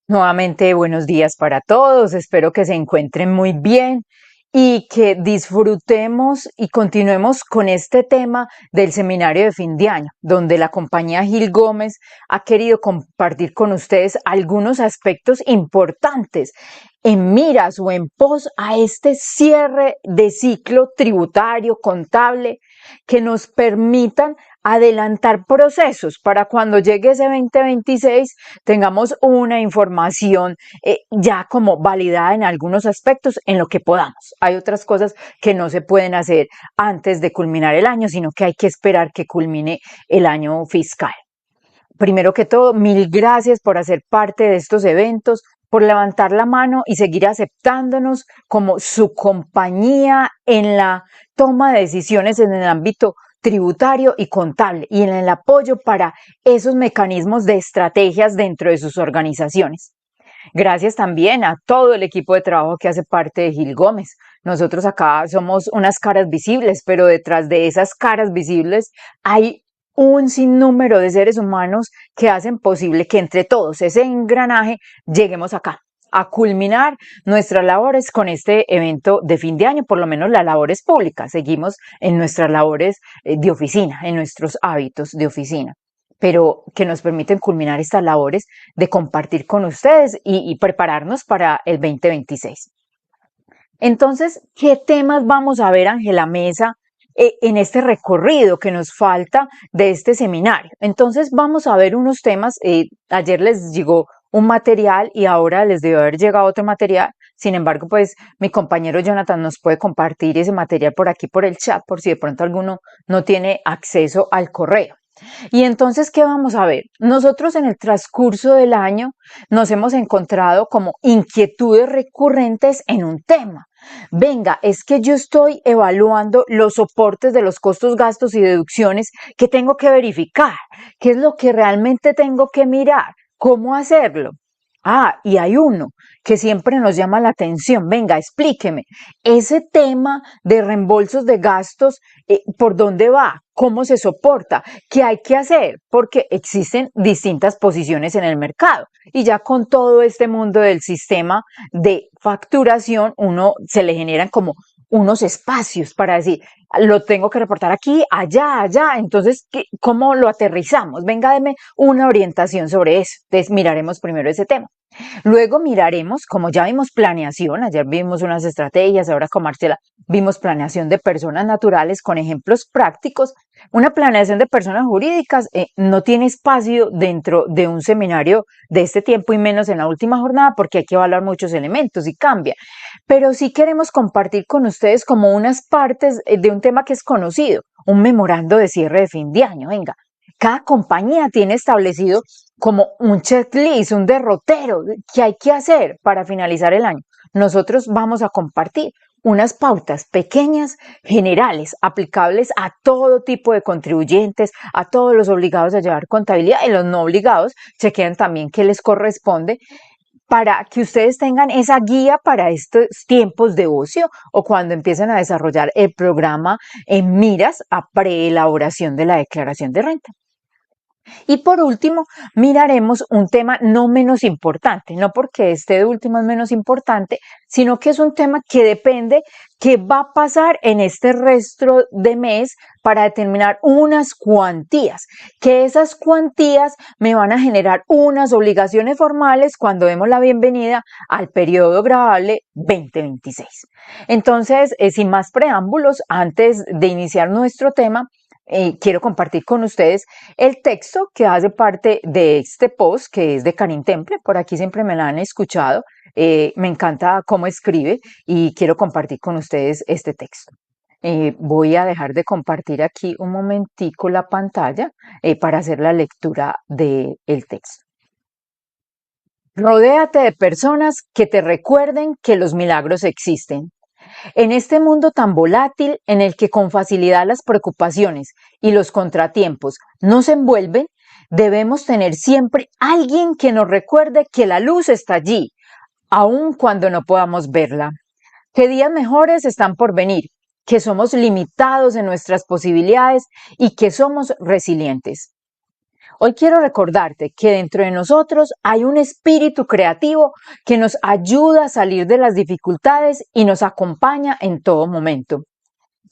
Nuevamente, buenos días para todos. Espero que se encuentren muy bien y que disfrutemos y continuemos con este tema del seminario de fin de año, donde la compañía Gil Gómez ha querido compartir con ustedes algunos aspectos importantes en miras o en pos a este cierre de ciclo tributario, contable, que nos permitan adelantar procesos para cuando llegue ese 2026 tengamos una información ya como validada en algunos aspectos en lo que podamos. Hay otras cosas que no se pueden hacer antes de culminar el año, sino que hay que esperar que culmine el año fiscal. Primero que todo, mil gracias por hacer parte de estos eventos, por levantar la mano y seguir aceptándonos como su compañía en la toma de decisiones en el ámbito tributario y contable y en el apoyo para esos mecanismos de estrategias dentro de sus organizaciones. Gracias también a todo el equipo de trabajo que hace parte de Gil Gómez. Nosotros acá somos unas caras visibles, pero detrás de esas caras visibles hay un sinnúmero de seres humanos que hacen posible que entre todos ese engranaje lleguemos acá a culminar nuestras labores con este evento de fin de año, por lo menos las labores públicas. Seguimos en nuestras labores de oficina, en nuestros hábitos de oficina, pero que nos permiten culminar estas labores de compartir con ustedes y prepararnos para el 2026. Entonces, ¿qué temas vamos a ver, Ángela Mesa, en este recorrido que nos falta de este seminario? Entonces, vamos a ver unos temas. Ayer les llegó un material y ahora les debe haber llegado otro material. Sin embargo, pues mi compañero Jonathan nos puede compartir ese material por aquí, por el chat, por si de pronto alguno no tiene acceso al correo. Y entonces, ¿qué vamos a ver? Nosotros en el transcurso del año nos hemos encontrado como inquietudes recurrentes en un tema. Venga, es que yo estoy evaluando los soportes de los costos, gastos y deducciones que tengo que verificar. ¿Qué es lo que realmente tengo que mirar? ¿Cómo hacerlo? Ah, y hay uno que siempre nos llama la atención. Venga, explíqueme. Ese tema de reembolsos de gastos, ¿por dónde va? ¿Cómo se soporta? ¿Qué hay que hacer? Porque existen distintas posiciones en el mercado. Y ya con todo este mundo del sistema de facturación, uno se le generan como unos espacios para decir, lo tengo que reportar aquí, allá, allá. Entonces, ¿cómo lo aterrizamos? Venga, deme una orientación sobre eso. Entonces, miraremos primero ese tema. Luego miraremos, como ya vimos planeación, ayer vimos unas estrategias, ahora con Marcela vimos planeación de personas naturales con ejemplos prácticos. Una planeación de personas jurídicas no tiene espacio dentro de un seminario de este tiempo y menos en la última jornada porque hay que evaluar muchos elementos y cambia. Pero sí queremos compartir con ustedes como unas partes de un tema que es conocido, un memorando de cierre de fin de año. Venga, cada compañía tiene establecido como un checklist, un derrotero que hay que hacer para finalizar el año. Nosotros vamos a compartir unas pautas pequeñas, generales, aplicables a todo tipo de contribuyentes, a todos los obligados a llevar contabilidad y los no obligados, chequean también qué les corresponde para que ustedes tengan esa guía para estos tiempos de ocio o cuando empiecen a desarrollar el programa en miras a preelaboración de la declaración de renta. Y por último, miraremos un tema no menos importante, no porque este de último es menos importante, sino que es un tema que depende qué va a pasar en este resto de mes para determinar unas cuantías, que esas cuantías me van a generar unas obligaciones formales cuando demos la bienvenida al periodo gravable 2026. Entonces, sin más preámbulos, antes de iniciar nuestro tema, quiero compartir con ustedes el texto que hace parte de este post, que es de Karin Temple. Por aquí siempre me la han escuchado. Me encanta cómo escribe y quiero compartir con ustedes este texto. Voy a dejar de compartir aquí un momentico la pantalla para hacer la lectura del texto. Rodéate de personas que te recuerden que los milagros existen. En este mundo tan volátil en el que con facilidad las preocupaciones y los contratiempos nos envuelven, debemos tener siempre alguien que nos recuerde que la luz está allí, aun cuando no podamos verla, que días mejores están por venir, que somos limitados en nuestras posibilidades y que somos resilientes. Hoy quiero recordarte que dentro de nosotros hay un espíritu creativo que nos ayuda a salir de las dificultades y nos acompaña en todo momento.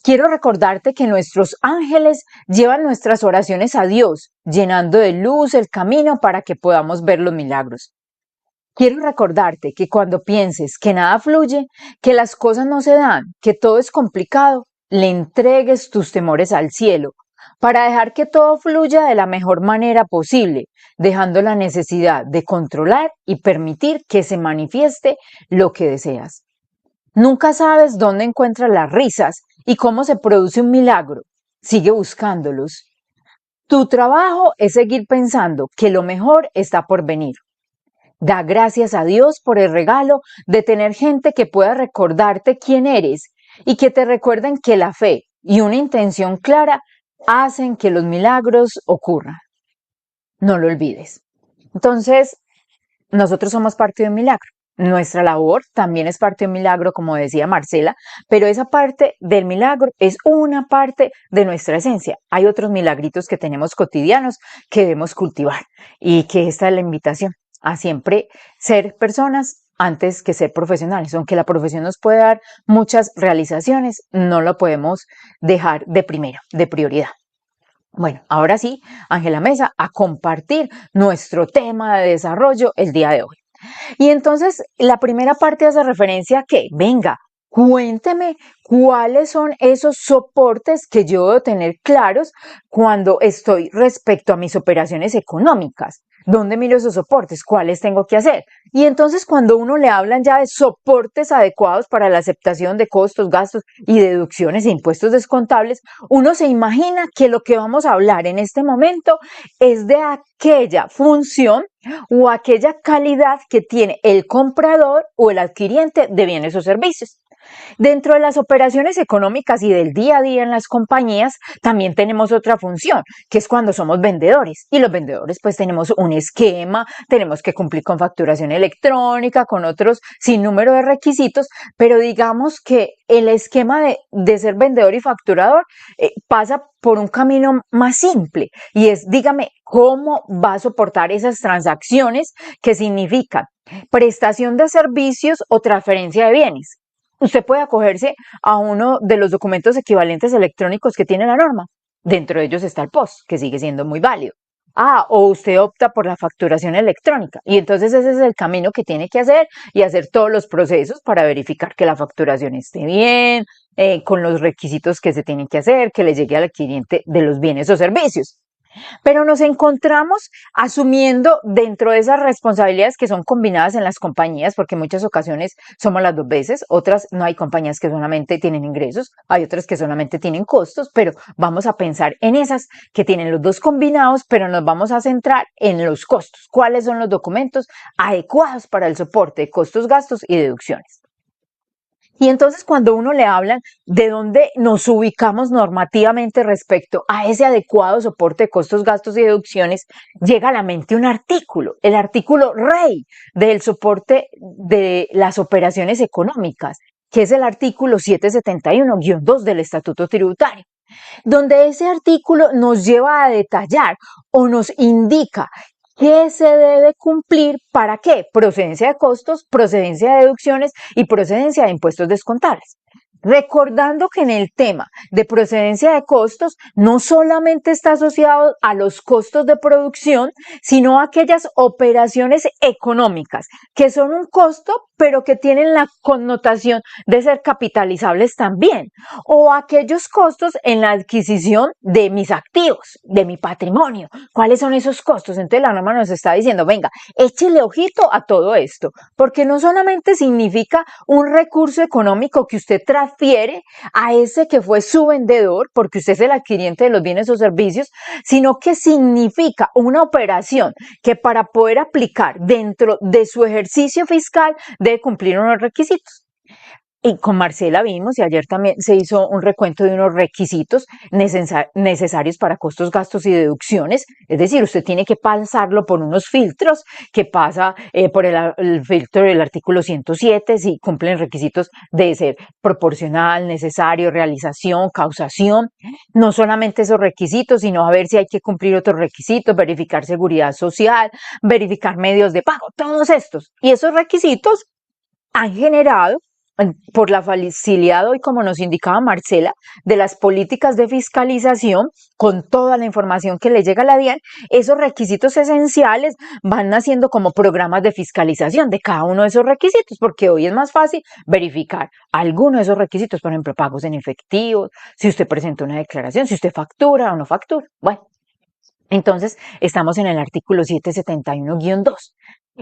Quiero recordarte que nuestros ángeles llevan nuestras oraciones a Dios, llenando de luz el camino para que podamos ver los milagros. Quiero recordarte que cuando pienses que nada fluye, que las cosas no se dan, que todo es complicado, le entregues tus temores al cielo para dejar que todo fluya de la mejor manera posible, dejando la necesidad de controlar y permitir que se manifieste lo que deseas. Nunca sabes dónde encuentras las risas y cómo se produce un milagro. Sigue buscándolos. Tu trabajo es seguir pensando que lo mejor está por venir. Da gracias a Dios por el regalo de tener gente que pueda recordarte quién eres y que te recuerden que la fe y una intención clara hacen que los milagros ocurran. No lo olvides. Entonces, nosotros somos parte de un milagro. Nuestra labor también es parte de un milagro, como decía Marcela, pero esa parte del milagro es una parte de nuestra esencia. Hay otros milagritos que tenemos cotidianos que debemos cultivar y que esta es la invitación a siempre ser personas antes que ser profesionales. Aunque la profesión nos puede dar muchas realizaciones, no lo podemos dejar de primero, de prioridad. Bueno, ahora sí, Ángela Mesa, a compartir nuestro tema de desarrollo el día de hoy. Y entonces, la primera parte hace referencia a que, venga, cuénteme cuáles son esos soportes que yo debo tener claros cuando estoy respecto a mis operaciones económicas. ¿Dónde miro esos soportes? ¿Cuáles tengo que hacer? Y entonces cuando uno le hablan ya de soportes adecuados para la aceptación de costos, gastos y deducciones e impuestos descontables, uno se imagina que lo que vamos a hablar en este momento es de aquella función o aquella calidad que tiene el comprador o el adquiriente de bienes o servicios. Dentro de las operaciones económicas y del día a día en las compañías, también tenemos otra función, que es cuando somos vendedores. Y los vendedores pues tenemos un esquema, tenemos que cumplir con facturación electrónica, con otros sin número de requisitos, pero digamos que el esquema de ser vendedor y facturador pasa por un camino más simple y es, dígame, cómo va a soportar esas transacciones que significan prestación de servicios o transferencia de bienes. Usted puede acogerse a uno de los documentos equivalentes electrónicos que tiene la norma. Dentro de ellos está el POS, que sigue siendo muy válido. O usted opta por la facturación electrónica y entonces ese es el camino que tiene que hacer y hacer todos los procesos para verificar que la facturación esté bien, con los requisitos que se tienen que hacer, que le llegue al cliente de los bienes o servicios. Pero nos encontramos asumiendo dentro de esas responsabilidades que son combinadas en las compañías, porque en muchas ocasiones somos las dos veces, otras no hay compañías que solamente tienen ingresos, hay otras que solamente tienen costos, pero vamos a pensar en esas que tienen los dos combinados, pero nos vamos a centrar en los costos. ¿Cuáles son los documentos adecuados para el soporte de costos, gastos y deducciones? Y entonces cuando uno le hablan de dónde nos ubicamos normativamente respecto a ese adecuado soporte de costos, gastos y deducciones, llega a la mente un artículo, el artículo rey del soporte de las operaciones económicas, que es el artículo 771-2 del Estatuto Tributario, donde ese artículo nos lleva a detallar o nos indica ¿qué se debe cumplir para qué? Procedencia de costos, procedencia de deducciones y procedencia de impuestos descontables. Recordando que en el tema de procedencia de costos no solamente está asociado a los costos de producción, sino a aquellas operaciones económicas que son un costo, pero que tienen la connotación de ser capitalizables también, o aquellos costos en la adquisición de mis activos, de mi patrimonio. ¿Cuáles son esos costos? Entonces la norma nos está diciendo, venga, échele ojito a todo esto, porque no solamente significa un recurso económico que usted transfiere a ese que fue su vendedor, porque usted es el adquiriente de los bienes o servicios, sino que significa una operación que para poder aplicar dentro de su ejercicio fiscal debe cumplir unos requisitos. Y con Marcela vimos, y ayer también se hizo un recuento de unos requisitos necesarios para costos, gastos y deducciones. Es decir, usted tiene que pasarlo por unos filtros, que pasa por el filtro del artículo 107, si cumplen requisitos de ser proporcional, necesario, realización, causación. No solamente esos requisitos, sino a ver si hay que cumplir otros requisitos, verificar seguridad social, verificar medios de pago, todos estos. Y esos requisitos han generado, por la facilidad hoy, como nos indicaba Marcela, de las políticas de fiscalización, con toda la información que le llega a la DIAN, esos requisitos esenciales van naciendo como programas de fiscalización de cada uno de esos requisitos, porque hoy es más fácil verificar alguno de esos requisitos, por ejemplo, pagos en efectivo, si usted presenta una declaración, si usted factura o no factura. Bueno, entonces estamos en el artículo 771-2.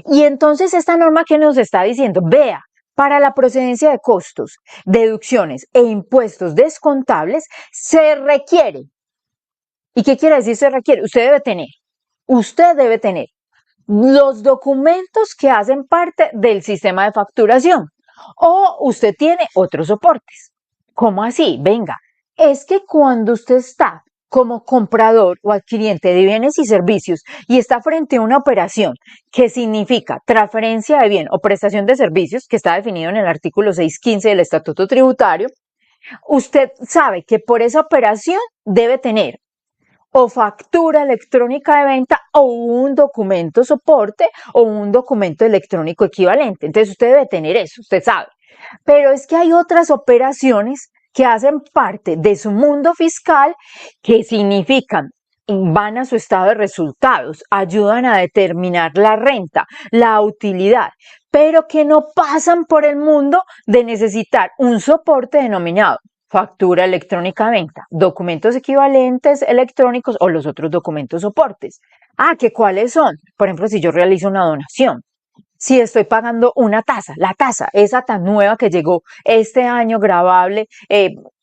Y entonces esta norma que nos está diciendo, vea, para la procedencia de costos, deducciones e impuestos descontables se requiere. ¿Y qué quiere decir se requiere? Usted debe tener los documentos que hacen parte del sistema de facturación, o usted tiene otros soportes. ¿Cómo así? Venga, es que cuando usted está como comprador o adquiriente de bienes y servicios y está frente a una operación que significa transferencia de bien o prestación de servicios, que está definido en el artículo 615 del Estatuto Tributario, usted sabe que por esa operación debe tener o factura electrónica de venta o un documento soporte o un documento electrónico equivalente. Entonces usted debe tener eso, usted sabe. Pero es que hay otras operaciones que hacen parte de su mundo fiscal, que significan, van a su estado de resultados, ayudan a determinar la renta, la utilidad, pero que no pasan por el mundo de necesitar un soporte denominado factura electrónica de venta, documentos equivalentes electrónicos o los otros documentos soportes. ¿Que cuáles son? Por ejemplo, si yo realizo una donación, si estoy pagando una tasa, la tasa, esa tan nueva que llegó este año gravable,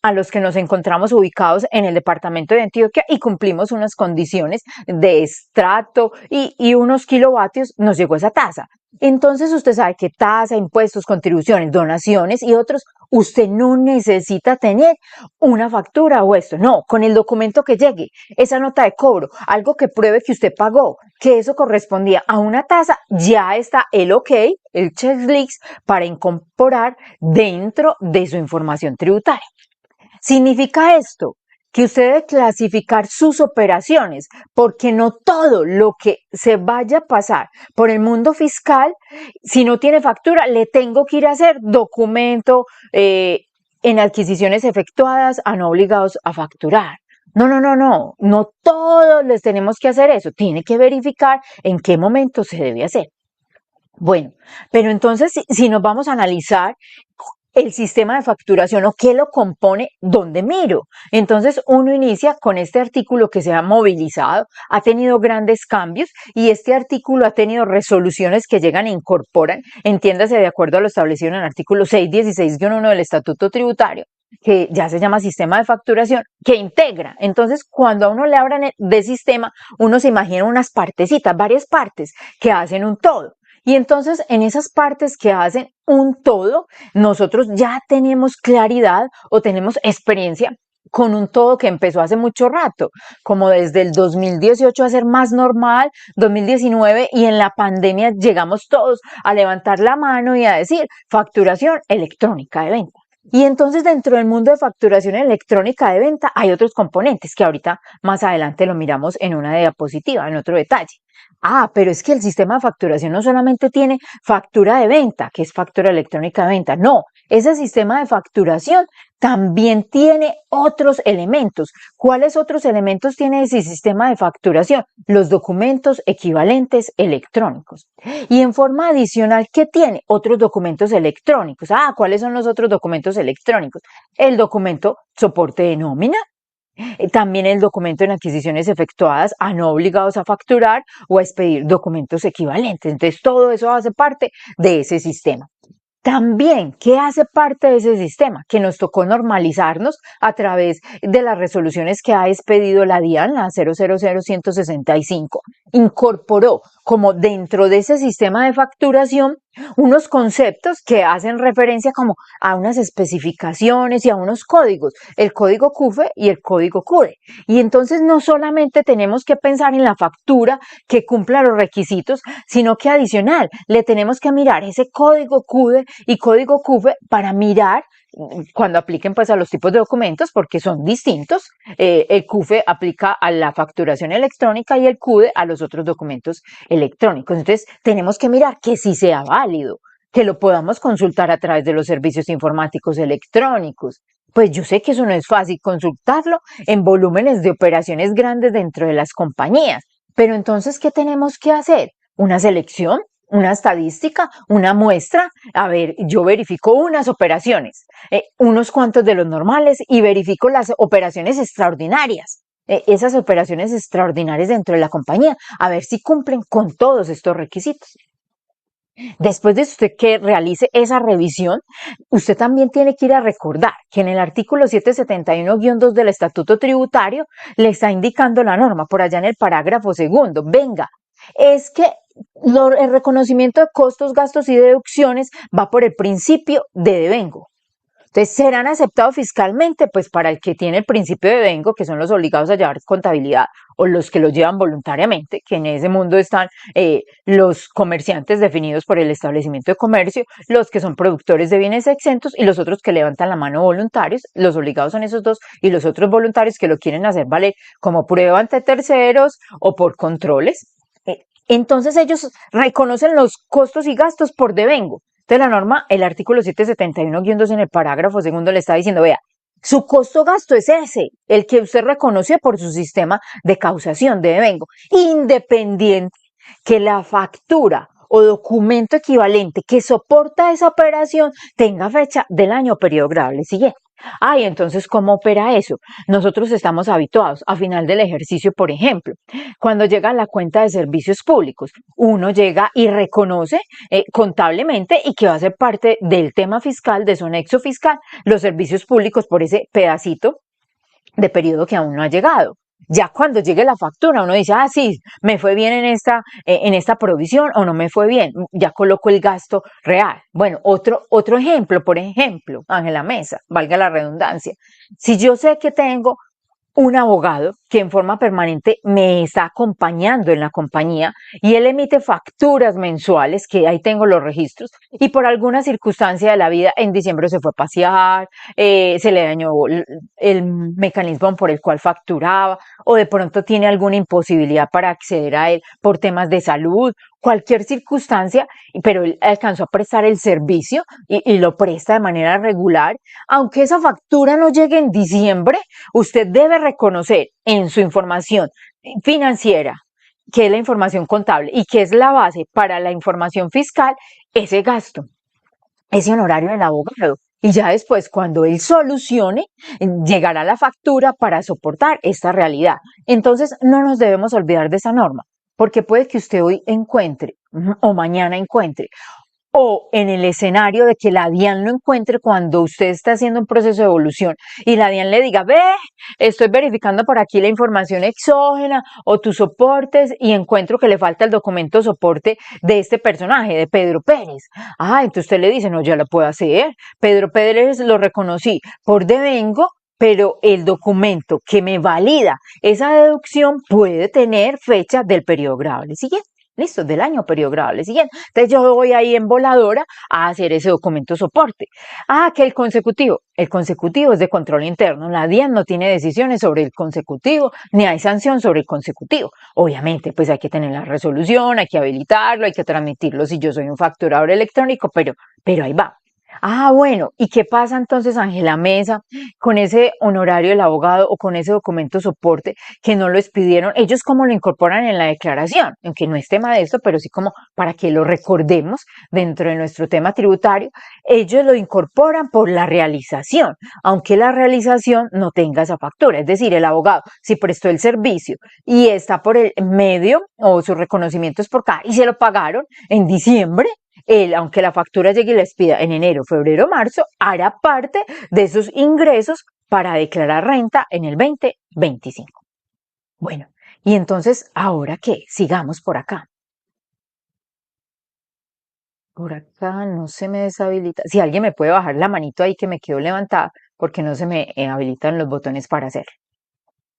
a los que nos encontramos ubicados en el departamento de Antioquia y cumplimos unas condiciones de estrato y unos kilovatios, nos llegó esa tasa. Entonces usted sabe que tasa, impuestos, contribuciones, donaciones y otros, usted no necesita tener una factura o esto, no, con el documento que llegue, esa nota de cobro, algo que pruebe que usted pagó, que eso correspondía a una tasa, ya está el OK, el checklist para incorporar dentro de su información tributaria. ¿Significa esto? Que usted debe clasificar sus operaciones, porque no todo lo que se vaya a pasar por el mundo fiscal, si no tiene factura, le tengo que ir a hacer documento en adquisiciones efectuadas a no obligados a facturar. No todos les tenemos que hacer eso, tiene que verificar en qué momento se debe hacer. Bueno, pero entonces si nos vamos a analizar el sistema de facturación o qué lo compone, ¿dónde miro? Entonces uno inicia con este artículo que se ha movilizado, ha tenido grandes cambios y este artículo ha tenido resoluciones que llegan e incorporan, entiéndase de acuerdo a lo establecido en el artículo 616-1 del Estatuto Tributario, que ya se llama sistema de facturación, que integra. Entonces, cuando a uno le hablan de sistema, uno se imagina unas partecitas, varias partes que hacen un todo. Y entonces, en esas partes que hacen un todo, nosotros ya tenemos claridad o tenemos experiencia con un todo que empezó hace mucho rato, como desde el 2018 a ser más normal, 2019, y en la pandemia llegamos todos a levantar la mano y a decir facturación electrónica de venta. Y entonces dentro del mundo de facturación electrónica de venta hay otros componentes que ahorita más adelante lo miramos en una diapositiva, en otro detalle. Pero es que el sistema de facturación no solamente tiene factura de venta, que es factura electrónica de venta, no, ese sistema de facturación también tiene otros elementos. ¿Cuáles otros elementos tiene ese sistema de facturación? Los documentos equivalentes electrónicos. Y en forma adicional, ¿qué tiene? Otros documentos electrónicos. ¿Cuáles son los otros documentos electrónicos? El documento soporte de nómina. También el documento en adquisiciones efectuadas a no obligados a facturar o a expedir documentos equivalentes. Entonces, todo eso hace parte de ese sistema. También, ¿qué hace parte de ese sistema? Que nos tocó normalizarnos a través de las resoluciones que ha expedido la DIAN, la 000165, incorporó como dentro de ese sistema de facturación unos conceptos que hacen referencia como a unas especificaciones y a unos códigos, el código CUFE y el código CUDE. Y entonces no solamente tenemos que pensar en la factura que cumpla los requisitos, sino que adicional le tenemos que mirar ese código CUDE y código CUFE para mirar cuando apliquen pues a los tipos de documentos, porque son distintos. El CUFE aplica a la facturación electrónica y el CUDE a los otros documentos electrónicos. Entonces tenemos que mirar que sí sea válido, que lo podamos consultar a través de los servicios informáticos electrónicos. Pues yo sé que eso no es fácil consultarlo en volúmenes de operaciones grandes dentro de las compañías, pero entonces, ¿qué tenemos que hacer? ¿Una selección? ¿Una estadística? ¿Una muestra? A ver, yo verifico unas operaciones, unos cuantos de los normales y verifico las operaciones extraordinarias. Esas operaciones extraordinarias dentro de la compañía, a ver si cumplen con todos estos requisitos. Después de usted que realice esa revisión, usted también tiene que ir a recordar que en el artículo 771-2 del Estatuto Tributario le está indicando la norma, por allá en el parágrafo segundo, venga, es que el reconocimiento de costos, gastos y deducciones va por el principio de devengo. Entonces, ¿serán aceptados fiscalmente? Pues para el que tiene el principio de devengo, que son los obligados a llevar contabilidad o los que lo llevan voluntariamente, que en ese mundo están los comerciantes definidos por el establecimiento de comercio, los que son productores de bienes exentos y los otros que levantan la mano voluntarios. Los obligados son esos dos y los otros voluntarios que lo quieren hacer valer como prueba ante terceros o por controles. Entonces ellos reconocen los costos y gastos por devengo. Entonces la norma, el artículo 771-2 en el parágrafo segundo le está diciendo, vea, su costo-gasto es ese, el que usted reconoce por su sistema de causación de devengo, independiente que la factura o documento equivalente que soporta esa operación tenga fecha del año o periodo grabable siguiente. Y entonces, ¿cómo opera eso? Nosotros estamos habituados a final del ejercicio, por ejemplo, cuando llega la cuenta de servicios públicos, uno llega y reconoce contablemente y que va a ser parte del tema fiscal, de su anexo fiscal, los servicios públicos por ese pedacito de periodo que aún no ha llegado. Ya cuando llegue la factura, uno dice, sí, me fue bien en esta provisión o no me fue bien, ya coloco el gasto real. Bueno, otro ejemplo, por ejemplo, Ángela Mesa, valga la redundancia. Si yo sé que tengo un abogado que en forma permanente me está acompañando en la compañía y él emite facturas mensuales, que ahí tengo los registros, y por alguna circunstancia de la vida en diciembre se fue a pasear, se le dañó el mecanismo por el cual facturaba, o de pronto tiene alguna imposibilidad para acceder a él por temas de salud, cualquier circunstancia, pero él alcanzó a prestar el servicio y lo presta de manera regular. Aunque esa factura no llegue en diciembre, usted debe reconocer en su información financiera, que es la información contable y que es la base para la información fiscal, ese gasto, ese honorario del abogado. Y ya después, cuando él solucione, llegará la factura para soportar esta realidad. Entonces, no nos debemos olvidar de esa norma, porque puede que usted hoy encuentre o mañana encuentre, o en el escenario de que la DIAN lo encuentre cuando usted está haciendo un proceso de evolución y la DIAN le diga, ve, estoy verificando por aquí la información exógena o tus soportes y encuentro que le falta el documento soporte de este personaje, de Pedro Pérez. Entonces usted le dice, no, ya lo puedo hacer. Pedro Pérez lo reconocí por devengo, pero el documento que me valida esa deducción puede tener fecha del periodo grabable siguiente. Listo, del año periodo grabable siguiente. Entonces yo voy ahí en voladora a hacer ese documento soporte. Que el consecutivo es de control interno. La DIAN no tiene decisiones sobre el consecutivo, ni hay sanción sobre el consecutivo. Obviamente, pues hay que tener la resolución, hay que habilitarlo, hay que transmitirlo si yo soy un facturador electrónico, pero ahí va. Bueno, ¿y qué pasa entonces, Ángela Mesa, con ese honorario del abogado o con ese documento soporte que no lo expidieron? Ellos cómo lo incorporan en la declaración, aunque no es tema de esto, pero sí como para que lo recordemos dentro de nuestro tema tributario, ellos lo incorporan por la realización, aunque la realización no tenga esa factura, es decir, el abogado si prestó el servicio y está por el medio o su reconocimiento es por acá y se lo pagaron en diciembre, él, aunque la factura llegue y la expida en enero, febrero, marzo, hará parte de esos ingresos para declarar renta en el 2025. Bueno, Y entonces, ¿ahora qué? Sigamos por acá. Por acá no se me deshabilita. Si alguien me puede bajar la manito ahí que me quedó levantada, porque no se me habilitan los botones para hacer.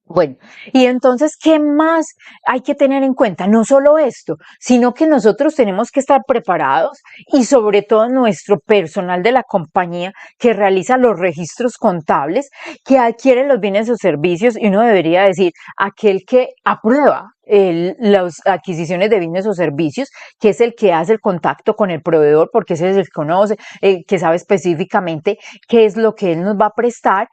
Bueno, y entonces, ¿qué más hay que tener en cuenta? No solo esto, sino que nosotros tenemos que estar preparados y sobre todo nuestro personal de la compañía que realiza los registros contables, que adquiere los bienes o servicios, y uno debería decir, aquel que aprueba las adquisiciones de bienes o servicios, que es el que hace el contacto con el proveedor, porque ese es el que conoce, que sabe específicamente qué es lo que él nos va a prestar.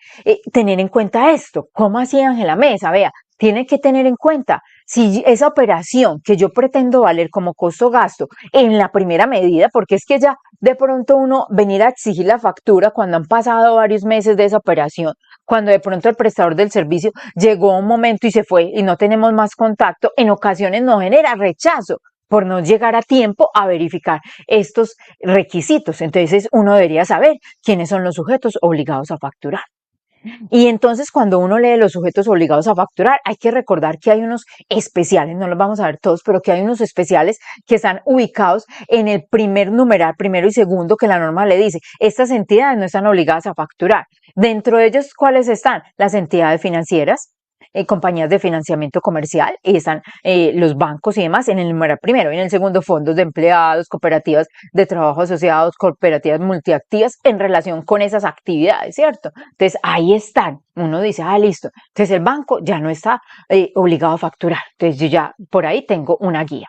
Tener en cuenta esto. ¿Cómo hacía Ángela Mesa? Vea, tiene que tener en cuenta si esa operación que yo pretendo valer como costo-gasto en la primera medida, porque es que ya de pronto uno venir a exigir la factura cuando han pasado varios meses de esa operación, cuando de pronto el prestador del servicio llegó un momento y se fue y no tenemos más contacto, en ocasiones nos genera rechazo por no llegar a tiempo a verificar estos requisitos. Entonces uno debería saber quiénes son los sujetos obligados a facturar. Y entonces cuando uno lee los sujetos obligados a facturar, hay que recordar que hay unos especiales, no los vamos a ver todos, pero que hay unos especiales que están ubicados en el primer numeral, primero y segundo, que la norma le dice, estas entidades no están obligadas a facturar. Dentro de ellos, ¿cuáles están? Las entidades financieras, compañías de financiamiento comercial, y están los bancos y demás en el numeral primero. Y en el segundo, fondos de empleados, cooperativas de trabajo asociados, cooperativas multiactivas en relación con esas actividades, ¿cierto? Entonces ahí están. Uno dice, listo. Entonces el banco ya no está obligado a facturar. Entonces yo ya por ahí tengo una guía.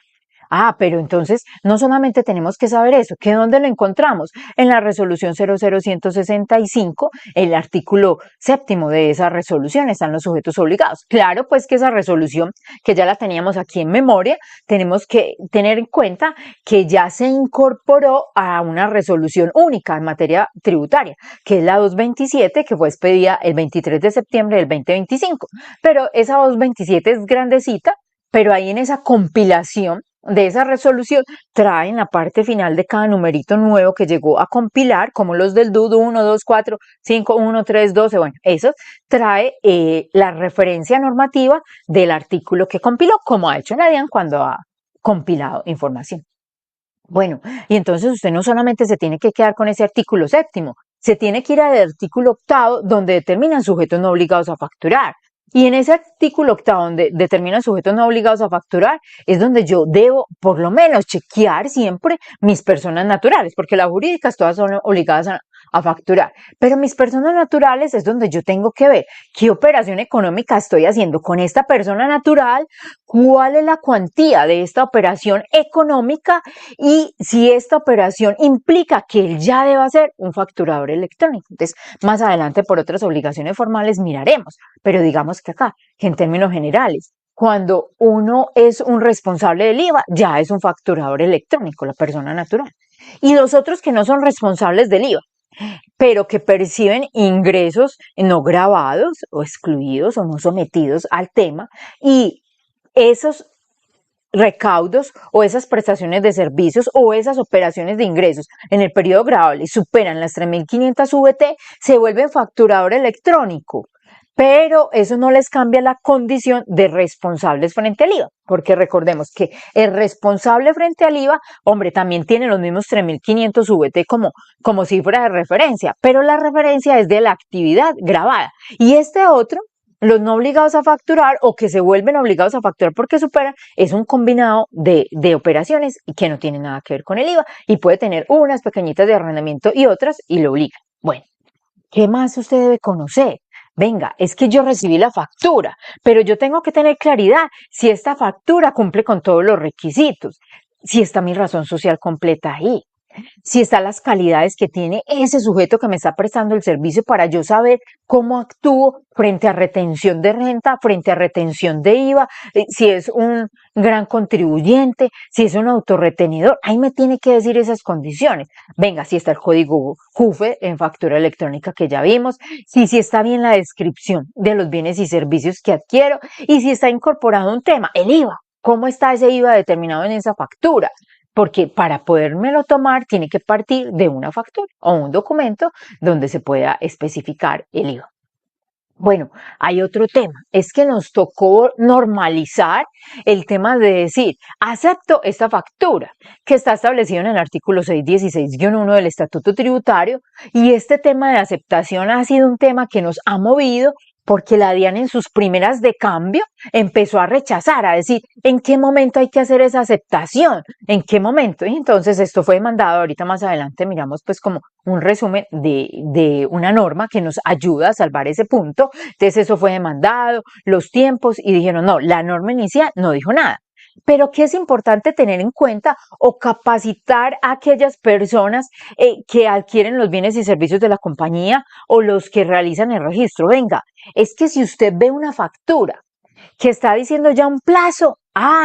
Pero entonces no solamente tenemos que saber eso, ¿que dónde lo encontramos? En la resolución 00165, el artículo séptimo de esa resolución están los sujetos obligados. Claro, pues que esa resolución, que ya la teníamos aquí en memoria, tenemos que tener en cuenta que ya se incorporó a una resolución única en materia tributaria, que es la 227, que fue expedida el 23 de septiembre del 2025. Pero esa 227 es grandecita, pero ahí en esa compilación de esa resolución traen la parte final de cada numerito nuevo que llegó a compilar, como los del DUD 1, 2, 4, 5, 1, 3, 12, bueno, eso trae la referencia normativa del artículo que compiló, como ha hecho la DIAN cuando ha compilado información. Bueno, y entonces usted no solamente se tiene que quedar con ese artículo séptimo, se tiene que ir al artículo octavo donde determinan sujetos no obligados a facturar. Y en ese artículo octavo donde determinan sujetos no obligados a facturar es donde yo debo por lo menos chequear siempre mis personas naturales, porque las jurídicas todas son obligadas a facturar, pero mis personas naturales es donde yo tengo que ver qué operación económica estoy haciendo con esta persona natural, cuál es la cuantía de esta operación económica y si esta operación implica que él ya deba ser un facturador electrónico. Entonces, más adelante por otras obligaciones formales miraremos, pero digamos que acá, que en términos generales, cuando uno es un responsable del IVA, ya es un facturador electrónico, la persona natural. Y los otros que no son responsables del IVA, pero que perciben ingresos no grabados o excluidos o no sometidos al tema, y esos recaudos o esas prestaciones de servicios o esas operaciones de ingresos en el periodo gravable superan las 3.500 VT, se vuelven facturador electrónico. Pero eso no les cambia la condición de responsables frente al IVA, porque recordemos que el responsable frente al IVA, hombre, también tiene los mismos 3.500 VT como cifra de referencia, pero la referencia es de la actividad grabada. Y este otro, los no obligados a facturar o que se vuelven obligados a facturar porque superan, es un combinado de operaciones que no tienen nada que ver con el IVA y puede tener unas pequeñitas de arrendamiento y otras y lo obligan. Bueno, ¿qué más usted debe conocer? Venga, es que yo recibí la factura, pero yo tengo que tener claridad si esta factura cumple con todos los requisitos, si está mi razón social completa ahí, si están las calidades que tiene ese sujeto que me está prestando el servicio para yo saber cómo actúo frente a retención de renta, frente a retención de IVA, si es un gran contribuyente, si es un autorretenedor, ahí me tiene que decir esas condiciones. Venga, si está el código JUFE en factura electrónica que ya vimos, si está bien la descripción de los bienes y servicios que adquiero y si está incorporado un tema, el IVA. ¿Cómo está ese IVA determinado en esa factura? Porque para podérmelo tomar tiene que partir de una factura o un documento donde se pueda especificar el IVA. Bueno, hay otro tema, es que nos tocó normalizar el tema de decir, acepto esta factura, que está establecido en el artículo 616-1 del Estatuto Tributario, y este tema de aceptación ha sido un tema que nos ha movido porque la DIAN en sus primeras de cambio empezó a rechazar, a decir, ¿en qué momento hay que hacer esa aceptación? ¿En qué momento? Y entonces esto fue demandado, ahorita más adelante miramos pues como un resumen de una norma que nos ayuda a salvar ese punto. Entonces eso fue demandado, los tiempos, y dijeron, no, la norma inicial no dijo nada. Pero ¿qué es importante tener en cuenta o capacitar a aquellas personas que adquieren los bienes y servicios de la compañía o los que realizan el registro? Venga, es que si usted ve una factura que está diciendo ya un plazo,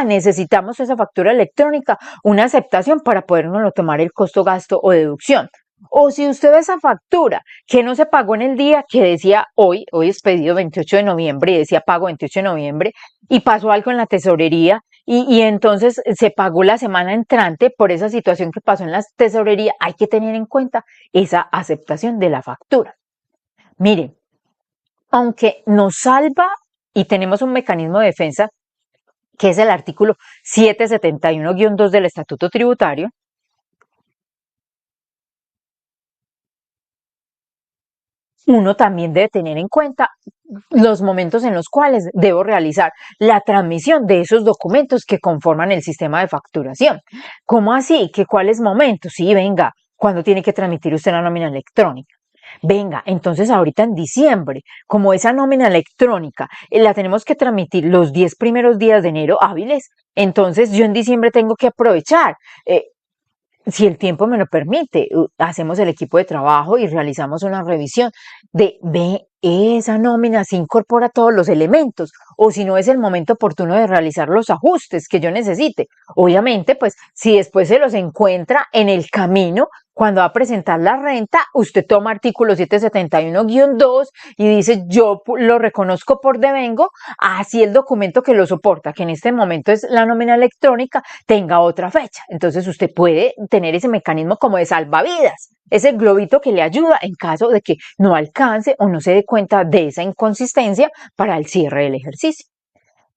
necesitamos esa factura electrónica, una aceptación para podernos tomar el costo, gasto o deducción. O si usted ve esa factura que no se pagó en el día que decía hoy es pedido 28 de noviembre y decía pago 28 de noviembre y pasó algo en la tesorería y entonces se pagó la semana entrante por esa situación que pasó en la tesorería, hay que tener en cuenta esa aceptación de la factura. Miren, aunque nos salva y tenemos un mecanismo de defensa que es el artículo 771-2 del Estatuto Tributario, uno también debe tener en cuenta los momentos en los cuales debo realizar la transmisión de esos documentos que conforman el sistema de facturación. ¿Cómo así? ¿Que cuáles momentos? Sí, venga, ¿cuándo tiene que transmitir usted la nómina electrónica? Venga, entonces ahorita en diciembre, como esa nómina electrónica la tenemos que transmitir los 10 primeros días de enero hábiles, entonces yo en diciembre tengo que aprovechar. Si el tiempo me lo permite, hacemos el equipo de trabajo y realizamos una revisión de ve esa nómina, se incorpora todos los elementos, o si no es el momento oportuno de realizar los ajustes que yo necesite. Obviamente, pues si después se los encuentra en el camino, cuando va a presentar la renta, usted toma artículo 771-2 y dice yo lo reconozco por devengo, así el documento que lo soporta, que en este momento es la nómina electrónica, tenga otra fecha. Entonces usted puede tener ese mecanismo como de salvavidas, ese globito que le ayuda en caso de que no alcance o no se dé cuenta de esa inconsistencia para el cierre del ejercicio.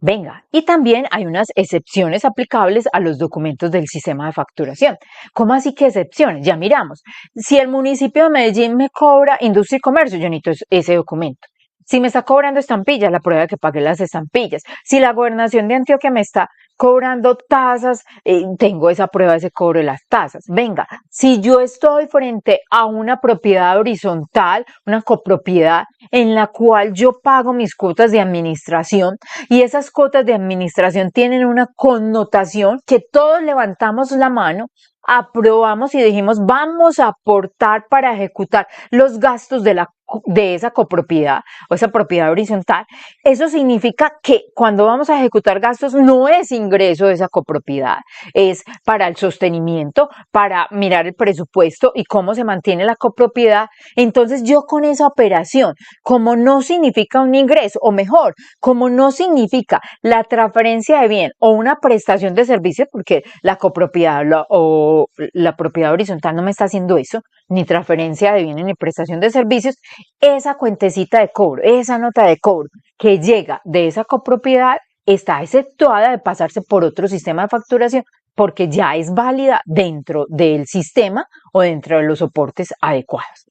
Venga, y también hay unas excepciones aplicables a los documentos del sistema de facturación. ¿Cómo así que excepciones? Ya miramos. Si el municipio de Medellín me cobra industria y comercio, yo necesito ese documento. Si me está cobrando estampillas, la prueba de que pagué las estampillas. Si la gobernación de Antioquia me está cobrando tasas, tengo esa prueba de ese cobro de las tasas. Venga, si yo estoy frente a una propiedad horizontal, una copropiedad en la cual yo pago mis cuotas de administración y esas cuotas de administración tienen una connotación que todos levantamos la mano, aprobamos y dijimos vamos a aportar para ejecutar los gastos de esa copropiedad o esa propiedad horizontal, eso significa que cuando vamos a ejecutar gastos no es ingreso de esa copropiedad, es para el sostenimiento, para mirar el presupuesto y cómo se mantiene la copropiedad. Entonces yo con esa operación, como no significa un ingreso, o mejor, como no significa la transferencia de bien o una prestación de servicio, porque la copropiedad o la propiedad horizontal no me está haciendo eso, ni transferencia de bienes ni prestación de servicios, esa cuentecita de cobro, esa nota de cobro que llega de esa copropiedad está exceptuada de pasarse por otro sistema de facturación porque ya es válida dentro del sistema o dentro de los soportes adecuados.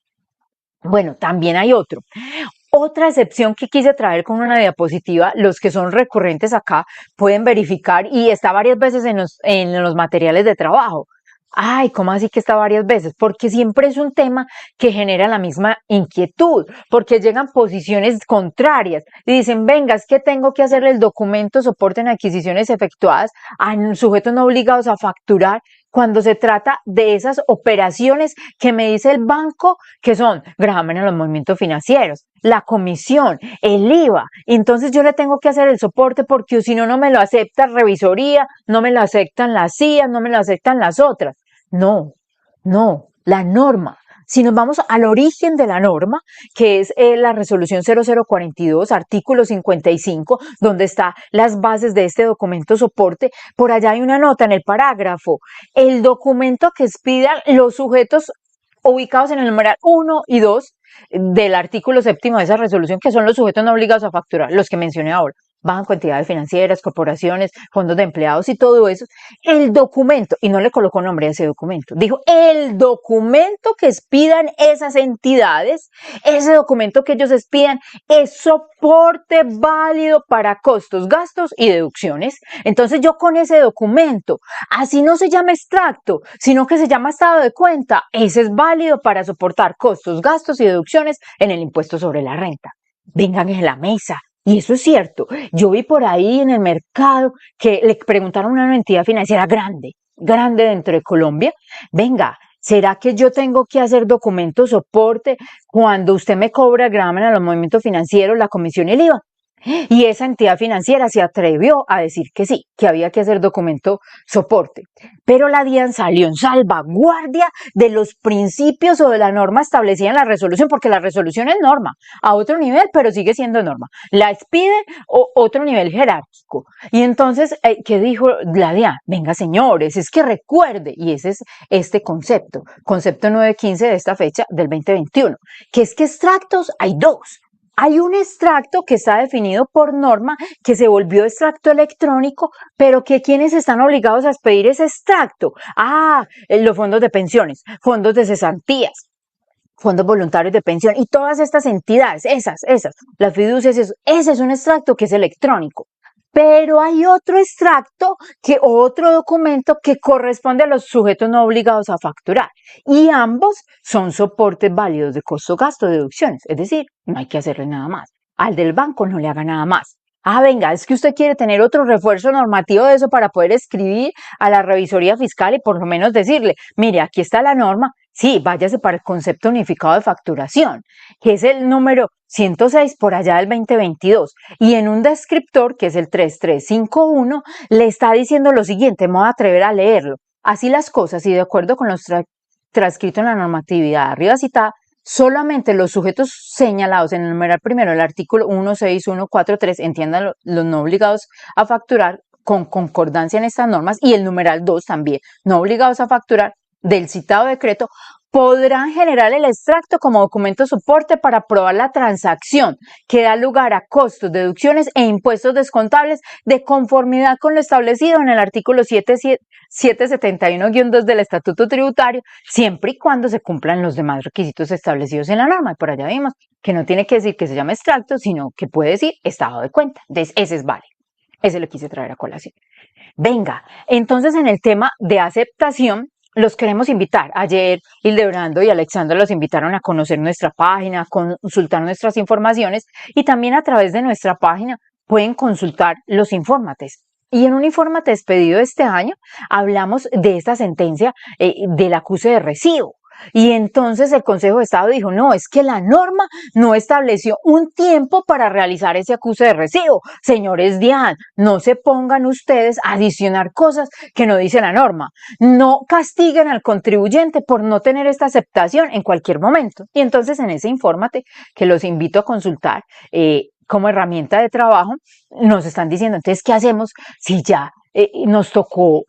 Bueno, también hay otra excepción que quise traer con una diapositiva, los que son recurrentes acá pueden verificar y está varias veces en los materiales de trabajo. Ay, ¿cómo así que está varias veces? Porque siempre es un tema que genera la misma inquietud, porque llegan posiciones contrarias y dicen, venga, es que tengo que hacerle el documento soporte en adquisiciones efectuadas a sujetos no obligados a facturar cuando se trata de esas operaciones que me dice el banco que son gravamen a los movimientos financieros, la comisión, el IVA. Entonces yo le tengo que hacer el soporte porque si no, no me lo acepta revisoría, no me lo aceptan las CIA, no me lo aceptan las otras. No, no, la norma. Si nos vamos al origen de la norma, que es la resolución 0042, artículo 55, donde están las bases de este documento soporte, por allá hay una nota en el parágrafo. El documento que expidan los sujetos ubicados en el numeral 1 y 2 del artículo séptimo de esa resolución, que son los sujetos no obligados a facturar, los que mencioné ahora, banco, entidades financieras, corporaciones, fondos de empleados y todo eso, el documento, y no le colocó nombre a ese documento, dijo el documento que expidan esas entidades, ese documento que ellos expidan es soporte válido para costos, gastos y deducciones. Entonces yo con ese documento, así no se llama extracto, sino que se llama estado de cuenta, ese es válido para soportar costos, gastos y deducciones en el impuesto sobre la renta. Vengan en la mesa. Y eso es cierto. Yo vi por ahí en el mercado que le preguntaron a una entidad financiera grande dentro de Colombia, venga, ¿será que yo tengo que hacer documento soporte cuando usted me cobra el gravamen a los movimientos financieros, la comisión y el IVA? Y esa entidad financiera se atrevió a decir que sí, que había que hacer documento soporte. Pero la DIAN salió en salvaguardia de los principios o de la norma establecida en la resolución, porque la resolución es norma a otro nivel, pero sigue siendo norma. La expide otro nivel jerárquico. Y entonces, ¿qué dijo la DIAN? Venga, señores, es que recuerde, y ese es este concepto 915 de esta fecha del 2021, que es que extractos hay dos. Hay un extracto que está definido por norma, que se volvió extracto electrónico, pero que quienes están obligados a expedir ese extracto. Los fondos de pensiones, fondos de cesantías, fondos voluntarios de pensión y todas estas entidades, esas, las fiducias, ese es un extracto que es electrónico. Pero hay otro extracto, otro documento que corresponde a los sujetos no obligados a facturar. Y ambos son soportes válidos de costo, gasto, deducciones. Es decir, no hay que hacerle nada más. Al del banco no le haga nada más. Venga, es que usted quiere tener otro refuerzo normativo de eso para poder escribir a la revisoría fiscal y por lo menos decirle, mire, aquí está la norma. Sí, váyase para el concepto unificado de facturación, que es el número 106 por allá del 2022. Y en un descriptor, que es el 3351, le está diciendo lo siguiente, me voy a atrever a leerlo. Así las cosas, y de acuerdo con lo transcrito en la normatividad arriba citada, solamente los sujetos señalados en el numeral primero del artículo 16143, entiendan los no obligados a facturar con concordancia en estas normas, y el numeral 2 también, no obligados a facturar, del citado decreto, podrán generar el extracto como documento soporte para aprobar la transacción que da lugar a costos, deducciones e impuestos descontables de conformidad con lo establecido en el artículo 771-2 del Estatuto Tributario, siempre y cuando se cumplan los demás requisitos establecidos en la norma. Y por allá vimos que no tiene que decir que se llame extracto, sino que puede decir estado de cuenta. Entonces, ese es válido. Ese lo quise traer a colación. Venga, entonces en el tema de aceptación, los queremos invitar. Ayer Hildebrando y Alexandra los invitaron a conocer nuestra página, a consultar nuestras informaciones, y también a través de nuestra página pueden consultar los infórmates. Y en un infórmate expedido este año hablamos de esta sentencia del acuse de recibo. Y entonces el Consejo de Estado dijo, no, es que la norma no estableció un tiempo para realizar ese acuse de recibo. Señores DIAN, no se pongan ustedes a adicionar cosas que no dice la norma. No castiguen al contribuyente por no tener esta aceptación en cualquier momento. Y entonces en ese infórmate, que los invito a consultar como herramienta de trabajo, nos están diciendo, entonces, ¿qué hacemos si ya nos tocó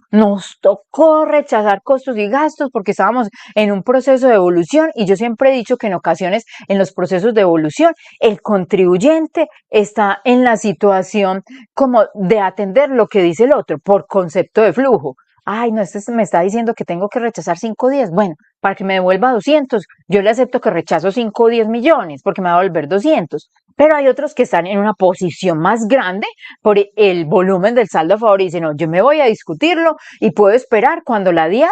rechazar costos y gastos porque estábamos en un proceso de evolución? Y yo siempre he dicho que en ocasiones en los procesos de evolución el contribuyente está en la situación como de atender lo que dice el otro por concepto de flujo. No, este me está diciendo que tengo que rechazar 5 o 10. Bueno, para que me devuelva 200, yo le acepto que rechazo 5 o 10 millones porque me va a devolver 200. Pero hay otros que están en una posición más grande por el volumen del saldo a favor y dicen, no, yo me voy a discutirlo y puedo esperar cuando la DIA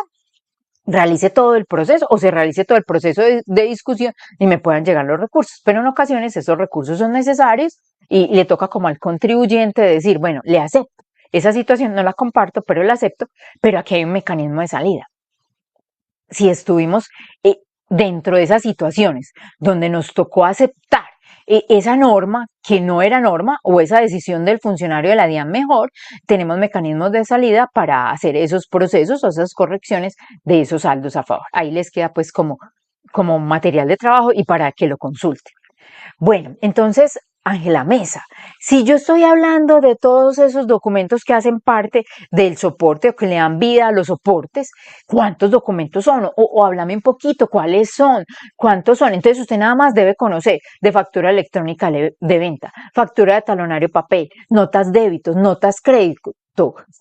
realice todo el proceso o se realice todo el proceso de discusión y me puedan llegar los recursos. Pero en ocasiones esos recursos son necesarios y le toca como al contribuyente decir, bueno, le acepto. Esa situación no la comparto, pero la acepto, pero aquí hay un mecanismo de salida. Si estuvimos dentro de esas situaciones donde nos tocó aceptar esa norma que no era norma o esa decisión del funcionario de la DIAN mejor, tenemos mecanismos de salida para hacer esos procesos o esas correcciones de esos saldos a favor. Ahí les queda pues como material de trabajo y para que lo consulten. Bueno, entonces, Ángela Mesa, Si yo estoy hablando de todos esos documentos que hacen parte del soporte o que le dan vida a los soportes, ¿cuántos documentos son? O háblame un poquito, ¿cuáles son? ¿Cuántos son? Entonces usted nada más debe conocer de factura electrónica de venta, factura de talonario papel, notas débitos, notas créditos,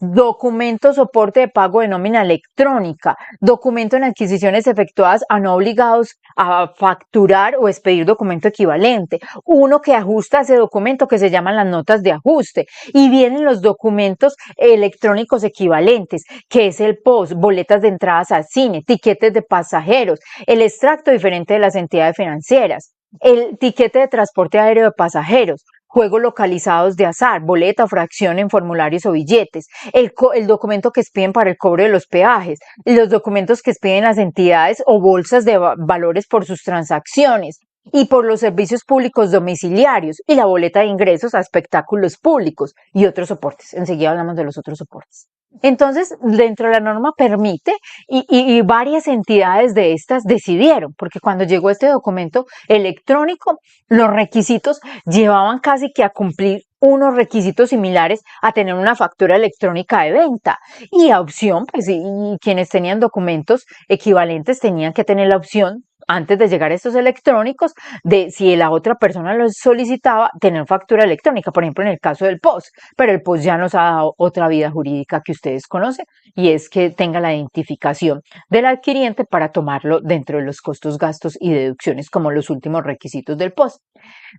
documento soporte de pago de nómina electrónica, documento en adquisiciones efectuadas a no obligados a facturar o expedir documento equivalente, uno que ajusta ese documento que se llaman las notas de ajuste, y vienen los documentos electrónicos equivalentes, que es el POS, boletas de entradas al cine, tiquetes de pasajeros, el extracto diferente de las entidades financieras, el tiquete de transporte aéreo de pasajeros, juegos localizados de azar, boleta o fracción en formularios o billetes, el documento que expiden para el cobro de los peajes, los documentos que expiden las entidades o bolsas de valores por sus transacciones y por los servicios públicos domiciliarios y la boleta de ingresos a espectáculos públicos y otros soportes. Enseguida hablamos de los otros soportes. Entonces, dentro de la norma permite y varias entidades de estas decidieron, porque cuando llegó este documento electrónico, los requisitos llevaban casi que a cumplir unos requisitos similares a tener una factura electrónica de venta y a opción, pues y quienes tenían documentos equivalentes tenían que tener la opción antes de llegar a estos electrónicos, de si la otra persona los solicitaba, tener factura electrónica, por ejemplo en el caso del POS, pero el POS ya nos ha dado otra vida jurídica que ustedes conocen y es que tenga la identificación del adquiriente para tomarlo dentro de los costos, gastos y deducciones como los últimos requisitos del POS.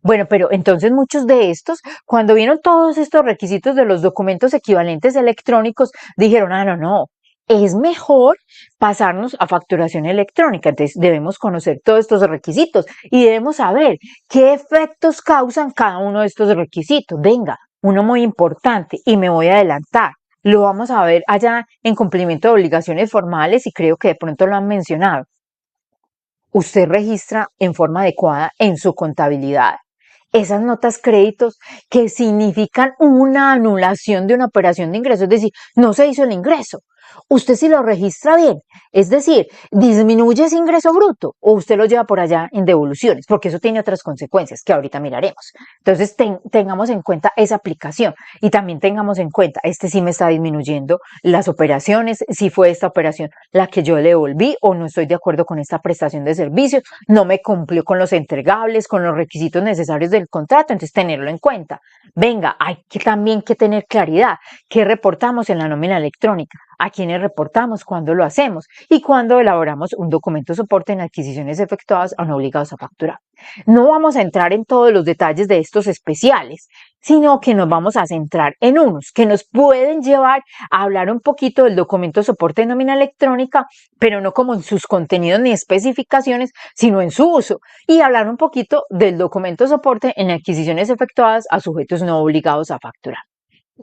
Bueno, pero entonces muchos de estos, cuando vieron todos estos requisitos de los documentos equivalentes electrónicos, dijeron, no, es mejor pasarnos a facturación electrónica. Entonces debemos conocer todos estos requisitos y debemos saber qué efectos causan cada uno de estos requisitos. Venga, uno muy importante y me voy a adelantar. Lo vamos a ver allá en cumplimiento de obligaciones formales y creo que de pronto lo han mencionado. Usted registra en forma adecuada en su contabilidad esas notas créditos que significan una anulación de una operación de ingreso, es decir, no se hizo el ingreso. Usted si lo registra bien, es decir, disminuye ese ingreso bruto o usted lo lleva por allá en devoluciones, porque eso tiene otras consecuencias que ahorita miraremos. Entonces tengamos en cuenta esa aplicación y también tengamos en cuenta, sí me está disminuyendo las operaciones, si fue esta operación la que yo le devolví o no estoy de acuerdo con esta prestación de servicios, no me cumplió con los entregables, con los requisitos necesarios del contrato, entonces tenerlo en cuenta. Venga, hay que también que tener claridad, ¿qué reportamos en la nómina electrónica? ¿A quiénes reportamos? ¿Cuándo lo hacemos? Y cuándo elaboramos un documento de soporte en adquisiciones efectuadas o no obligados a facturar. No vamos a entrar en todos los detalles de estos especiales, sino que nos vamos a centrar en unos que nos pueden llevar a hablar un poquito del documento de soporte de nómina electrónica, pero no como en sus contenidos ni especificaciones, sino en su uso, y hablar un poquito del documento de soporte en adquisiciones efectuadas a sujetos no obligados a facturar.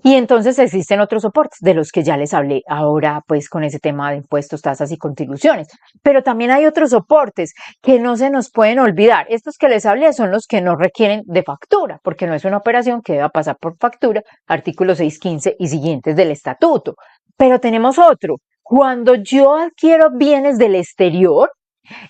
Y entonces existen otros soportes de los que ya les hablé ahora, pues con ese tema de impuestos, tasas y contribuciones. Pero también hay otros soportes que no se nos pueden olvidar. Estos que les hablé son los que no requieren de factura, porque no es una operación que deba pasar por factura, artículos 615 y siguientes del estatuto. Pero tenemos otro. Cuando yo adquiero bienes del exterior,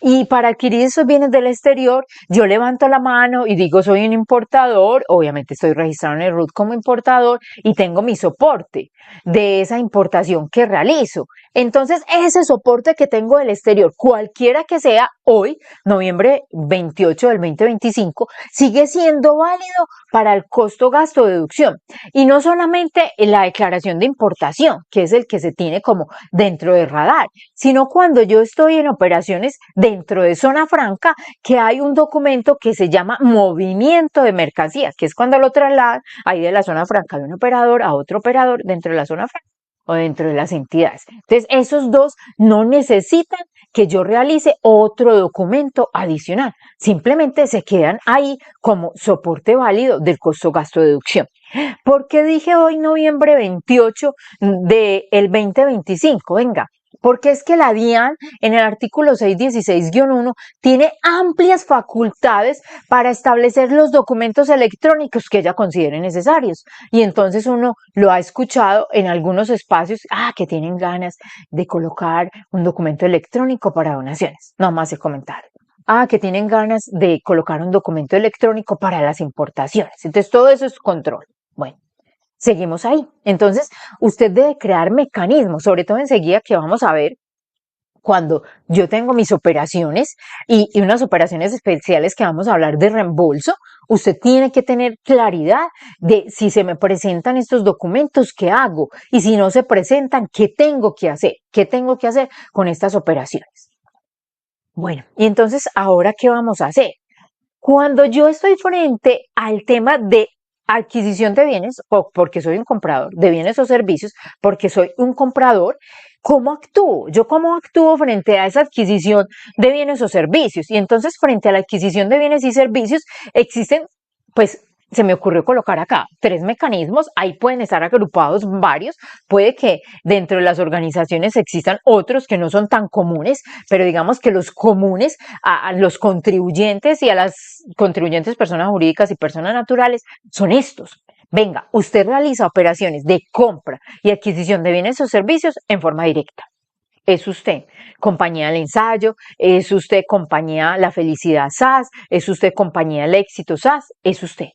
y para adquirir esos bienes del exterior, yo levanto la mano y digo soy un importador, obviamente estoy registrado en el RUT como importador y tengo mi soporte de esa importación que realizo. Entonces, ese soporte que tengo del exterior, cualquiera que sea hoy, noviembre 28 del 2025, sigue siendo válido para el costo gasto deducción. Y no solamente en la declaración de importación, que es el que se tiene como dentro de radar, sino cuando yo estoy en operaciones dentro de zona franca, que hay un documento que se llama movimiento de mercancías, que es cuando lo trasladan ahí de la zona franca de un operador a otro operador dentro de la zona franca o dentro de las entidades. Entonces, esos dos no necesitan que yo realice otro documento adicional. Simplemente se quedan ahí como soporte válido del costo gasto deducción. ¿Por qué dije hoy noviembre 28 del 2025? Venga, porque es que la DIAN en el artículo 616-1 tiene amplias facultades para establecer los documentos electrónicos que ella considere necesarios. Y entonces uno lo ha escuchado en algunos espacios, que tienen ganas de colocar un documento electrónico para donaciones. No más el comentario. que tienen ganas de colocar un documento electrónico para las importaciones. Entonces, todo eso es control. Bueno, seguimos ahí. Entonces, usted debe crear mecanismos, sobre todo enseguida que vamos a ver cuando yo tengo mis operaciones y unas operaciones especiales que vamos a hablar de reembolso. Usted tiene que tener claridad de si se me presentan estos documentos, ¿qué hago? Y si no se presentan, ¿qué tengo que hacer? ¿Qué tengo que hacer con estas operaciones? Bueno, y entonces, ¿ahora qué vamos a hacer? Cuando yo estoy frente al tema de adquisición de bienes, o porque soy un comprador de bienes o servicios, porque soy un comprador, ¿cómo actúo? Yo cómo actúo frente a esa adquisición de bienes o servicios. Y entonces, frente a la adquisición de bienes y servicios, existen, pues, se me ocurrió colocar acá 3 mecanismos, ahí pueden estar agrupados varios, puede que dentro de las organizaciones existan otros que no son tan comunes, pero digamos que los comunes a los contribuyentes y a las contribuyentes personas jurídicas y personas naturales son estos. Venga, usted realiza operaciones de compra y adquisición de bienes o servicios en forma directa. Es usted compañía del ensayo, es usted compañía La Felicidad SAS, es usted compañía El Éxito SAS, es usted.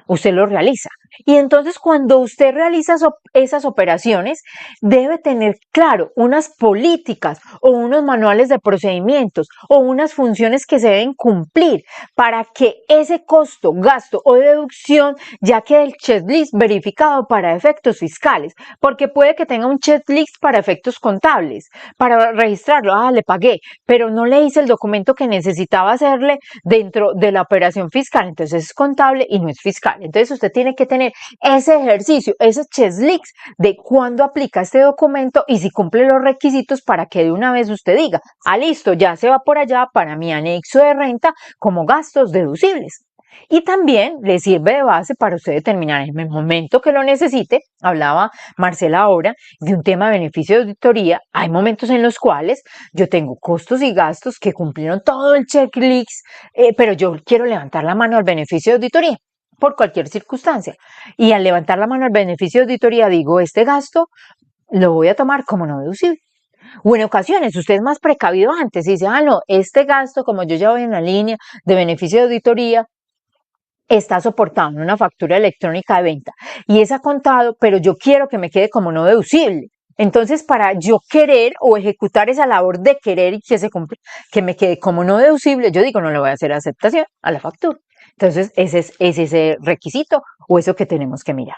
Usted lo realiza. Y entonces cuando usted realiza esas operaciones, debe tener claro unas políticas o unos manuales de procedimientos o unas funciones que se deben cumplir para que ese costo, gasto o deducción ya quede el checklist verificado para efectos fiscales, porque puede que tenga un checklist para efectos contables, para registrarlo, le pagué, pero no le hice el documento que necesitaba hacerle dentro de la operación fiscal, entonces es contable y no es fiscal. Entonces usted tiene que tener ese ejercicio, ese checklist de cuándo aplica este documento y si cumple los requisitos para que de una vez usted diga, listo, ya se va por allá para mi anexo de renta como gastos deducibles. Y también le sirve de base para usted determinar en el momento que lo necesite. Hablaba Marcela ahora de un tema de beneficio de auditoría. Hay momentos en los cuales yo tengo costos y gastos que cumplieron todo el checklist, pero yo quiero levantar la mano al beneficio de auditoría por cualquier circunstancia. Y al levantar la mano al beneficio de auditoría digo, este gasto lo voy a tomar como no deducible. O en ocasiones usted es más precavido antes y dice, no, este gasto, como yo ya voy en la línea de beneficio de auditoría, está soportado en una factura electrónica de venta y es a contado, pero yo quiero que me quede como no deducible. Entonces, para yo querer o ejecutar esa labor de querer y que se cumpla, que me quede como no deducible, yo digo, no le voy a hacer aceptación a la factura. Entonces, ese es ese requisito o eso que tenemos que mirar.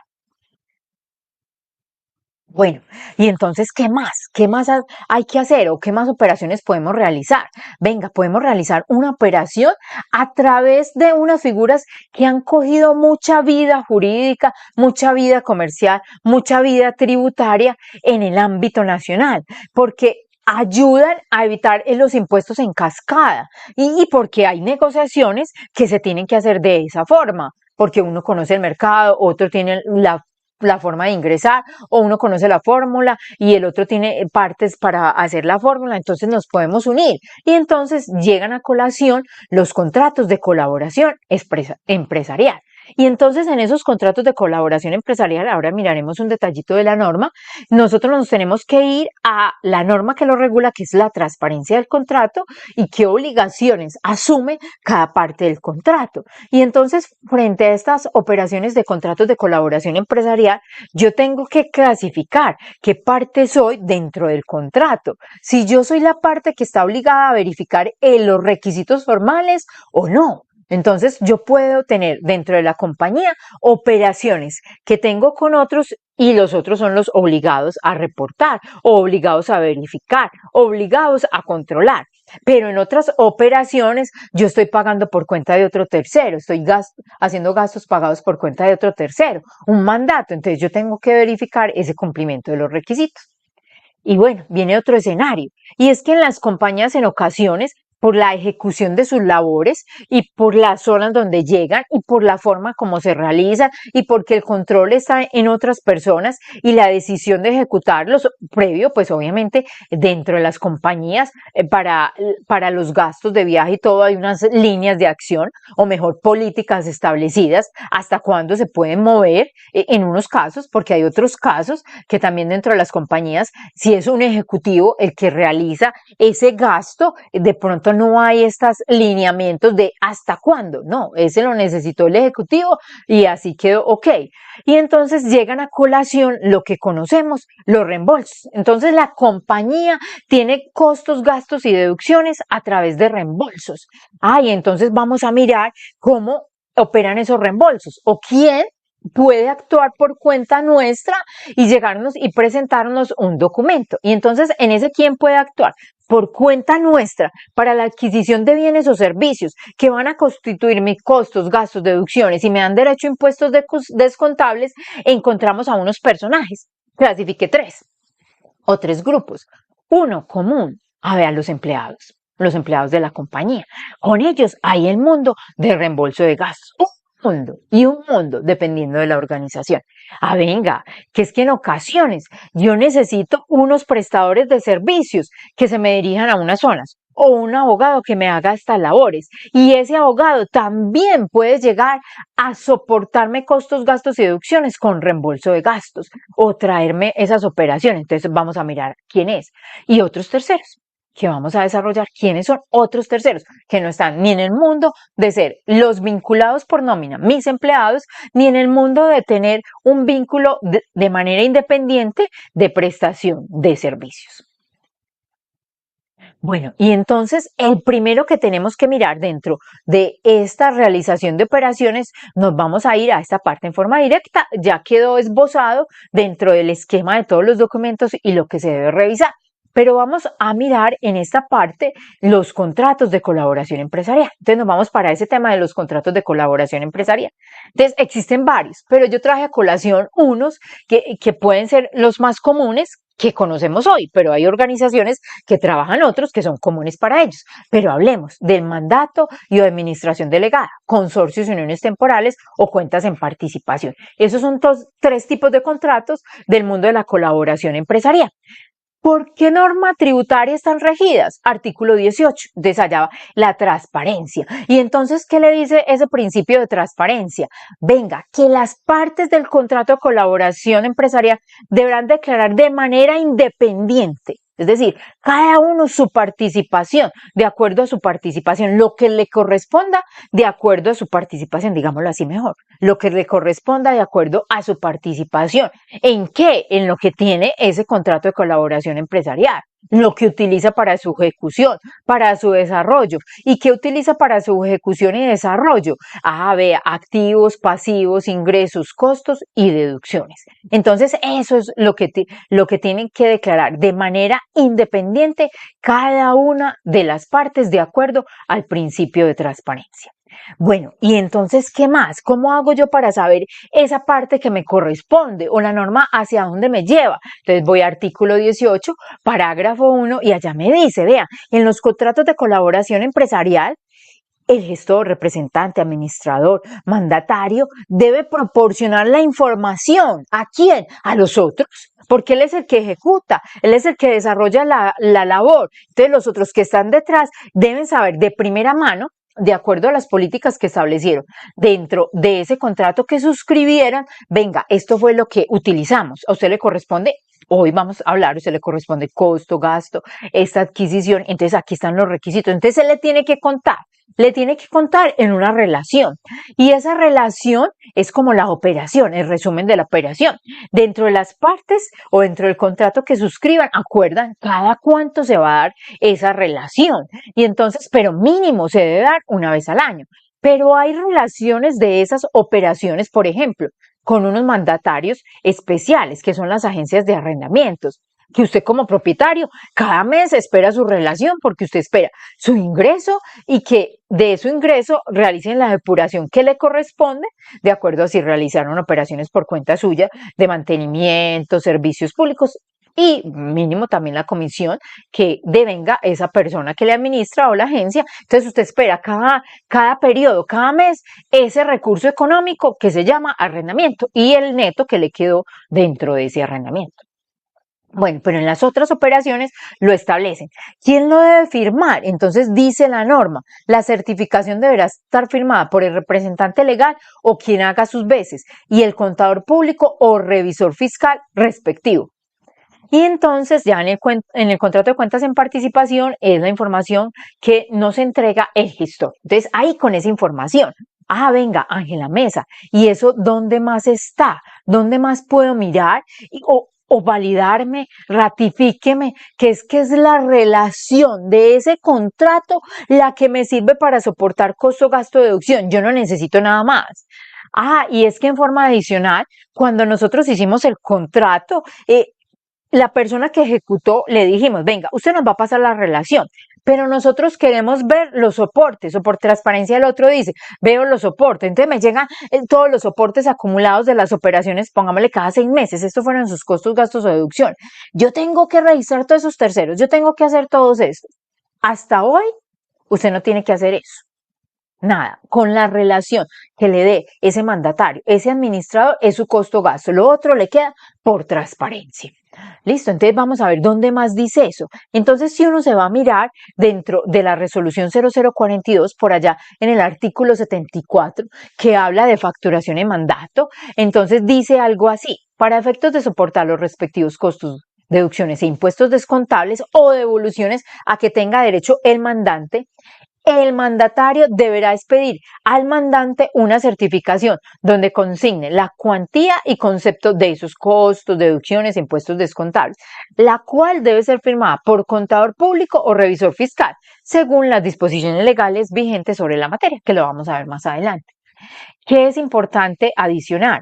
Bueno, y entonces, ¿qué más? ¿Qué más hay que hacer o qué más operaciones podemos realizar? Venga, podemos realizar una operación a través de unas figuras que han cogido mucha vida jurídica, mucha vida comercial, mucha vida tributaria en el ámbito nacional, porque ayudan a evitar los impuestos en cascada y porque hay negociaciones que se tienen que hacer de esa forma, porque uno conoce el mercado, otro tiene la forma de ingresar, o uno conoce la fórmula y el otro tiene partes para hacer la fórmula, entonces nos podemos unir. Y entonces llegan a colación los contratos de colaboración empresarial. Y entonces en esos contratos de colaboración empresarial, ahora miraremos un detallito de la norma, nosotros nos tenemos que ir a la norma que lo regula, que es la transparencia del contrato y qué obligaciones asume cada parte del contrato. Y entonces, frente a estas operaciones de contratos de colaboración empresarial, yo tengo que clasificar qué parte soy dentro del contrato. Si yo soy la parte que está obligada a verificar los requisitos formales o no. Entonces, yo puedo tener dentro de la compañía operaciones que tengo con otros y los otros son los obligados a reportar, o obligados a verificar, obligados a controlar. Pero en otras operaciones yo estoy pagando por cuenta de otro tercero, estoy haciendo gastos pagados por cuenta de otro tercero, un mandato, entonces yo tengo que verificar ese cumplimiento de los requisitos. Y bueno, viene otro escenario, y es que en las compañías en ocasiones por la ejecución de sus labores y por las zonas donde llegan y por la forma como se realizan y porque el control está en otras personas y la decisión de ejecutarlos previo, pues obviamente dentro de las compañías para los gastos de viaje y todo hay unas líneas de acción o mejor políticas establecidas hasta cuándo se pueden mover en unos casos, porque hay otros casos que también dentro de las compañías, si es un ejecutivo el que realiza ese gasto, de pronto pronto no hay estos lineamientos de hasta cuándo, no, ese lo necesitó el ejecutivo y así quedó ok. Y entonces llegan a colación lo que conocemos, los reembolsos. Entonces la compañía tiene costos, gastos y deducciones a través de reembolsos. Y entonces vamos a mirar cómo operan esos reembolsos o quién puede actuar por cuenta nuestra y llegarnos y presentarnos un documento. Y entonces, en ese quién puede actuar por cuenta nuestra para la adquisición de bienes o servicios que van a constituir mis costos, gastos, deducciones y me dan derecho a impuestos descontables, encontramos a unos personajes. Clasifique tres grupos. Uno común, a los empleados de la compañía. Con ellos hay el mundo de reembolso de gastos. Un mundo, dependiendo de la organización. Venga, que es que en ocasiones yo necesito unos prestadores de servicios que se me dirijan a unas zonas o un abogado que me haga estas labores. Y ese abogado también puede llegar a soportarme costos, gastos y deducciones con reembolso de gastos o traerme esas operaciones. Entonces vamos a mirar quién es. Y otros terceros que vamos a desarrollar, quiénes son otros terceros que no están ni en el mundo de ser los vinculados por nómina, mis empleados, ni en el mundo de tener un vínculo de manera independiente de prestación de servicios. Bueno, y entonces el primero que tenemos que mirar dentro de esta realización de operaciones, nos vamos a ir a esta parte en forma directa, ya quedó esbozado dentro del esquema de todos los documentos y lo que se debe revisar. Pero vamos a mirar en esta parte los contratos de colaboración empresarial. Entonces nos vamos para ese tema de los contratos de colaboración empresarial. Entonces existen varios, pero yo traje a colación unos que pueden ser los más comunes que conocemos hoy, pero hay organizaciones que trabajan otros que son comunes para ellos. Pero hablemos del mandato y administración delegada, consorcios y uniones temporales o cuentas en participación. Esos son tres tipos de contratos del mundo de la colaboración empresarial. ¿Por qué norma tributaria están regidas? Artículo 18, entonces allá va la transparencia. Y entonces, ¿qué le dice ese principio de transparencia? Venga, que las partes del contrato de colaboración empresarial deberán declarar de manera independiente. Es decir, cada uno su participación, de acuerdo a su participación, lo que le corresponda de acuerdo a su participación, digámoslo así mejor, lo que le corresponda de acuerdo a su participación. ¿En qué? En lo que tiene ese contrato de colaboración empresarial, lo que utiliza para su ejecución, para su desarrollo. ¿Y qué utiliza para su ejecución y desarrollo? Vea, activos, pasivos, ingresos, costos y deducciones. Entonces, eso es lo que tienen que declarar de manera independiente cada una de las partes de acuerdo al principio de transparencia. Bueno, y entonces, ¿qué más? ¿Cómo hago yo para saber esa parte que me corresponde o la norma hacia dónde me lleva? Entonces voy a artículo 18, parágrafo 1 y allá me dice, vea, en los contratos de colaboración empresarial, el gestor, representante, administrador, mandatario debe proporcionar la información. ¿A quién? A los otros, porque él es el que ejecuta, él es el que desarrolla la labor. Entonces los otros que están detrás deben saber de primera mano, de acuerdo a las políticas que establecieron dentro de ese contrato que suscribieron, venga, esto fue lo que utilizamos, a usted le corresponde, hoy vamos a hablar, a usted le corresponde costo, gasto, esta adquisición, entonces aquí están los requisitos, entonces él le tiene que contar en una relación y esa relación es como la operación, el resumen de la operación. Dentro de las partes o dentro del contrato que suscriban, acuerdan cada cuánto se va a dar esa relación y entonces, pero mínimo se debe dar una vez al año. Pero hay relaciones de esas operaciones, por ejemplo, con unos mandatarios especiales que son las agencias de arrendamientos, que usted como propietario cada mes espera su relación porque usted espera su ingreso y que de su ingreso realicen la depuración que le corresponde de acuerdo a si realizaron operaciones por cuenta suya de mantenimiento, servicios públicos y mínimo también la comisión que devenga esa persona que le administra o la agencia. Entonces usted espera cada periodo, cada mes, ese recurso económico que se llama arrendamiento y el neto que le quedó dentro de ese arrendamiento. Bueno, pero en las otras operaciones lo establecen. ¿Quién lo debe firmar? Entonces dice la norma, la certificación deberá estar firmada por el representante legal o quien haga sus veces y el contador público o revisor fiscal respectivo. Y entonces ya en el contrato de cuentas en participación es la información que nos entrega el gestor. Entonces ahí con esa información, venga, Ángela Mesa, ¿y eso dónde más está? ¿Dónde más puedo mirar? O validarme, ratifíqueme, que es la relación de ese contrato la que me sirve para soportar costo, gasto, deducción. Yo no necesito nada más. Y es que en forma adicional, cuando nosotros hicimos el contrato, la persona que ejecutó le dijimos, venga, usted nos va a pasar la relación, pero nosotros queremos ver los soportes, o por transparencia el otro dice, veo los soportes, entonces me llegan todos los soportes acumulados de las operaciones, pongámosle cada 6 meses, estos fueron sus costos, gastos o deducción. Yo tengo que registrar todos esos terceros, yo tengo que hacer todos estos. Hasta hoy, usted no tiene que hacer eso. Nada, con la relación que le dé ese mandatario, ese administrador, es su costo gasto. Lo otro le queda por transparencia. Listo, entonces vamos a ver dónde más dice eso. Entonces, si uno se va a mirar dentro de la resolución 0042, por allá en el artículo 74, que habla de facturación en mandato, entonces dice algo así: para efectos de soportar los respectivos costos, deducciones e impuestos descontables o devoluciones a que tenga derecho el mandante, el mandatario deberá expedir al mandante una certificación donde consigne la cuantía y concepto de esos costos, deducciones e impuestos descontables, la cual debe ser firmada por contador público o revisor fiscal, según las disposiciones legales vigentes sobre la materia, que lo vamos a ver más adelante. ¿Qué es importante adicionar?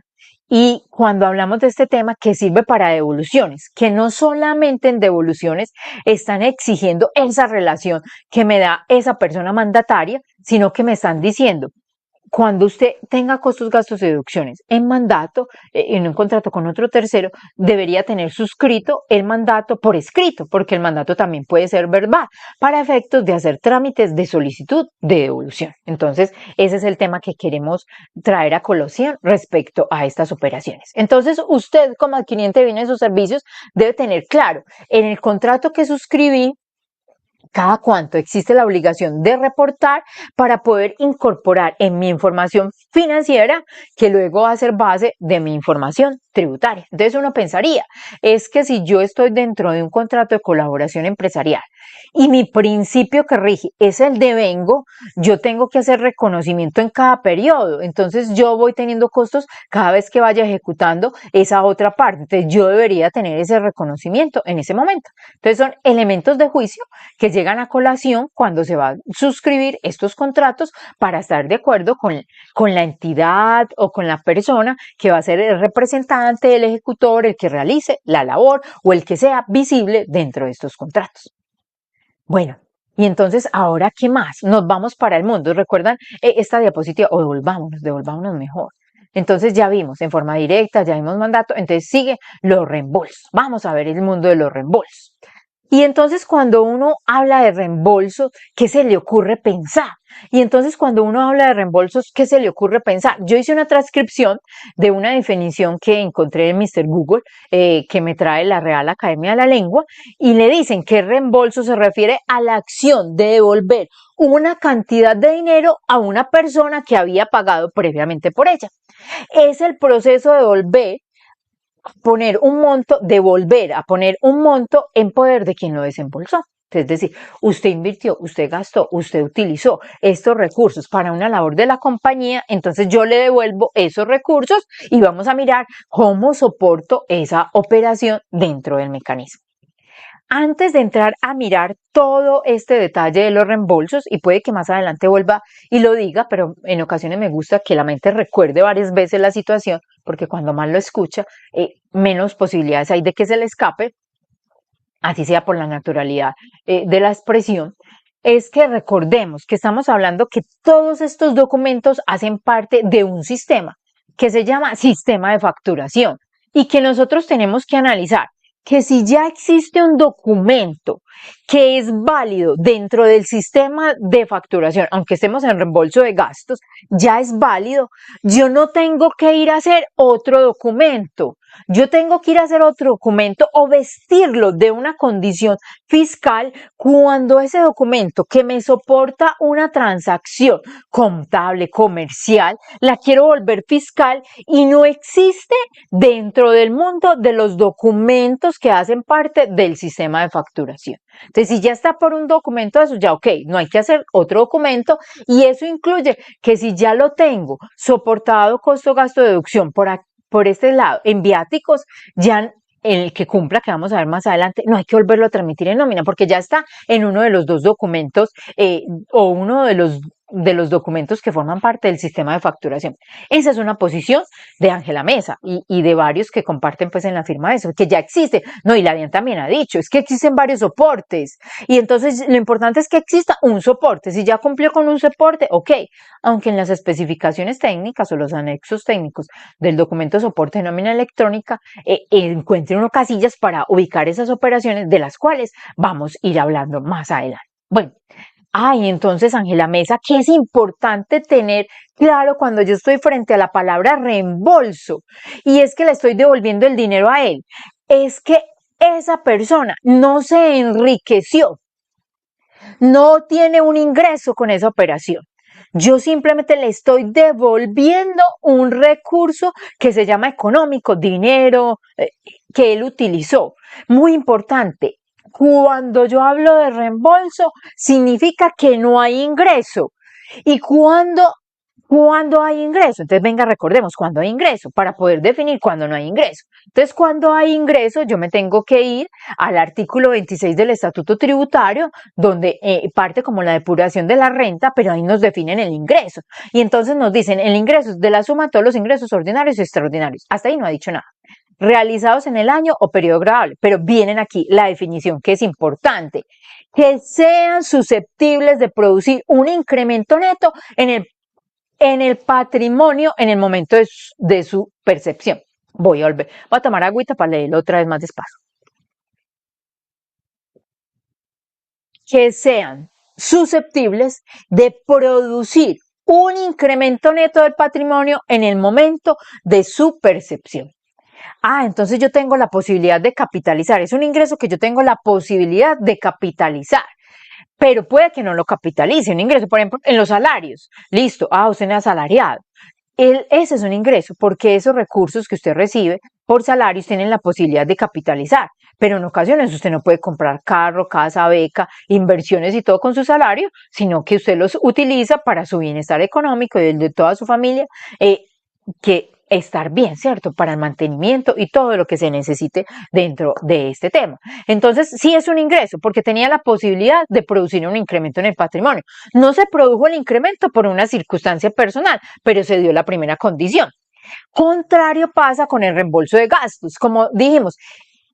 Y cuando hablamos de este tema, que sirve para devoluciones, que no solamente en devoluciones están exigiendo esa relación que me da esa persona mandataria, sino que me están diciendo, cuando usted tenga costos, gastos y deducciones en mandato, en un contrato con otro tercero, debería tener suscrito el mandato por escrito, porque el mandato también puede ser verbal, para efectos de hacer trámites de solicitud de devolución. Entonces, ese es el tema que queremos traer a colación respecto a estas operaciones. Entonces, usted como adquiriente de bienes o servicios debe tener claro en el contrato que suscribí cada cuánto existe la obligación de reportar para poder incorporar en mi información financiera, que luego va a ser base de mi información tributaria. Entonces uno pensaría, es que si yo estoy dentro de un contrato de colaboración empresarial y mi principio que rige es el devengo, yo tengo que hacer reconocimiento en cada periodo. Entonces yo voy teniendo costos cada vez que vaya ejecutando esa otra parte. Entonces yo debería tener ese reconocimiento en ese momento. Entonces son elementos de juicio que llegan a colación cuando se va a suscribir estos contratos para estar de acuerdo con la entidad o con la persona que va a ser el representante, el ejecutor, el que realice la labor o el que sea visible dentro de estos contratos. Bueno, y entonces, ¿ahora qué más? Nos vamos para el mundo. ¿Recuerdan esta diapositiva? O devolvámonos mejor. Entonces ya vimos en forma directa, ya vimos mandato, entonces sigue los reembolsos. Vamos a ver el mundo de los reembolsos. Y entonces cuando uno habla de reembolsos, ¿qué se le ocurre pensar? Y entonces cuando uno habla de reembolsos, ¿qué se le ocurre pensar? Yo hice una transcripción de una definición que encontré en Mr. Google, que me trae la Real Academia de la Lengua, y le dicen que reembolso se refiere a la acción de devolver una cantidad de dinero a una persona que había pagado previamente por ella. Es el proceso de volver poner un monto, de volver a poner un monto en poder de quien lo desembolsó. Es decir, usted invirtió, usted gastó, usted utilizó estos recursos para una labor de la compañía, entonces yo le devuelvo esos recursos y vamos a mirar cómo soporto esa operación dentro del mecanismo. Antes de entrar a mirar todo este detalle de los reembolsos, y puede que más adelante vuelva y lo diga, pero en ocasiones me gusta que la mente recuerde varias veces la situación, porque cuando más lo escucha, menos posibilidades hay de que se le escape, así sea por la naturalidad de la expresión. Es que recordemos que estamos hablando que todos estos documentos hacen parte de un sistema que se llama sistema de facturación y que nosotros tenemos que analizar que si ya existe un documento que es válido dentro del sistema de facturación, aunque estemos en reembolso de gastos, ya es válido, yo no tengo que ir a hacer otro documento. Yo tengo que ir a hacer otro documento o vestirlo de una condición fiscal cuando ese documento que me soporta una transacción contable, comercial, la quiero volver fiscal y no existe dentro del mundo de los documentos que hacen parte del sistema de facturación. Entonces, si ya está por un documento de eso, ya ok, no hay que hacer otro documento y eso incluye que si ya lo tengo soportado costo, gasto, deducción por este lado, en viáticos, ya el que cumpla, que vamos a ver más adelante, no hay que volverlo a transmitir en nómina porque ya está en uno de los dos documentos o uno de los documentos que forman parte del sistema de facturación. Esa es una posición de Ángela Mesa y de varios que comparten pues en la firma eso, que ya existe. No, y la DIAN también ha dicho, es que existen varios soportes y entonces lo importante es que exista un soporte. Si ya cumplió con un soporte, ok, aunque en las especificaciones técnicas o los anexos técnicos del documento de soporte de nómina electrónica encuentre uno casillas para ubicar esas operaciones de las cuales vamos a ir hablando más adelante. Bueno, entonces, Ángela Mesa, que es importante tener claro cuando yo estoy frente a la palabra reembolso y es que le estoy devolviendo el dinero a él, es que esa persona no se enriqueció, no tiene un ingreso con esa operación. Yo simplemente le estoy devolviendo un recurso que se llama económico, dinero que él utilizó. Muy importante. Cuando yo hablo de reembolso, significa que no hay ingreso. ¿Y cuando hay ingreso? Entonces, venga, recordemos, cuando hay ingreso, para poder definir cuándo no hay ingreso. Entonces, cuando hay ingreso, yo me tengo que ir al artículo 26 del Estatuto Tributario, donde parte como la depuración de la renta, pero ahí nos definen el ingreso. Y entonces nos dicen, el ingreso es de la suma de todos los ingresos ordinarios y extraordinarios. Hasta ahí no ha dicho nada. Realizados en el año o periodo grabable, pero vienen aquí la definición que es importante, que sean susceptibles de producir un incremento neto en el patrimonio en el momento de su percepción. Voy a tomar agüita para leerlo otra vez más despacio. Que sean susceptibles de producir un incremento neto del patrimonio en el momento de su percepción. Entonces yo tengo la posibilidad de capitalizar. Es un ingreso que yo tengo la posibilidad de capitalizar. Pero puede que no lo capitalice, un ingreso, por ejemplo, en los salarios. Listo, usted no es asalariado. Ese es un ingreso porque esos recursos que usted recibe por salarios tienen la posibilidad de capitalizar. Pero en ocasiones usted no puede comprar carro, casa, beca, inversiones y todo con su salario, sino que usted los utiliza para su bienestar económico y el de toda su familia, que estar bien, ¿cierto? Para el mantenimiento y todo lo que se necesite dentro de este tema. Entonces, sí es un ingreso porque tenía la posibilidad de producir un incremento en el patrimonio. No se produjo el incremento por una circunstancia personal, pero se dio la primera condición. Contrario pasa con el reembolso de gastos. Como dijimos,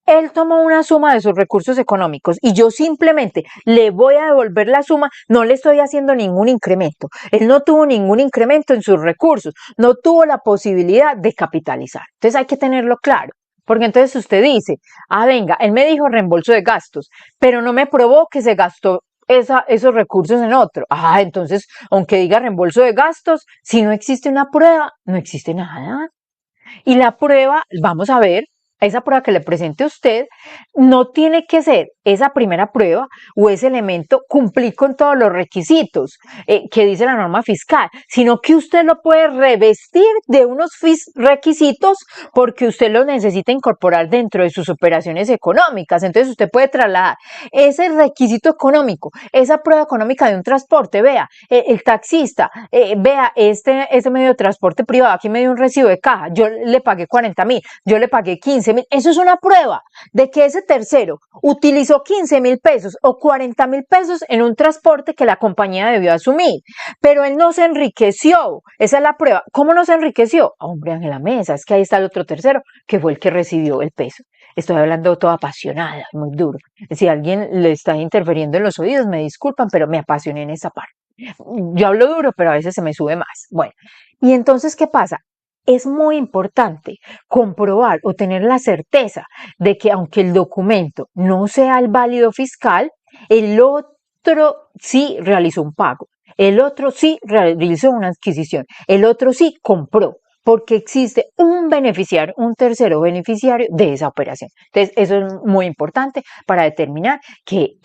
él tomó una suma de sus recursos económicos y yo simplemente le voy a devolver la suma, no le estoy haciendo ningún incremento. Él no tuvo ningún incremento en sus recursos, no tuvo la posibilidad de capitalizar. Entonces hay que tenerlo claro, porque entonces usted dice, venga, él me dijo reembolso de gastos, pero no me probó que se gastó esos recursos en otro. Entonces, aunque diga reembolso de gastos, si no existe una prueba, no existe nada. Y la prueba, vamos a ver, esa prueba que le presente a usted, no tiene que ser esa primera prueba o ese elemento cumplir con todos los requisitos que dice la norma fiscal, sino que usted lo puede revestir de unos requisitos porque usted lo necesita incorporar dentro de sus operaciones económicas. Entonces usted puede trasladar ese requisito económico, esa prueba económica de un transporte, vea, el taxista, vea, este medio de transporte privado, aquí me dio un recibo de caja, yo le pagué 40.000, yo le pagué 15.000, eso es una prueba de que ese tercero utilizó 15.000 pesos o 40.000 pesos en un transporte que la compañía debió asumir, pero él no se enriqueció, esa es la prueba. ¿Cómo no se enriqueció? Hombre, Ángela Mesa, es que ahí está el otro tercero, que fue el que recibió el peso. Estoy hablando toda apasionada, muy duro. Si alguien le está interfiriendo en los oídos, me disculpan, pero me apasioné en esa parte. Yo hablo duro, pero a veces se me sube más. Bueno, y entonces, ¿qué pasa? Es muy importante comprobar o tener la certeza de que aunque el documento no sea el válido fiscal, el otro sí realizó un pago, el otro sí realizó una adquisición, el otro sí compró. porque existe un beneficiario, un tercero beneficiario de esa operación. Entonces, eso es muy importante para determinar qué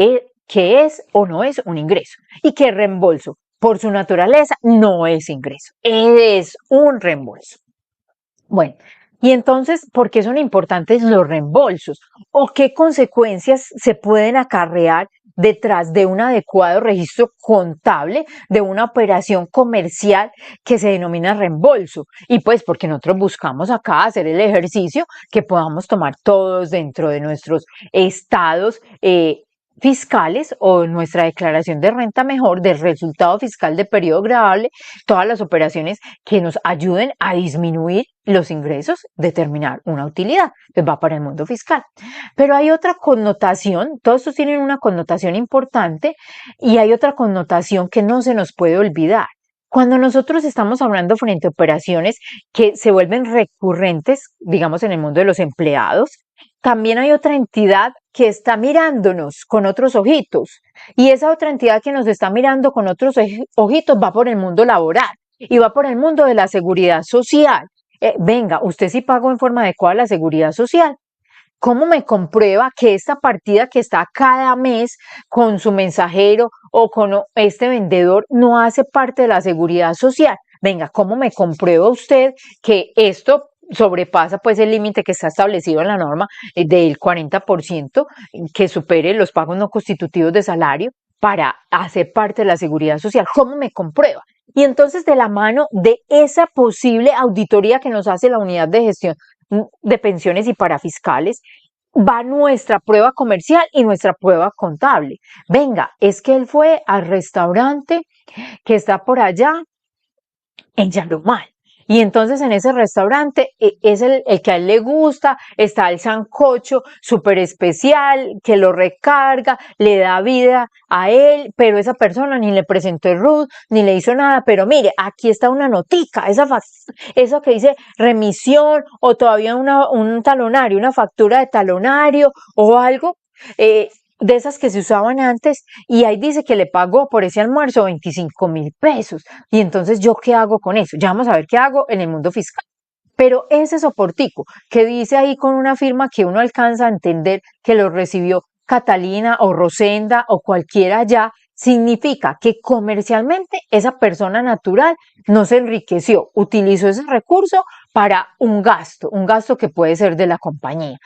es o no es un ingreso y que reembolso, por su naturaleza, no es ingreso, es un reembolso. Bueno, y entonces, ¿por qué son importantes los reembolsos? ¿O qué consecuencias se pueden acarrear detrás de un adecuado registro contable de una operación comercial que se denomina reembolso? Y pues porque nosotros buscamos acá hacer el ejercicio que podamos tomar todos dentro de nuestros estados fiscales o nuestra declaración de renta mejor del resultado fiscal de periodo gravable, todas las operaciones que nos ayuden a disminuir los ingresos, determinar una utilidad. Entonces va para el mundo fiscal. Pero hay otra connotación, todos estos tienen una connotación importante y hay otra connotación que no se nos puede olvidar. Cuando nosotros estamos hablando frente a operaciones que se vuelven recurrentes, digamos en el mundo de los empleados, también hay otra entidad que está mirándonos con otros ojitos. Y esa otra entidad que nos está mirando con otros ojitos va por el mundo laboral y va por el mundo de la seguridad social. Venga, usted sí pagó en forma adecuada la seguridad social. ¿Cómo me comprueba que esta partida que está cada mes con su mensajero o con este vendedor no hace parte de la seguridad social? Venga, ¿cómo me comprueba usted que esto sobrepasa pues el límite que está establecido en la norma del 40% que supere los pagos no constitutivos de salario para hacer parte de la seguridad social? ¿Cómo me comprueba? Y entonces, de la mano de esa posible auditoría que nos hace la unidad de gestión de pensiones y parafiscales, va nuestra prueba comercial y nuestra prueba contable. Venga, es que él fue al restaurante que está por allá en Yarumal. Y entonces en ese restaurante es el que a él le gusta, está el sancocho súper especial, que lo recarga, le da vida a él, pero esa persona ni le presentó el RUT, ni le hizo nada. Pero mire, aquí está una notica, eso que dice remisión o todavía un talonario, una factura de talonario o algo. De esas que se usaban antes, y ahí dice que le pagó por ese almuerzo 25.000 pesos. Y entonces, ¿yo qué hago con eso? Ya vamos a ver qué hago en el mundo fiscal. Pero ese soportico que dice ahí con una firma que uno alcanza a entender que lo recibió Catalina o Rosenda o cualquiera allá, significa que comercialmente esa persona natural no se enriqueció, utilizó ese recurso para un gasto que puede ser de la compañía.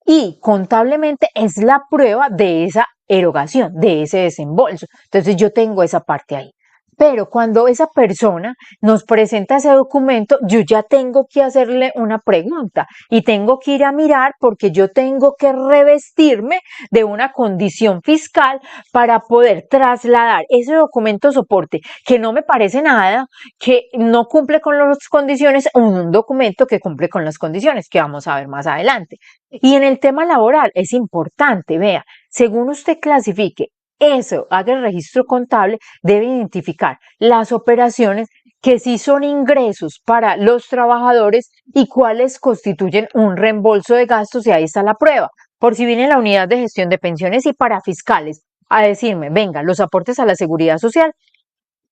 Y contablemente es la prueba de esa erogación, de ese desembolso. Entonces yo tengo esa parte ahí. Pero cuando esa persona nos presenta ese documento, yo ya tengo que hacerle una pregunta y tengo que ir a mirar porque yo tengo que revestirme de una condición fiscal para poder trasladar ese documento soporte que no me parece nada, que no cumple con las condiciones, a un documento que cumple con las condiciones que vamos a ver más adelante. Y en el tema laboral es importante, vea, según usted clasifique eso, haga el registro contable, debe identificar las operaciones que sí son ingresos para los trabajadores y cuáles constituyen un reembolso de gastos, y ahí está la prueba. Por si viene la unidad de gestión de pensiones y parafiscales a decirme, venga, los aportes a la seguridad social,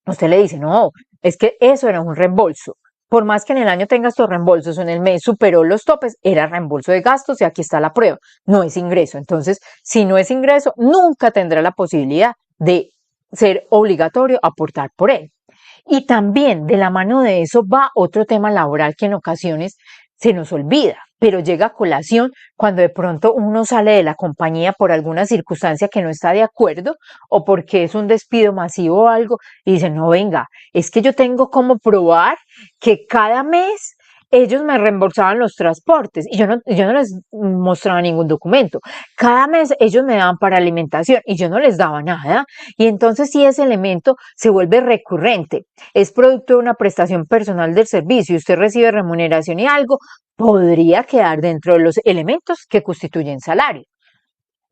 usted le dice, no, es que eso era un reembolso. Por más que en el año tenga estos reembolsos o en el mes superó los topes, era reembolso de gastos y aquí está la prueba. No es ingreso. Entonces, si no es ingreso, nunca tendrá la posibilidad de ser obligatorio aportar por él. Y también de la mano de eso va otro tema laboral que en ocasiones se nos olvida, pero llega a colación cuando de pronto uno sale de la compañía por alguna circunstancia que no está de acuerdo o porque es un despido masivo o algo y dice, no, venga, es que yo tengo como probar que cada mes ellos me reembolsaban los transportes y yo no les mostraba ningún documento. Cada mes ellos me daban para alimentación y yo no les daba nada. Y entonces si ese elemento se vuelve recurrente, es producto de una prestación personal del servicio y usted recibe remuneración y algo, podría quedar dentro de los elementos que constituyen salario,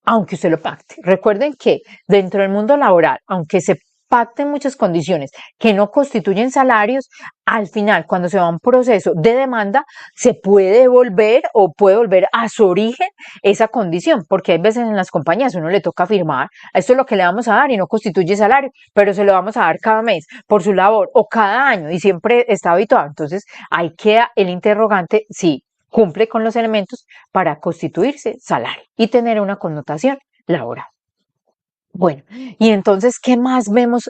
aunque usted lo pacte. Recuerden que dentro del mundo laboral, aunque se impacten muchas condiciones que no constituyen salarios, al final, cuando se va a un proceso de demanda, se puede volver o puede volver a su origen esa condición, porque hay veces en las compañías uno le toca firmar, esto es lo que le vamos a dar y no constituye salario, pero se lo vamos a dar cada mes por su labor o cada año y siempre está habituado. Entonces, ahí queda el interrogante si cumple con los elementos para constituirse salario y tener una connotación laboral. Bueno, y entonces, ¿qué más vemos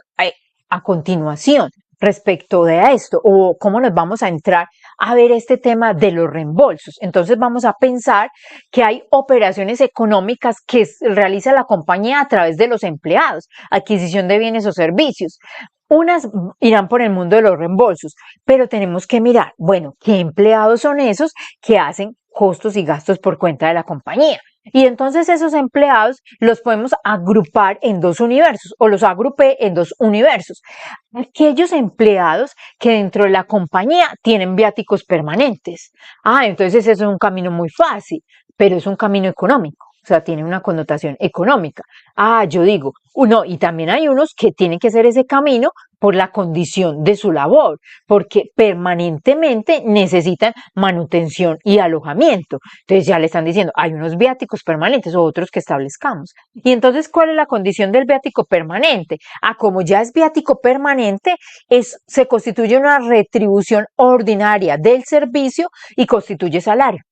a continuación respecto de esto? ¿O cómo nos vamos a entrar a ver este tema de los reembolsos? Entonces vamos a pensar que hay operaciones económicas que realiza la compañía a través de los empleados, adquisición de bienes o servicios. Unas irán por el mundo de los reembolsos, pero tenemos que mirar, bueno, ¿qué empleados son esos que hacen costos y gastos por cuenta de la compañía? Y entonces esos empleados los podemos agrupar en dos universos, o los agrupé en dos universos. Aquellos empleados que dentro de la compañía tienen viáticos permanentes. Entonces eso es un camino muy fácil, pero es un camino económico. O sea, tiene una connotación económica. Yo digo, y también hay unos que tienen que hacer ese camino por la condición de su labor, porque permanentemente necesitan manutención y alojamiento. Entonces ya le están diciendo, hay unos viáticos permanentes o otros que establezcamos. Y entonces, ¿cuál es la condición del viático permanente? Como ya es viático permanente, se constituye una retribución ordinaria del servicio y constituye salario.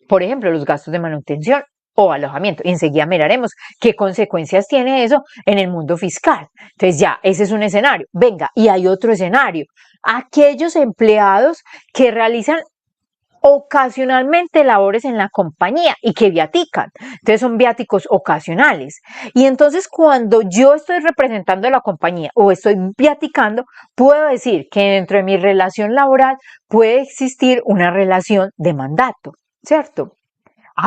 Por ejemplo, los gastos de manutención o alojamiento. Y enseguida miraremos qué consecuencias tiene eso en el mundo fiscal. Entonces ya, ese es un escenario. Venga, y hay otro escenario. Aquellos empleados que realizan ocasionalmente labores en la compañía y que viatican. Entonces son viáticos ocasionales. Y entonces cuando yo estoy representando a la compañía o estoy viaticando, puedo decir que dentro de mi relación laboral puede existir una relación de mandato, ¿cierto?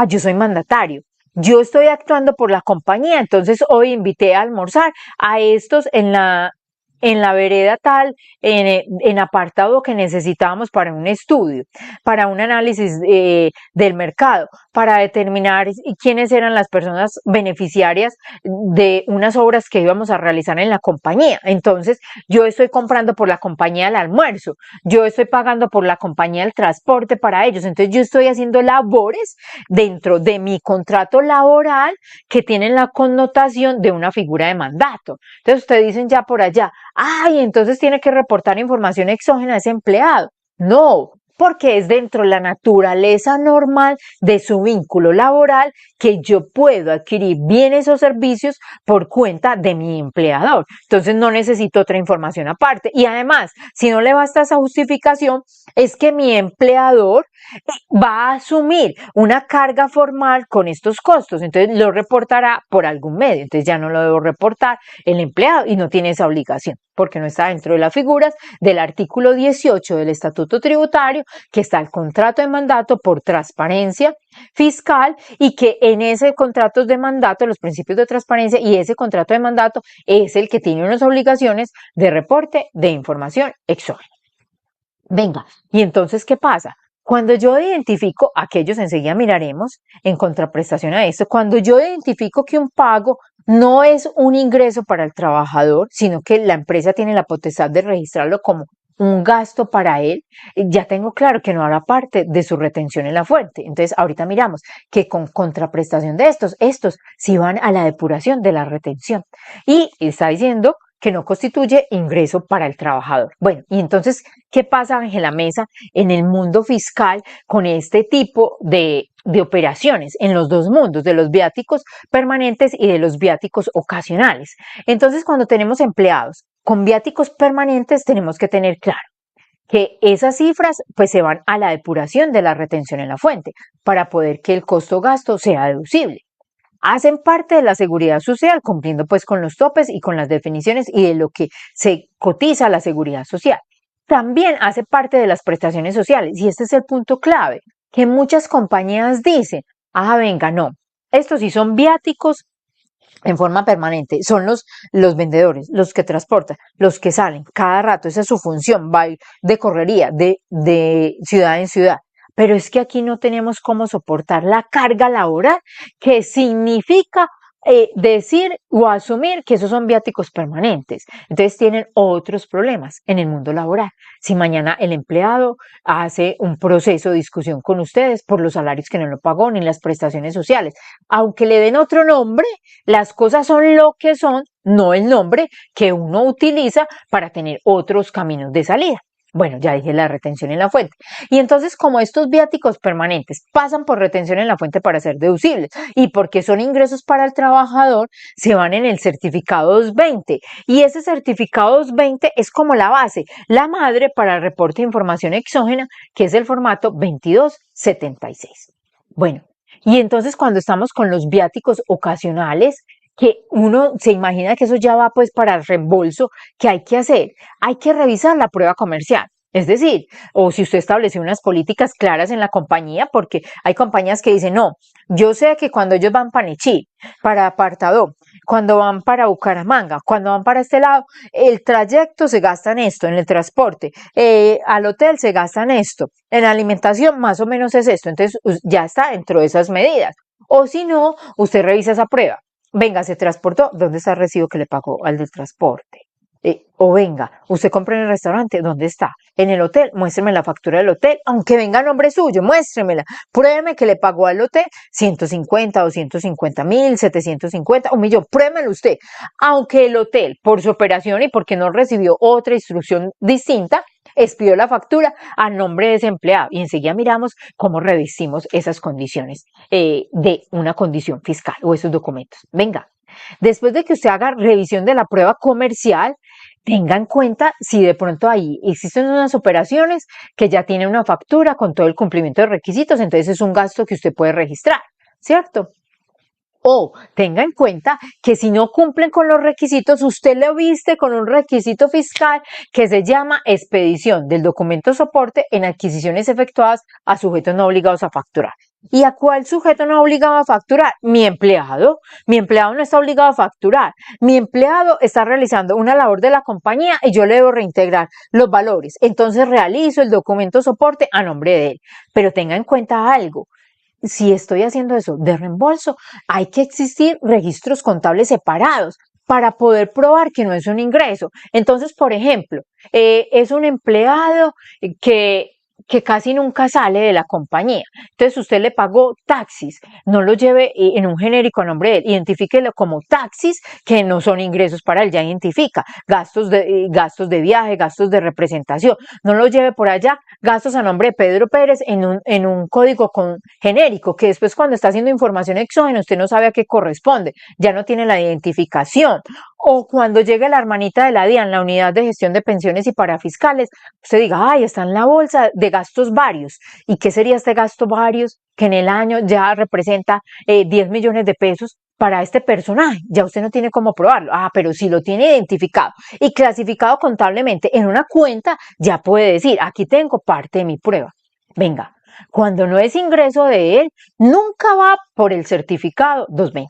Yo soy mandatario. Yo estoy actuando por la compañía, entonces hoy invité a almorzar a estos en la vereda tal, en apartado que necesitábamos para un estudio, para un análisis del mercado, para determinar quiénes eran las personas beneficiarias de unas obras que íbamos a realizar en la compañía. Entonces, yo estoy comprando por la compañía el almuerzo, yo estoy pagando por la compañía el transporte para ellos. Entonces, yo estoy haciendo labores dentro de mi contrato laboral que tienen la connotación de una figura de mandato. Entonces, ustedes dicen ya por allá, entonces tiene que reportar información exógena a ese empleado. No, porque es dentro de la naturaleza normal de su vínculo laboral que yo puedo adquirir bienes o servicios por cuenta de mi empleador. Entonces no necesito otra información aparte. Y además, si no le basta esa justificación, es que mi empleador va a asumir una carga formal con estos costos. Entonces lo reportará por algún medio. Entonces ya no lo debo reportar el empleado y no tiene esa obligación porque no está dentro de las figuras del artículo 18 del Estatuto Tributario, que está el contrato de mandato por transparencia fiscal y que en ese contrato de mandato, los principios de transparencia y ese contrato de mandato es el que tiene unas obligaciones de reporte de información exógena. Venga, ¿y entonces qué pasa? Cuando yo identifico, aquellos enseguida miraremos en contraprestación a esto, cuando yo identifico que un pago no es un ingreso para el trabajador, sino que la empresa tiene la potestad de registrarlo como un gasto para él, ya tengo claro que no hará parte de su retención en la fuente. Entonces, ahorita miramos que con contraprestación de estos sí van a la depuración de la retención. Y está diciendo que no constituye ingreso para el trabajador. Bueno, y entonces, ¿qué pasa, Ángela Mesa, en el mundo fiscal con este tipo de operaciones en los dos mundos, de los viáticos permanentes y de los viáticos ocasionales? Entonces, cuando tenemos empleados con viáticos permanentes, tenemos que tener claro que esas cifras pues se van a la depuración de la retención en la fuente para poder que el costo-gasto sea deducible. Hacen parte de la seguridad social, cumpliendo pues con los topes y con las definiciones y de lo que se cotiza a la seguridad social. También hace parte de las prestaciones sociales, y este es el punto clave, que muchas compañías dicen, venga, no, estos sí son viáticos en forma permanente, son los vendedores, los que transportan, los que salen cada rato, esa es su función, va de correría, de ciudad en ciudad. Pero es que aquí no tenemos cómo soportar la carga laboral que significa decir o asumir que esos son viáticos permanentes. Entonces tienen otros problemas en el mundo laboral. Si mañana el empleado hace un proceso de discusión con ustedes por los salarios que no lo pagó ni las prestaciones sociales, aunque le den otro nombre, las cosas son lo que son, no el nombre que uno utiliza para tener otros caminos de salida. Bueno, ya dije la retención en la fuente. Y entonces, como estos viáticos permanentes pasan por retención en la fuente para ser deducibles y porque son ingresos para el trabajador, se van en el certificado 220. Y ese certificado 220 es como la base, la madre para el reporte de información exógena, que es el formato 2276. Bueno, y entonces cuando estamos con los viáticos ocasionales, que uno se imagina que eso ya va pues para el reembolso, ¿qué hay que hacer? Hay que revisar la prueba comercial. Es decir, o si usted estableció unas políticas claras en la compañía, porque hay compañías que dicen, no, yo sé que cuando ellos van para Nechí, para Apartadó, cuando van para Bucaramanga, cuando van para este lado, el trayecto se gasta en esto, en el transporte, al hotel se gasta en esto, en la alimentación más o menos es esto, entonces ya está dentro de esas medidas. O si no, usted revisa esa prueba. Venga, se transportó, ¿dónde está el recibo que le pagó al del transporte? O venga, usted compra en el restaurante, ¿dónde está? En el hotel, muéstreme la factura del hotel, aunque venga a nombre suyo, muéstremela. Pruébeme que le pagó al hotel 150, 250.000, 750, 1.000.000, pruébemelo usted. Aunque el hotel, por su operación y porque no recibió otra instrucción distinta, expidió la factura a nombre de ese empleado y enseguida miramos cómo revestimos esas condiciones de una condición fiscal o esos documentos. Venga, después de que usted haga revisión de la prueba comercial, tenga en cuenta si de pronto ahí existen unas operaciones que ya tienen una factura con todo el cumplimiento de requisitos, entonces es un gasto que usted puede registrar, ¿cierto? O tenga en cuenta que si no cumplen con los requisitos, usted le viste con un requisito fiscal que se llama expedición del documento soporte en adquisiciones efectuadas a sujetos no obligados a facturar. ¿Y a cuál sujeto no obligado a facturar? Mi empleado. Mi empleado no está obligado a facturar. Mi empleado está realizando una labor de la compañía y yo le debo reintegrar los valores. Entonces realizo el documento soporte a nombre de él. Pero tenga en cuenta algo. Si estoy haciendo eso de reembolso, hay que existir registros contables separados para poder probar que no es un ingreso. Entonces, por ejemplo, es un empleado que casi nunca sale de la compañía. Entonces usted le pagó taxis, no lo lleve en un genérico a nombre de él, identifíquelo como taxis que no son ingresos para él, ya identifica gastos de viaje, gastos de representación, no lo lleve por allá, gastos a nombre de Pedro Pérez en un código genérico, que después cuando está haciendo información exógena usted no sabe a qué corresponde, ya no tiene la identificación. O cuando llegue la hermanita de la DIAN, la unidad de gestión de pensiones y parafiscales, usted diga, ay, está en la bolsa de gastos varios. ¿Y qué sería este gasto varios? Que en el año ya representa 10 millones de pesos para este personaje. Ya usted no tiene cómo probarlo. Ah, pero si lo tiene identificado y clasificado contablemente en una cuenta, ya puede decir, aquí tengo parte de mi prueba. Venga, cuando no es ingreso de él, nunca va por el certificado 220.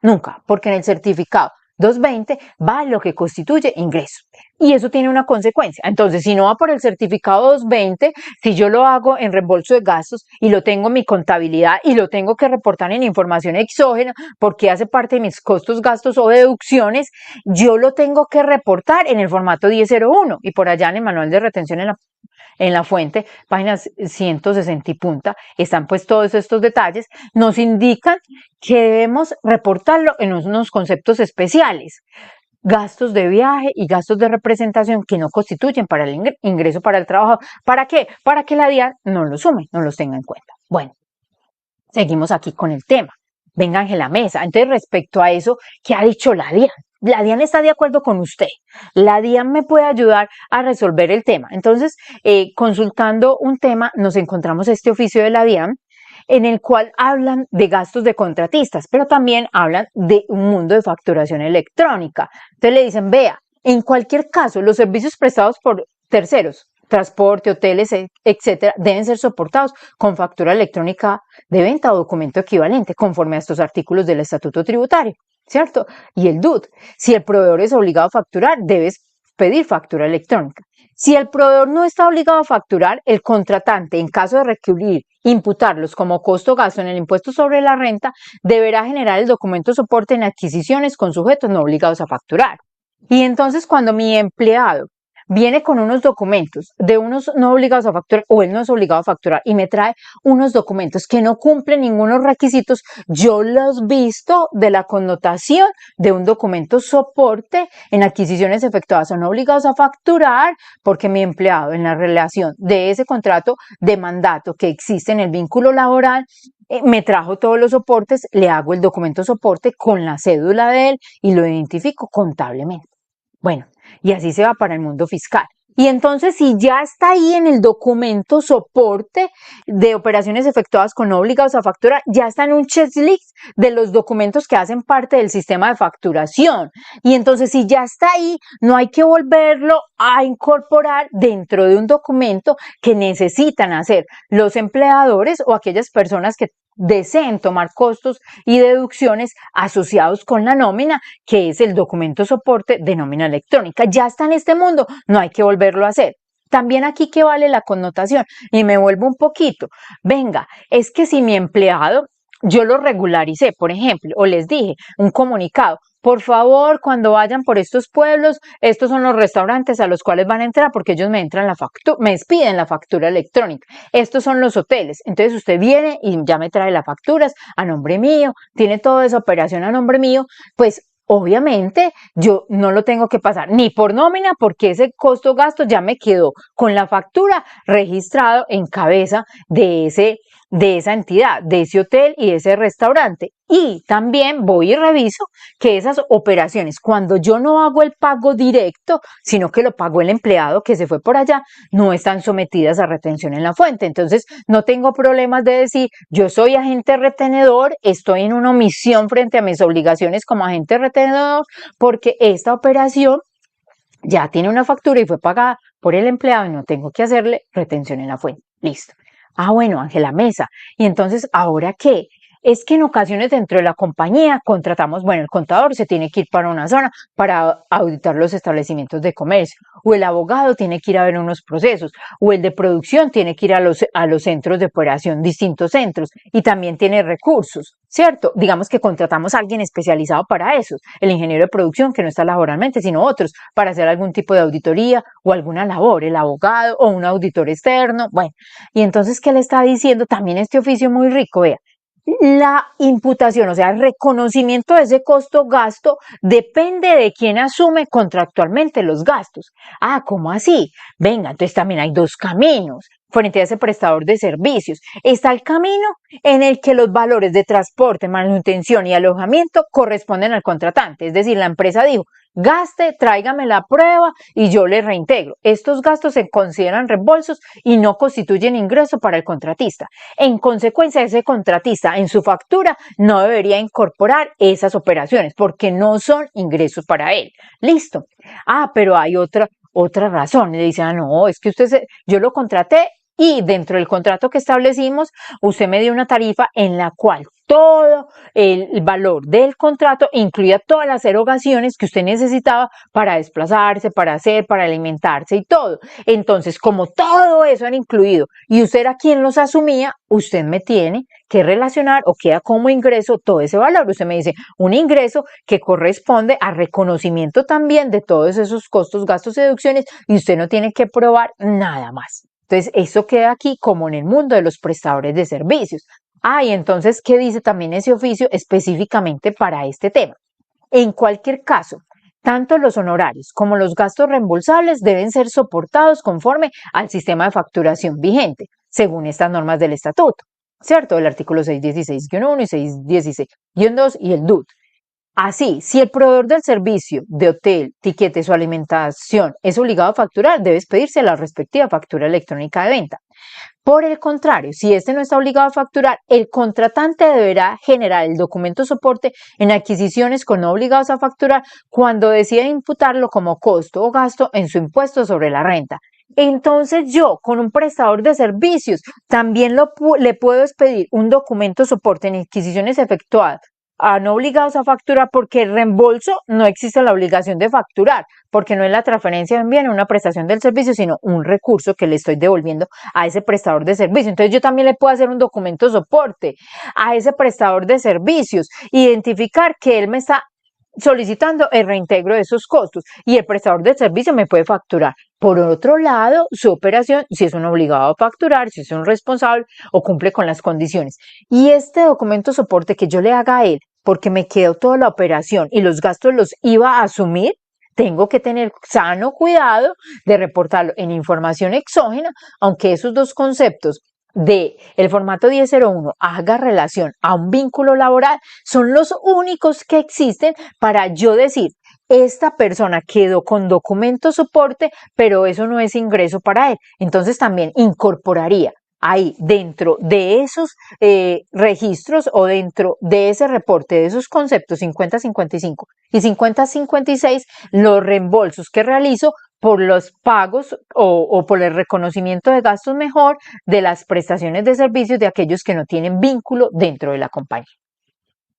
Nunca, porque en el certificado 220 va lo que constituye ingreso. Y eso tiene una consecuencia. Entonces, si no va por el certificado 220, si yo lo hago en reembolso de gastos y lo tengo en mi contabilidad y lo tengo que reportar en información exógena porque hace parte de mis costos, gastos o deducciones, yo lo tengo que reportar en el formato 1001 y por allá en el manual de retención en la fuente, páginas 160 y punta, están pues todos estos detalles, nos indican que debemos reportarlo en unos conceptos especiales. Gastos de viaje y gastos de representación que no constituyen para el ingreso para el trabajo. ¿Para qué? Para que la DIAN no los sume, no los tenga en cuenta. Bueno, seguimos aquí con el tema. Venga, Ángela Mesa. Entonces, respecto a eso, ¿qué ha dicho la DIAN? La DIAN está de acuerdo con usted. La DIAN me puede ayudar a resolver el tema. Entonces, consultando un tema, nos encontramos este oficio de la DIAN en el cual hablan de gastos de contratistas, pero también hablan de un mundo de facturación electrónica. Entonces le dicen, vea, en cualquier caso, los servicios prestados por terceros, transporte, hoteles, etcétera, deben ser soportados con factura electrónica de venta o documento equivalente, conforme a estos artículos del Estatuto Tributario, ¿cierto? Y el DUT, si el proveedor es obligado a facturar, debes pedir factura electrónica. Si el proveedor no está obligado a facturar, el contratante, en caso de requerir imputarlos como costo o gasto en el impuesto sobre la renta, deberá generar el documento soporte en adquisiciones con sujetos no obligados a facturar. Y entonces cuando mi empleado viene con unos documentos de unos no obligados a facturar o él no es obligado a facturar y me trae unos documentos que no cumplen ningunos requisitos, yo los visto de la connotación de un documento soporte en adquisiciones efectuadas o no obligados a facturar, porque mi empleado en la relación de ese contrato de mandato que existe en el vínculo laboral me trajo todos los soportes, le hago el documento soporte con la cédula de él y lo identifico contablemente. Bueno, y así se va para el mundo fiscal. Y entonces, si ya está ahí en el documento soporte de operaciones efectuadas con no obligados a facturar, ya está en un checklist de los documentos que hacen parte del sistema de facturación. Y entonces, si ya está ahí, no hay que volverlo a incorporar dentro de un documento que necesitan hacer los empleadores o aquellas personas que deseen tomar costos y deducciones asociados con la nómina, que es el documento soporte de nómina electrónica. Ya está en este mundo, no hay que volverlo a hacer. También aquí que vale la connotación, y me vuelvo un poquito, venga, es que si mi empleado, yo lo regularicé, por ejemplo, o les dije un comunicado, por favor, cuando vayan por estos pueblos, estos son los restaurantes a los cuales van a entrar porque ellos me expiden la factura electrónica. Estos son los hoteles. Entonces usted viene y ya me trae las facturas a nombre mío, tiene toda esa operación a nombre mío, pues obviamente yo no lo tengo que pasar ni por nómina porque ese costo gasto ya me quedó con la factura registrado en cabeza de esa entidad, de ese hotel y de ese restaurante. Y también voy y reviso que esas operaciones, cuando yo no hago el pago directo, sino que lo pagó el empleado que se fue por allá, no están sometidas a retención en la fuente. Entonces, no tengo problemas de decir, yo soy agente retenedor, estoy en una omisión frente a mis obligaciones como agente retenedor, porque esta operación ya tiene una factura y fue pagada por el empleado y no tengo que hacerle retención en la fuente. Listo. Ah, bueno, Ángela Mesa. ¿Y entonces ahora qué? Es que en ocasiones dentro de la compañía contratamos, bueno, el contador se tiene que ir para una zona para auditar los establecimientos de comercio, o el abogado tiene que ir a ver unos procesos, o el de producción tiene que ir a los centros de operación, distintos centros, y también tiene recursos, ¿cierto? Digamos que contratamos a alguien especializado para eso, el ingeniero de producción que no está laboralmente, sino otros, para hacer algún tipo de auditoría o alguna labor, el abogado o un auditor externo, bueno, y entonces, ¿qué le está diciendo? También este oficio muy rico, vea. La imputación, o sea, el reconocimiento de ese costo-gasto depende de quién asume contractualmente los gastos. Ah, ¿cómo así? Venga, entonces también hay dos caminos frente a ese prestador de servicios. Está el camino en el que los valores de transporte, manutención y alojamiento corresponden al contratante. Es decir, la empresa dijo, gaste, tráigame la prueba y yo le reintegro. Estos gastos se consideran reembolsos y no constituyen ingreso para el contratista. En consecuencia, ese contratista en su factura no debería incorporar esas operaciones porque no son ingresos para él. Listo. Ah, pero hay otra razón. Le dice, no, es que yo lo contraté y dentro del contrato que establecimos, usted me dio una tarifa en la cual todo el valor del contrato incluía todas las erogaciones que usted necesitaba para desplazarse, para hacer, para alimentarse y todo. Entonces, como todo eso era incluido y usted era quien los asumía, usted me tiene que relacionar o queda como ingreso todo ese valor. Usted me dice un ingreso que corresponde a reconocimiento también de todos esos costos, gastos y deducciones y usted no tiene que probar nada más. Entonces, eso queda aquí como en el mundo de los prestadores de servicios. Ah, y entonces, ¿qué dice también ese oficio específicamente para este tema? En cualquier caso, tanto los honorarios como los gastos reembolsables deben ser soportados conforme al sistema de facturación vigente, según estas normas del estatuto, ¿cierto? El artículo 616-1 y 616-2 y el DUT. Así, si el proveedor del servicio de hotel, tiquetes o alimentación es obligado a facturar, debe expedirse la respectiva factura electrónica de venta. Por el contrario, si este no está obligado a facturar, el contratante deberá generar el documento soporte en adquisiciones con no obligados a facturar cuando decida imputarlo como costo o gasto en su impuesto sobre la renta. Entonces yo, con un prestador de servicios, también le puedo expedir un documento soporte en adquisiciones efectuadas a no obligados a facturar, porque el reembolso no existe la obligación de facturar, porque no es la transferencia de un bien o una prestación del servicio, sino un recurso que le estoy devolviendo a ese prestador de servicio. Entonces yo también le puedo hacer un documento soporte a ese prestador de servicios, identificar que él me está solicitando el reintegro de esos costos y el prestador de servicio me puede facturar. Por otro lado, su operación, si es un obligado a facturar, si es un responsable o cumple con las condiciones. Y este documento soporte que yo le haga a él, porque me quedó toda la operación y los gastos los iba a asumir, tengo que tener sano cuidado de reportarlo en información exógena, aunque esos dos conceptos de el formato 1001 haga relación a un vínculo laboral son los únicos que existen para yo decir, esta persona quedó con documento soporte, pero eso no es ingreso para él. Entonces también incorporaría ahí dentro de esos registros o dentro de ese reporte de esos conceptos 50-55 y 50-56 los reembolsos que realizo por los pagos o por el reconocimiento de gastos mejor de las prestaciones de servicios de aquellos que no tienen vínculo dentro de la compañía.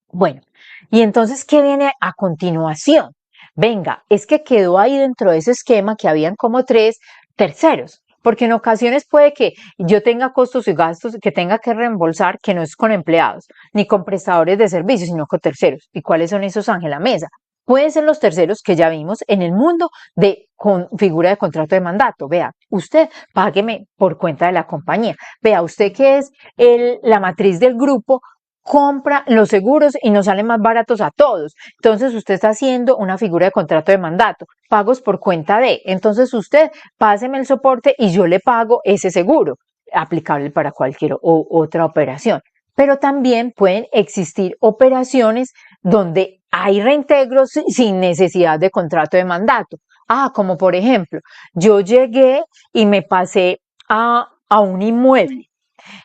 Bueno, y entonces, ¿qué viene a continuación? Venga, es que quedó ahí dentro de ese esquema que habían como 3 terceros, porque en ocasiones puede que yo tenga costos y gastos que tenga que reembolsar que no es con empleados, ni con prestadores de servicios, sino con terceros. ¿Y cuáles son esos, Ángela Mesa? Pueden ser los terceros que ya vimos en el mundo de con figura de contrato de mandato. Vea, usted págueme por cuenta de la compañía. Vea, usted que es la matriz del grupo, compra los seguros y nos salen más baratos a todos. Entonces usted está haciendo una figura de contrato de mandato, pagos por cuenta de. Entonces usted páseme el soporte y yo le pago ese seguro, aplicable para cualquier otra operación. Pero también pueden existir operaciones donde hay reintegros sin necesidad de contrato de mandato. Como por ejemplo, yo llegué y me pasé a un inmueble.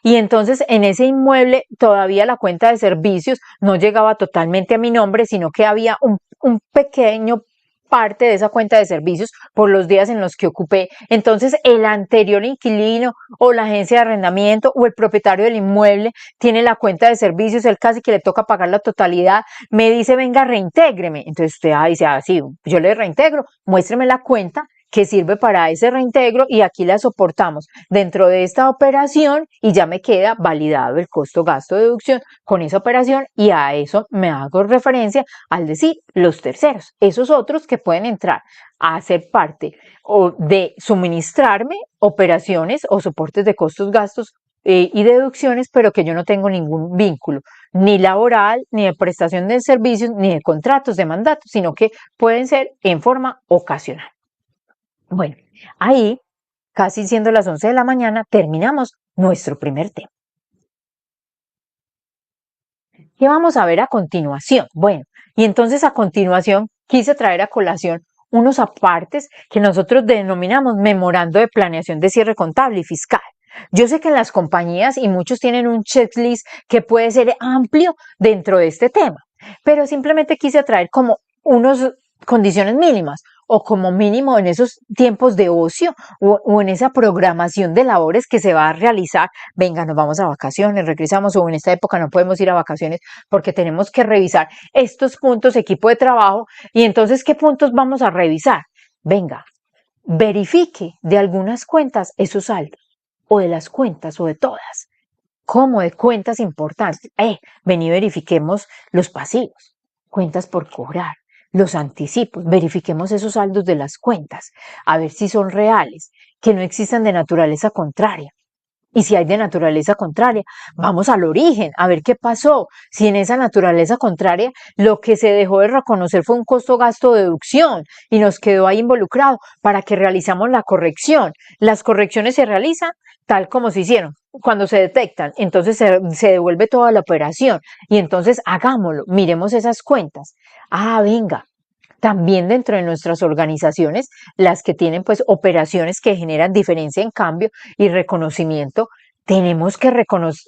Y entonces en ese inmueble todavía la cuenta de servicios no llegaba totalmente a mi nombre, sino que había un pequeño parte de esa cuenta de servicios por los días en los que ocupé. Entonces el anterior inquilino o la agencia de arrendamiento o el propietario del inmueble tiene la cuenta de servicios, él casi que le toca pagar la totalidad, me dice, venga, reintégreme. Entonces usted dice, sí, yo le reintegro, muéstreme la cuenta que sirve para ese reintegro y aquí la soportamos dentro de esta operación y ya me queda validado el costo, gasto, deducción con esa operación y a eso me hago referencia al decir los terceros, esos otros que pueden entrar a ser parte o de suministrarme operaciones o soportes de costos, gastos y deducciones, pero que yo no tengo ningún vínculo, ni laboral, ni de prestación de servicios, ni de contratos de mandato, sino que pueden ser en forma ocasional. Bueno, ahí, casi siendo las 11 de la mañana, terminamos nuestro primer tema. ¿Qué vamos a ver a continuación? Bueno, y entonces a continuación quise traer a colación unos apartes que nosotros denominamos memorando de planeación de cierre contable y fiscal. Yo sé que en las compañías y muchos tienen un checklist que puede ser amplio dentro de este tema, pero simplemente quise traer como unas condiciones mínimas o como mínimo en esos tiempos de ocio o en esa programación de labores que se va a realizar. Venga, nos vamos a vacaciones, regresamos o en esta época no podemos ir a vacaciones porque tenemos que revisar estos puntos, equipo de trabajo, y entonces, ¿qué puntos vamos a revisar? Venga, verifique de algunas cuentas esos saldos o de las cuentas o de todas, como de cuentas importantes. Vení, verifiquemos los pasivos, cuentas por cobrar, los anticipos, verifiquemos esos saldos de las cuentas, a ver si son reales, que no existan de naturaleza contraria. Y si hay de naturaleza contraria, vamos al origen, a ver qué pasó. Si en esa naturaleza contraria lo que se dejó de reconocer fue un costo, gasto, deducción y nos quedó ahí involucrado para que realizamos la corrección. Las correcciones se realizan tal como se hicieron. Cuando se detectan, entonces se devuelve toda la operación y entonces hagámoslo, miremos esas cuentas. Venga. También dentro de nuestras organizaciones, las que tienen pues operaciones que generan diferencia en cambio y reconocimiento, tenemos que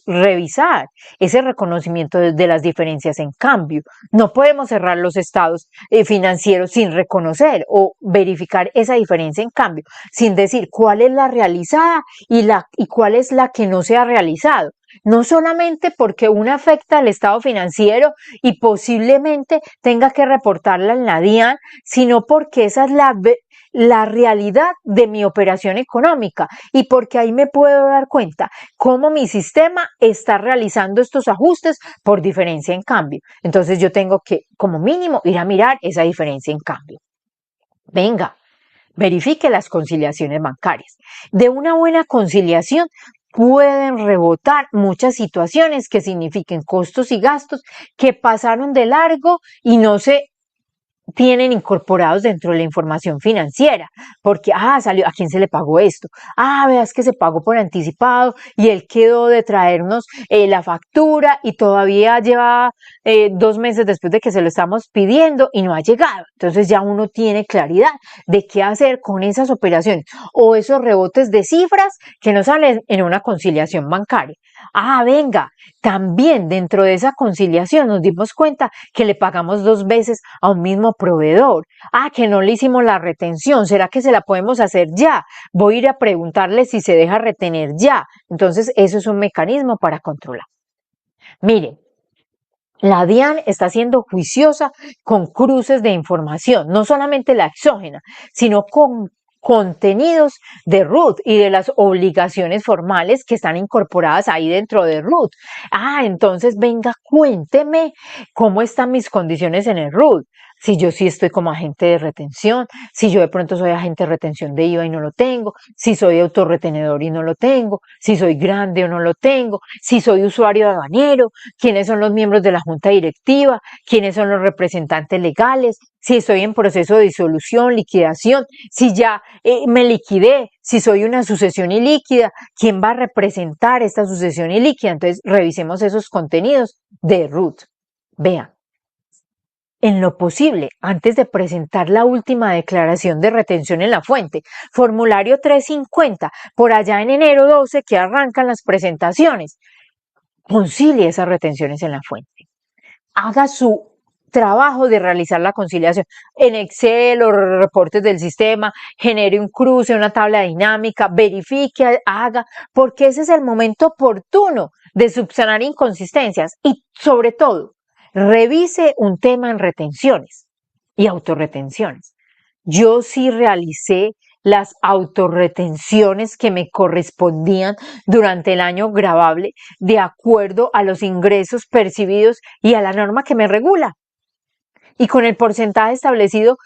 revisar ese reconocimiento de las diferencias en cambio. No podemos cerrar los estados financieros sin reconocer o verificar esa diferencia en cambio, sin decir cuál es la realizada y cuál es la que no se ha realizado. no solamente porque una afecta al estado financiero y posiblemente tenga que reportarla en la DIAN, sino porque esa es la realidad de mi operación económica y porque ahí me puedo dar cuenta cómo mi sistema está realizando estos ajustes por diferencia en cambio. Entonces yo tengo que, como mínimo, ir a mirar esa diferencia en cambio. Venga, verifique las conciliaciones bancarias. De una buena conciliación pueden rebotar muchas situaciones que signifiquen costos y gastos que pasaron de largo y no se tienen incorporados dentro de la información financiera, porque, salió, ¿a quién se le pagó esto? Veas que se pagó por anticipado y él quedó de traernos la factura y todavía lleva 2 meses después de que se lo estamos pidiendo y no ha llegado. Entonces ya uno tiene claridad de qué hacer con esas operaciones o esos rebotes de cifras que no salen en una conciliación bancaria. Venga, también dentro de esa conciliación nos dimos cuenta que le pagamos 2 veces a un mismo proveedor. Que no le hicimos la retención. ¿Será que se la podemos hacer ya? Voy a ir a preguntarle si se deja retener ya. Entonces, eso es un mecanismo para controlar. Miren, la DIAN está siendo juiciosa con cruces de información, no solamente la exógena, sino con contenidos de RUT y de las obligaciones formales que están incorporadas ahí dentro de RUT. Entonces venga, cuénteme cómo están mis condiciones en el RUT. Si yo sí estoy como agente de retención, si yo de pronto soy agente de retención de IVA y no lo tengo, si soy autorretenedor y no lo tengo, si soy grande o no lo tengo, si soy usuario aduanero, quiénes son los miembros de la junta directiva, quiénes son los representantes legales, si estoy en proceso de disolución, liquidación, si ya me liquidé, si soy una sucesión ilíquida, quién va a representar esta sucesión ilíquida. Entonces, revisemos esos contenidos de RUT. Vean, en lo posible, antes de presentar la última declaración de retención en la fuente, formulario 350, por allá en enero 12 que arrancan las presentaciones, concilie esas retenciones en la fuente. Haga su trabajo de realizar la conciliación en Excel o reportes del sistema, genere un cruce, una tabla dinámica, verifique, haga, porque ese es el momento oportuno de subsanar inconsistencias y sobre todo, revise un tema en retenciones y autorretenciones. Yo sí realicé las autorretenciones que me correspondían durante el año gravable de acuerdo a los ingresos percibidos y a la norma que me regula y con el porcentaje establecido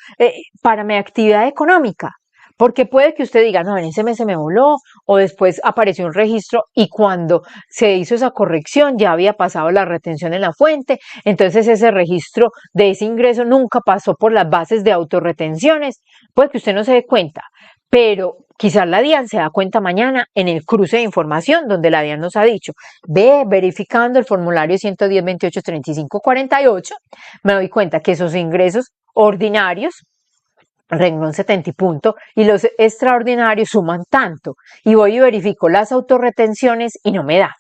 para mi actividad económica. Porque puede que usted diga, no, en ese mes se me voló, o después apareció un registro y cuando se hizo esa corrección ya había pasado la retención en la fuente, entonces ese registro de ese ingreso nunca pasó por las bases de autorretenciones. Puede que usted no se dé cuenta, pero quizás la DIAN se da cuenta mañana en el cruce de información donde la DIAN nos ha dicho, ve verificando el formulario 110 28 35 48, me doy cuenta que esos ingresos ordinarios renglón 70 y punto, y los extraordinarios suman tanto, y voy y verifico las autorretenciones y no me da.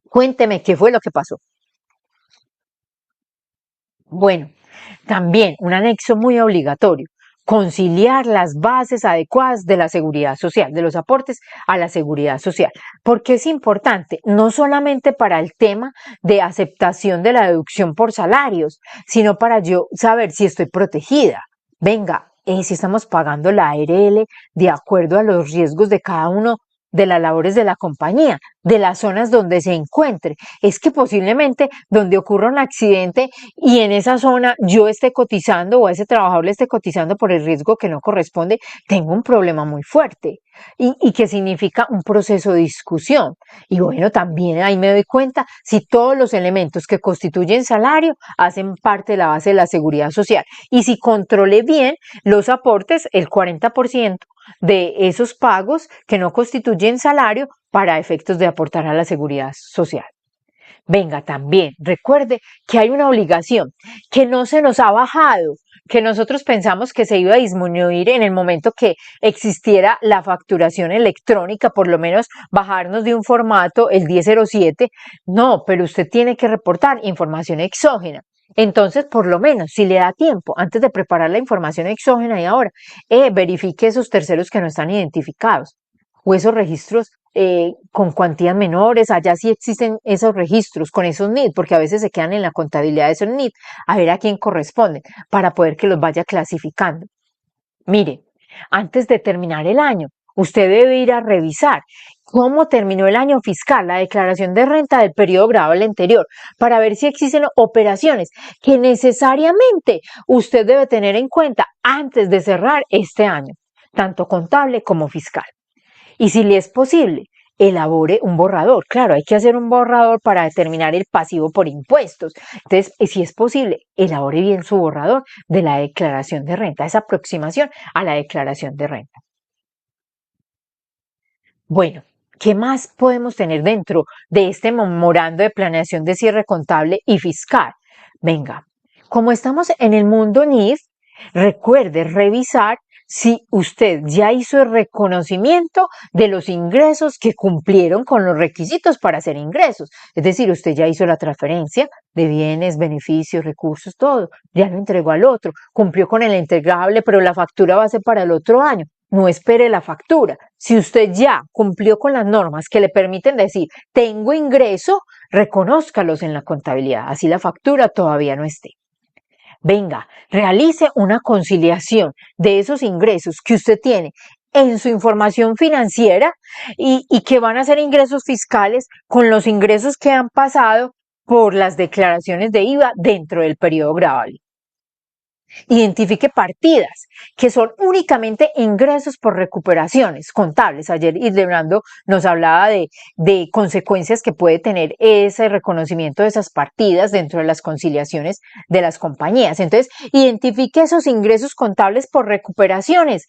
Cuénteme qué fue lo que pasó. Bueno, también un anexo muy obligatorio, conciliar las bases adecuadas de la seguridad social, de los aportes a la seguridad social, porque es importante no solamente para el tema de aceptación de la deducción por salarios, sino para yo saber si estoy protegida. Venga, si estamos pagando la ARL de acuerdo a los riesgos de cada uno de las labores de la compañía, de las zonas donde se encuentre. Es que posiblemente donde ocurra un accidente y en esa zona yo esté cotizando o a ese trabajador le esté cotizando por el riesgo que no corresponde, tengo un problema muy fuerte y que significa un proceso de discusión. Y bueno, también ahí me doy cuenta si todos los elementos que constituyen salario hacen parte de la base de la seguridad social y si controlé bien los aportes, el 40% de esos pagos que no constituyen salario para efectos de aportar a la seguridad social. Venga, también recuerde que hay una obligación que no se nos ha bajado, que nosotros pensamos que se iba a disminuir en el momento que existiera la facturación electrónica, por lo menos bajarnos de un formato, el 1007. No, pero usted tiene que reportar información exógena. Entonces, por lo menos, si le da tiempo, antes de preparar la información exógena y ahora, verifique esos terceros que no están identificados. o esos registros con cuantías menores, allá sí existen esos registros con esos NID, porque a veces se quedan en la contabilidad de esos NID, a ver a quién corresponden, para poder que los vaya clasificando. Mire, antes de terminar el año, usted debe ir a revisar cómo terminó el año fiscal, la declaración de renta del periodo grabable anterior, para ver si existen operaciones que necesariamente usted debe tener en cuenta antes de cerrar este año, tanto contable como fiscal. Y si le es posible, elabore un borrador. Claro, hay que hacer un borrador para determinar el pasivo por impuestos. Entonces, si es posible, elabore bien su borrador de la declaración de renta, esa aproximación a la declaración de renta. Bueno, ¿qué más podemos tener dentro de este memorando de planeación de cierre contable y fiscal? Venga, como estamos en el mundo NIF, recuerde revisar si usted ya hizo el reconocimiento de los ingresos que cumplieron con los requisitos para hacer ingresos. Es decir, usted ya hizo la transferencia de bienes, beneficios, recursos, todo. Ya lo entregó al otro. Cumplió con el entregable, pero la factura va a ser para el otro año. No espere la factura. Si usted ya cumplió con las normas que le permiten decir, tengo ingreso, reconózcalos en la contabilidad. Así la factura todavía no esté. Venga, realice una conciliación de esos ingresos que usted tiene en su información financiera y que van a ser ingresos fiscales con los ingresos que han pasado por las declaraciones de IVA dentro del periodo grabable. Identifique partidas que son únicamente ingresos por recuperaciones contables. Ayer Hildebrando nos hablaba de consecuencias que puede tener ese reconocimiento de esas partidas dentro de las conciliaciones de las compañías. Entonces, identifique esos ingresos contables por recuperaciones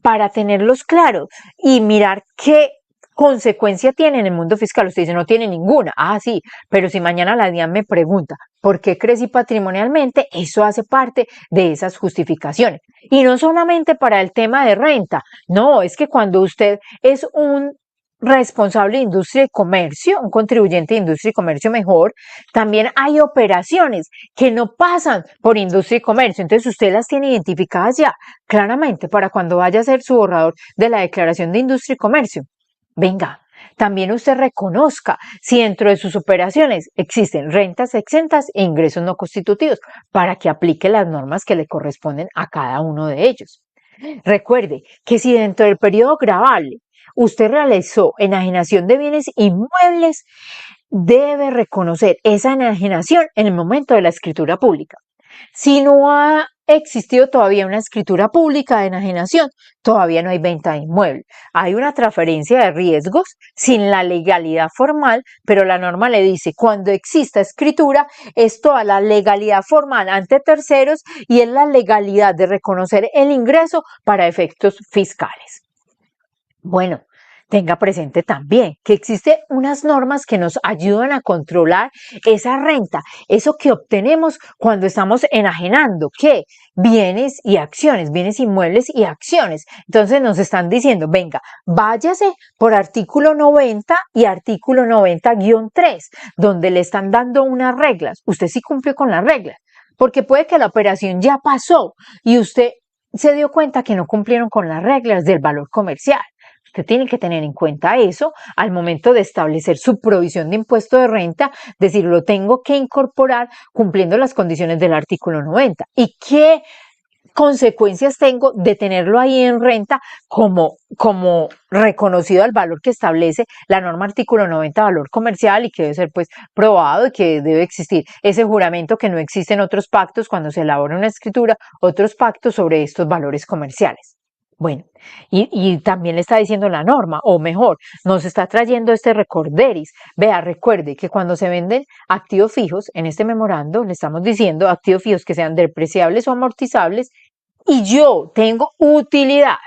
para tenerlos claros y mirar qué consecuencia tiene en el mundo fiscal. Usted dice, no tiene ninguna. Ah, sí, pero si mañana la DIAN me pregunta, ¿por qué crecí patrimonialmente? Eso hace parte de esas justificaciones. Y no solamente para el tema de renta, no, es que cuando usted es un responsable de industria y comercio, un contribuyente de industria y comercio mejor, también hay operaciones que no pasan por industria y comercio, entonces usted las tiene identificadas ya claramente para cuando vaya a hacer su borrador de la declaración de industria y comercio. Venga, también usted reconozca si dentro de sus operaciones existen rentas exentas e ingresos no constitutivos para que aplique las normas que le corresponden a cada uno de ellos. Recuerde que si dentro del periodo grabable usted realizó enajenación de bienes inmuebles, debe reconocer esa enajenación en el momento de la escritura pública. Si no ha existido todavía una escritura pública de enajenación, todavía no hay venta de inmueble. Hay una transferencia de riesgos sin la legalidad formal, pero la norma le dice, cuando exista escritura, es toda la legalidad formal ante terceros y es la legalidad de reconocer el ingreso para efectos fiscales. Bueno, tenga presente también que existen unas normas que nos ayudan a controlar esa renta, eso que obtenemos cuando estamos enajenando, ¿qué? Bienes y acciones, bienes inmuebles y acciones. Entonces nos están diciendo, venga, váyase por artículo 90 y artículo 90-3, donde le están dando unas reglas. Usted sí cumplió con las reglas, porque puede que la operación ya pasó y usted se dio cuenta que no cumplieron con las reglas del valor comercial. Usted tiene que tener en cuenta eso al momento de establecer su provisión de impuesto de renta, decir, lo tengo que incorporar cumpliendo las condiciones del artículo 90. ¿Y qué consecuencias tengo de tenerlo ahí en renta como reconocido al valor que establece la norma artículo 90 valor comercial y que debe ser pues probado y que debe existir ese juramento que no existe en otros pactos cuando se elabora una escritura, otros pactos sobre estos valores comerciales? Bueno, y también le está diciendo la norma, o mejor, nos está trayendo este recorderis. Vea, recuerde que cuando se venden activos fijos, en este memorando le estamos diciendo activos fijos que sean depreciables o amortizables, y yo tengo utilidad,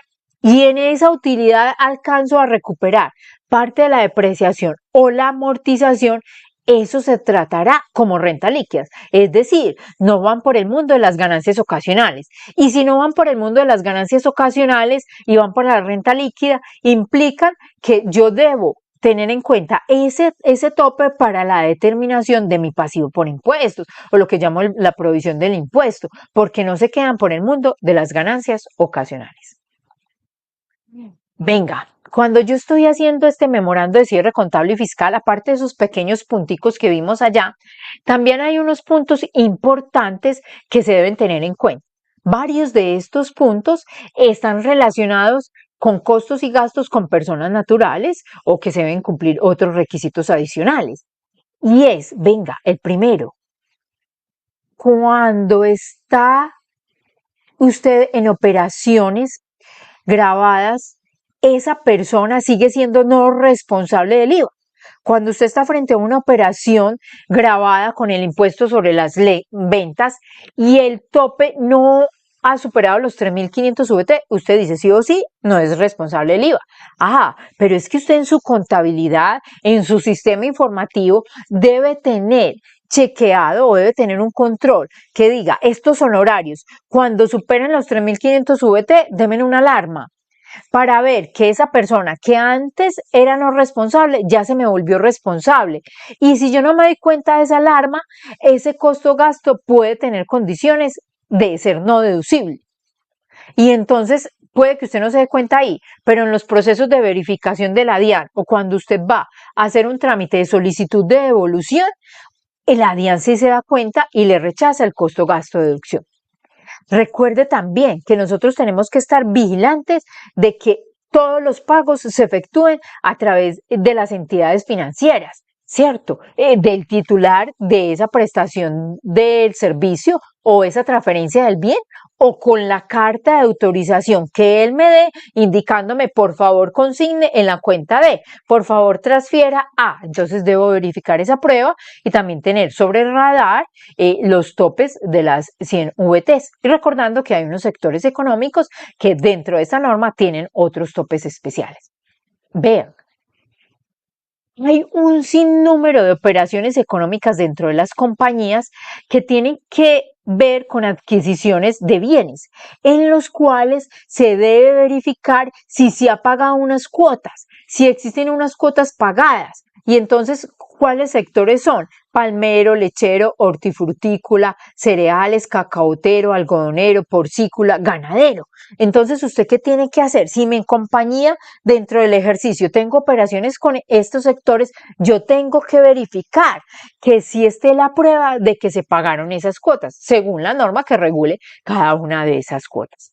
y en esa utilidad alcanzo a recuperar parte de la depreciación o la amortización, eso se tratará como renta líquida. Es decir, no van por el mundo de las ganancias ocasionales. Y si no van por el mundo de las ganancias ocasionales y van por la renta líquida, implican que yo debo tener en cuenta ese tope para la determinación de mi pasivo por impuestos, o lo que llamo la provisión del impuesto, porque no se quedan por el mundo de las ganancias ocasionales. Venga, Cuando yo estoy haciendo este memorando de cierre contable y fiscal, aparte de esos pequeños punticos que vimos allá, también hay unos puntos importantes que se deben tener en cuenta. Varios de estos puntos están relacionados con costos y gastos con personas naturales o que se deben cumplir otros requisitos adicionales. Y es, venga, el primero, cuando está usted en operaciones grabadas, esa persona sigue siendo no responsable del IVA. Cuando usted está frente a una operación grabada con el impuesto sobre las ventas y el tope no ha superado los 3.500 VT, usted dice sí o sí, no es responsable del IVA. Ajá, pero es que usted en su contabilidad, en su sistema informativo, debe tener chequeado o debe tener un control que diga estos honorarios, cuando superen los 3.500 VT, denme una alarma para ver que esa persona que antes era no responsable ya se me volvió responsable. Y si yo no me doy cuenta de esa alarma, ese costo-gasto puede tener condiciones de ser no deducible. Y entonces puede que usted no se dé cuenta ahí, pero en los procesos de verificación de la DIAN o cuando usted va a hacer un trámite de solicitud de devolución, la DIAN sí se da cuenta y le rechaza el costo-gasto de deducción. Recuerde también que nosotros tenemos que estar vigilantes de que todos los pagos se efectúen a través de las entidades financieras, ¿cierto? Del titular de esa prestación del servicio o esa transferencia del bien o con la carta de autorización que él me dé indicándome por favor consigne en la cuenta de, por favor transfiera a. Entonces debo verificar esa prueba y también tener sobre el radar los topes de las 100 VTs. Y recordando que hay unos sectores económicos que dentro de esta norma tienen otros topes especiales. Vean, hay un sinnúmero de operaciones económicas dentro de las compañías que tienen que ver con adquisiciones de bienes, en los cuales se debe verificar si se ha pagado unas cuotas, si existen unas cuotas pagadas. Y entonces, ¿cuáles sectores son? Palmero, lechero, hortifrutícola, cereales, cacaotero, algodonero, porcícola, ganadero. Entonces, ¿usted qué tiene que hacer? Si mi compañía dentro del ejercicio tengo operaciones con estos sectores, yo tengo que verificar que sí esté la prueba de que se pagaron esas cuotas, según la norma que regule cada una de esas cuotas.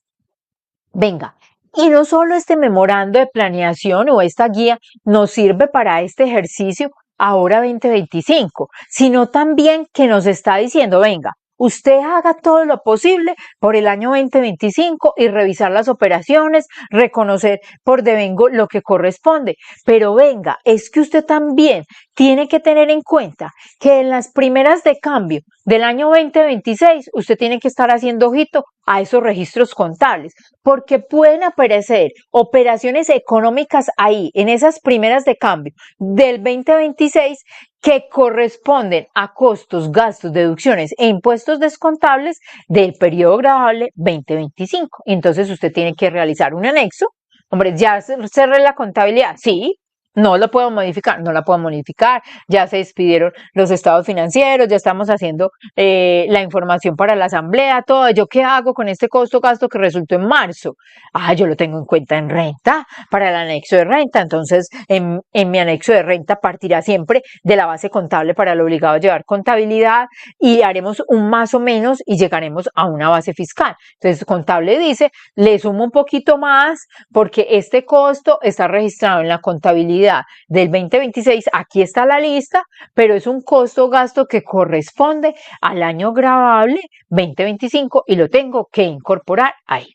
Venga, y no solo este memorando de planeación o esta guía nos sirve para este ejercicio ahora 2025, sino también que nos está diciendo, venga, usted haga todo lo posible por el año 2025 y revisar las operaciones, reconocer por devengo lo que corresponde. Pero venga, es que usted también tiene que tener en cuenta que en las primeras de cambio del año 2026 usted tiene que estar haciendo ojito a esos registros contables, porque pueden aparecer operaciones económicas ahí, en esas primeras de cambio del 2026 que corresponden a costos, gastos, deducciones e impuestos descontables del periodo gravable 2025. Entonces usted tiene que realizar un anexo. Hombre, ¿ya cerré la contabilidad? Sí. No lo puedo modificar, no la puedo modificar, ya se despidieron los estados financieros, ya estamos haciendo la información para la asamblea, todo. ¿Yo qué hago con este costo-gasto que resultó en marzo? Ah, yo lo tengo en cuenta en renta, para el anexo de renta. Entonces, en mi anexo de renta partirá siempre de la base contable para el obligado a llevar contabilidad y haremos un más o menos y llegaremos a una base fiscal. Entonces, contable dice, le sumo un poquito más porque este costo está registrado en la contabilidad del 2026, aquí está la lista, pero es un costo-gasto que corresponde al año gravable 2025 y lo tengo que incorporar ahí.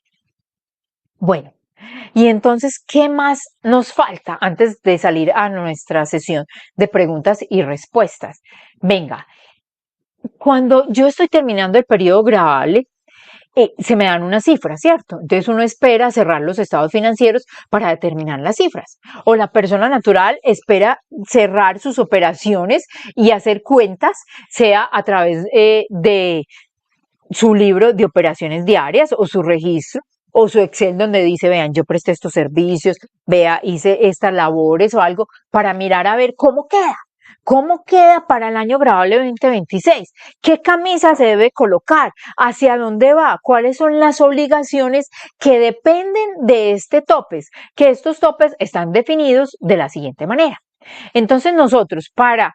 Bueno, y entonces, ¿qué más nos falta antes de salir a nuestra sesión de preguntas y respuestas? Venga, cuando yo estoy terminando el periodo gravable, se me dan unas cifras, ¿cierto? Entonces uno espera cerrar los estados financieros para determinar las cifras. O la persona natural espera cerrar sus operaciones y hacer cuentas, sea a través de su libro de operaciones diarias o su registro o su Excel donde dice, vean, yo presté estos servicios, vea, hice estas labores o algo para mirar a ver cómo queda. ¿Cómo queda para el año grabable 2026? ¿Qué camisa se debe colocar? ¿Hacia dónde va? ¿Cuáles son las obligaciones que dependen de este topes? Que estos topes están definidos de la siguiente manera. Entonces nosotros para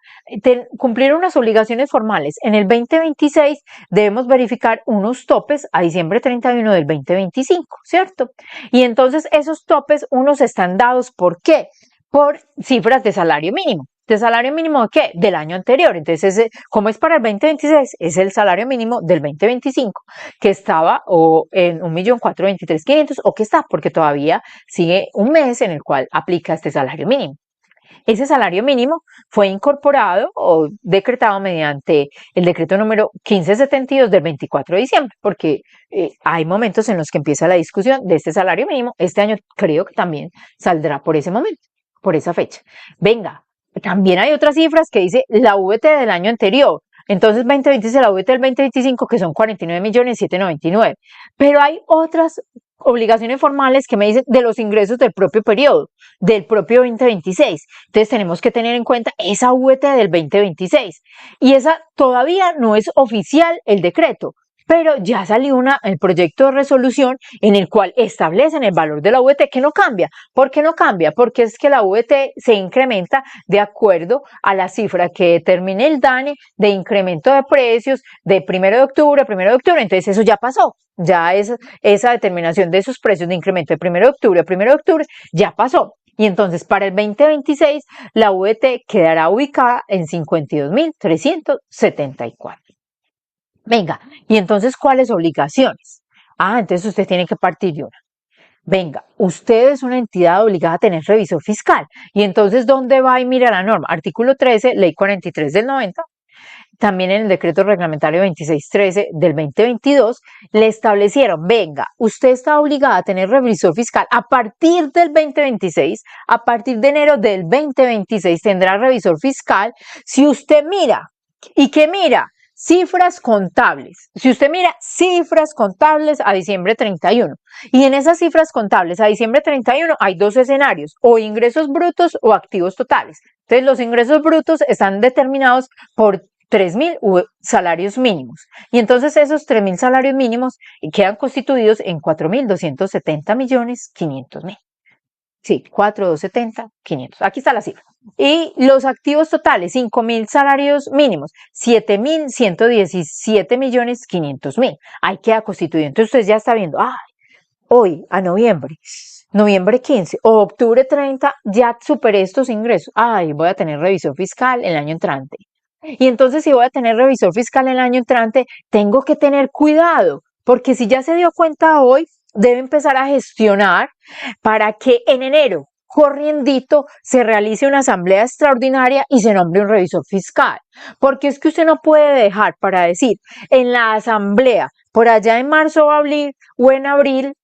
cumplir unas obligaciones formales en el 2026 debemos verificar unos topes a diciembre 31 del 2025, ¿cierto? Y entonces esos topes unos están dados ¿por qué? Por cifras de salario mínimo. ¿De salario mínimo de qué? Del año anterior. Entonces, como es para el 2026, es el salario mínimo del 2025, que estaba o en 1.423.500 o que está, porque todavía sigue un mes en el cual aplica este salario mínimo. Ese salario mínimo fue incorporado o decretado mediante el decreto número 1572 del 24 de diciembre, porque hay momentos en los que empieza la discusión de este salario mínimo. Este año creo que también saldrá por ese momento, por esa fecha. Venga, también hay otras cifras que dice la VT del año anterior. Entonces 2026 la VT del 2025 que son 49.799.000. Pero hay otras obligaciones formales que me dicen de los ingresos del propio periodo, del propio 2026. Entonces tenemos que tener en cuenta esa VT del 2026. Y esa todavía no es oficial el decreto, pero ya salió el proyecto de resolución en el cual establecen el valor de la VT que no cambia. ¿Por qué no cambia? Porque es que la VT se incrementa de acuerdo a la cifra que determine el DANE de incremento de precios de 1 de octubre, entonces eso ya pasó. Ya esa determinación de esos precios de incremento de 1 de octubre a 1 de octubre ya pasó. Y entonces para el 2026 la VT quedará ubicada en 52.374. Venga, y entonces, ¿cuáles obligaciones? Entonces usted tiene que partir de una. Venga, usted es una entidad obligada a tener revisor fiscal. Y entonces, ¿dónde va y mira la norma? Artículo 13, ley 43 del 90. También en el decreto reglamentario 2613 del 2022 le establecieron, venga, usted está obligada a tener revisor fiscal a partir del 2026, a partir de enero del 2026 tendrá revisor fiscal si usted mira. ¿Y qué mira? Cifras contables. Si usted mira cifras contables a diciembre 31 y en esas cifras contables a diciembre 31 hay dos escenarios, o ingresos brutos o activos totales. Entonces los ingresos brutos están determinados por 3.000 salarios mínimos. Y entonces esos 3.000 salarios mínimos quedan constituidos en 4.270.500.000. Sí, 4.270.500. Aquí está la cifra. Y los activos totales, 5.000 salarios mínimos, 7.117.500.000. Ahí queda constituido. Entonces usted ya está viendo, hoy a noviembre 15 o octubre 30, ya superé estos ingresos. Voy a tener revisor fiscal el año entrante. Y entonces si voy a tener revisor fiscal el año entrante, tengo que tener cuidado, porque si ya se dio cuenta hoy, debe empezar a gestionar para que en enero, corriendito, se realice una asamblea extraordinaria y se nombre un revisor fiscal. Porque es que usted no puede dejar para decir en la asamblea, por allá en marzo o abril,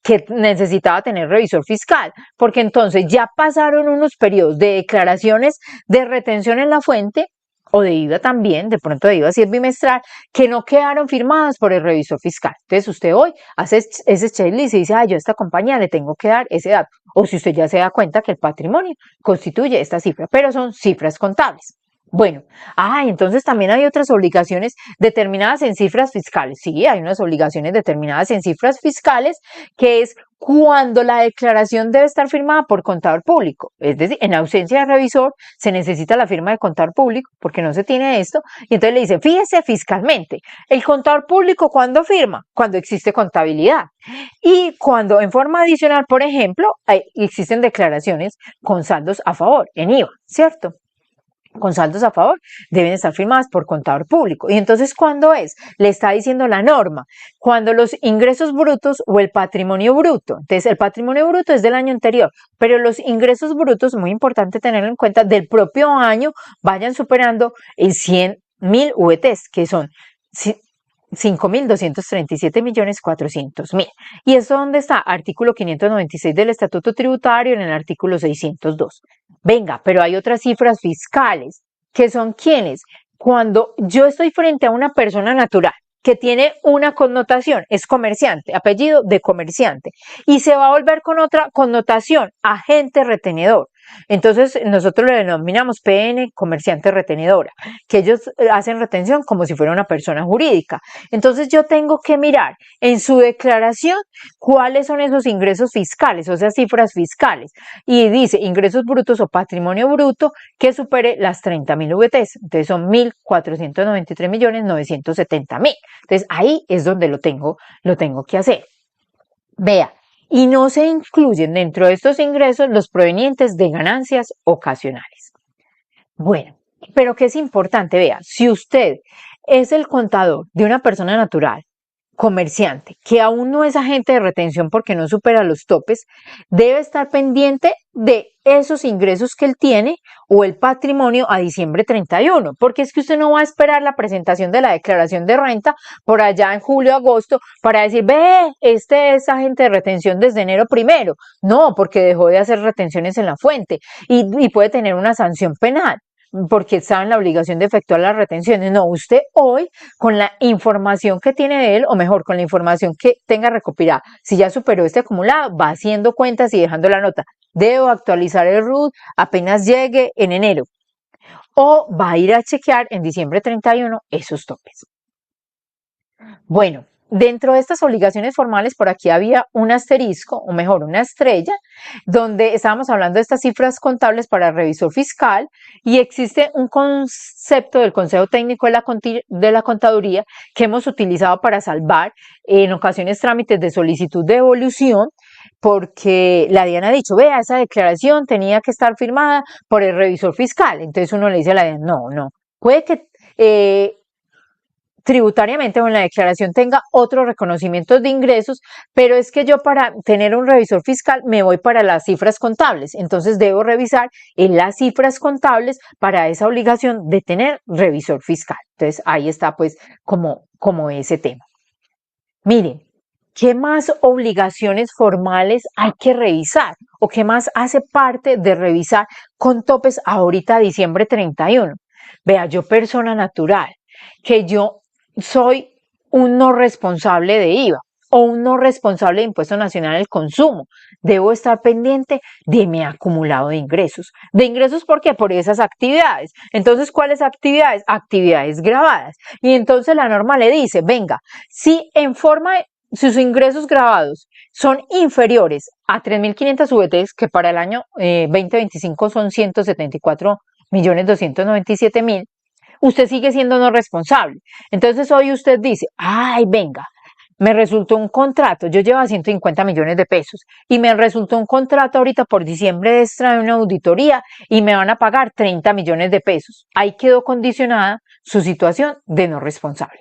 que necesitaba tener revisor fiscal, porque entonces ya pasaron unos periodos de declaraciones de retención en la fuente, o de IVA también, de pronto de IVA si es bimestral, que no quedaron firmadas por el revisor fiscal. Entonces usted hoy hace ese checklist y dice, yo a esta compañía le tengo que dar ese dato. O si usted ya se da cuenta que el patrimonio constituye esta cifra, pero son cifras contables. Bueno, entonces también hay otras obligaciones determinadas en cifras fiscales. Sí, hay unas obligaciones determinadas en cifras fiscales que es cuando la declaración debe estar firmada por contador público. Es decir, en ausencia de revisor se necesita la firma de contador público porque no se tiene esto. Y entonces le dice, fíjese fiscalmente, el contador público ¿cuándo firma? Cuando existe contabilidad. Y cuando en forma adicional, por ejemplo, existen declaraciones con saldos a favor en IVA, ¿cierto? Con saldos a favor, deben estar firmadas por contador público. Y entonces, ¿cuándo es? Le está diciendo la norma, cuando los ingresos brutos o el patrimonio bruto. Entonces, el patrimonio bruto es del año anterior, pero los ingresos brutos, muy importante tenerlo en cuenta, del propio año vayan superando el 100.000 VTs, que son 5.237.400.000. ¿Y eso dónde está? Artículo 596 del Estatuto Tributario en el artículo 602. Venga, pero hay otras cifras fiscales, que son ¿quiénes? Cuando yo estoy frente a una persona natural que tiene una connotación, es comerciante, apellido de comerciante, y se va a volver con otra connotación, agente retenedor. Entonces nosotros lo denominamos PN, comerciante retenedora, que ellos hacen retención como si fuera una persona jurídica. Entonces yo tengo que mirar en su declaración cuáles son esos ingresos fiscales, o sea, cifras fiscales. Y dice ingresos brutos o patrimonio bruto que supere las 30.000 VTs. Entonces son 1.493.970.000. Entonces ahí es donde lo tengo que hacer. Vea, y no se incluyen dentro de estos ingresos los provenientes de ganancias ocasionales. Bueno, pero ¿qué es importante? Vea, si usted es el contador de una persona natural, comerciante, que aún no es agente de retención porque no supera los topes, debe estar pendiente de esos ingresos que él tiene o el patrimonio a diciembre 31, porque es que usted no va a esperar la presentación de la declaración de renta por allá en julio, agosto, para decir, ve, este es agente de retención desde enero 1. No, porque dejó de hacer retenciones en la fuente y puede tener una sanción penal porque estaba en la obligación de efectuar las retenciones. No, usted hoy, con la información que tiene de él, o mejor, con la información que tenga recopilada, si ya superó este acumulado, va haciendo cuentas y dejando la nota. Debo actualizar el RUT apenas llegue en enero. O va a ir a chequear en diciembre 31 esos topes. Bueno, dentro de estas obligaciones formales, por aquí había un asterisco, o mejor, una estrella, donde estábamos hablando de estas cifras contables para el revisor fiscal y existe un concepto del Consejo Técnico de la Contaduría que hemos utilizado para salvar en ocasiones trámites de solicitud de devolución, porque la DIAN ha dicho, vea, esa declaración tenía que estar firmada por el revisor fiscal. Entonces uno le dice a la DIAN, no, puede que tributariamente o en la declaración tenga otros reconocimientos de ingresos, pero es que yo para tener un revisor fiscal me voy para las cifras contables, entonces debo revisar en las cifras contables para esa obligación de tener revisor fiscal. Entonces ahí está pues como ese tema. Miren, ¿qué más obligaciones formales hay que revisar? ¿O qué más hace parte de revisar con topes ahorita diciembre 31? Vea, yo persona natural, que yo soy un no responsable de IVA o un no responsable de Impuesto Nacional al Consumo. Debo estar pendiente de mi acumulado de ingresos. ¿De ingresos por qué? Por esas actividades. Entonces, ¿cuáles actividades? Actividades grabadas. Y entonces la norma le dice, venga, si sus ingresos grabados son inferiores a 3.500 VTs, que para el año 2025 son 174.297.000, usted sigue siendo no responsable. Entonces hoy usted dice, ay, venga, me resultó un contrato, yo llevo 150 millones de pesos y me resultó un contrato ahorita por diciembre extra de una auditoría y me van a pagar 30 millones de pesos. Ahí quedó condicionada su situación de no responsable.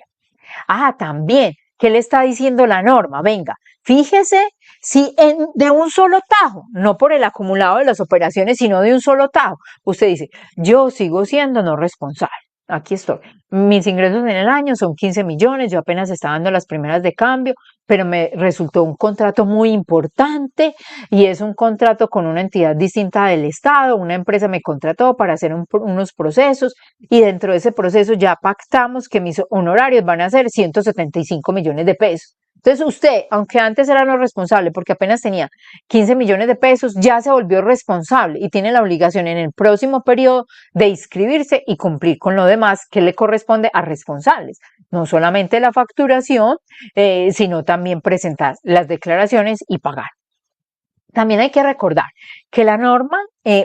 Ah, también, ¿qué le está diciendo la norma? Venga, fíjese si de un solo tajo, no por el acumulado de las operaciones, sino de un solo tajo, usted dice, yo sigo siendo no responsable. Aquí estoy. Mis ingresos en el año son 15 millones, yo apenas estaba dando las primeras de cambio, pero me resultó un contrato muy importante y es un contrato con una entidad distinta del Estado. Una empresa me contrató para hacer unos procesos y dentro de ese proceso ya pactamos que mis honorarios van a ser 175 millones de pesos. Entonces usted, aunque antes era no responsable porque apenas tenía 15 millones de pesos, ya se volvió responsable y tiene la obligación en el próximo periodo de inscribirse y cumplir con lo demás que le corresponde a responsables. No solamente la facturación, sino también presentar las declaraciones y pagar. También hay que recordar que la norma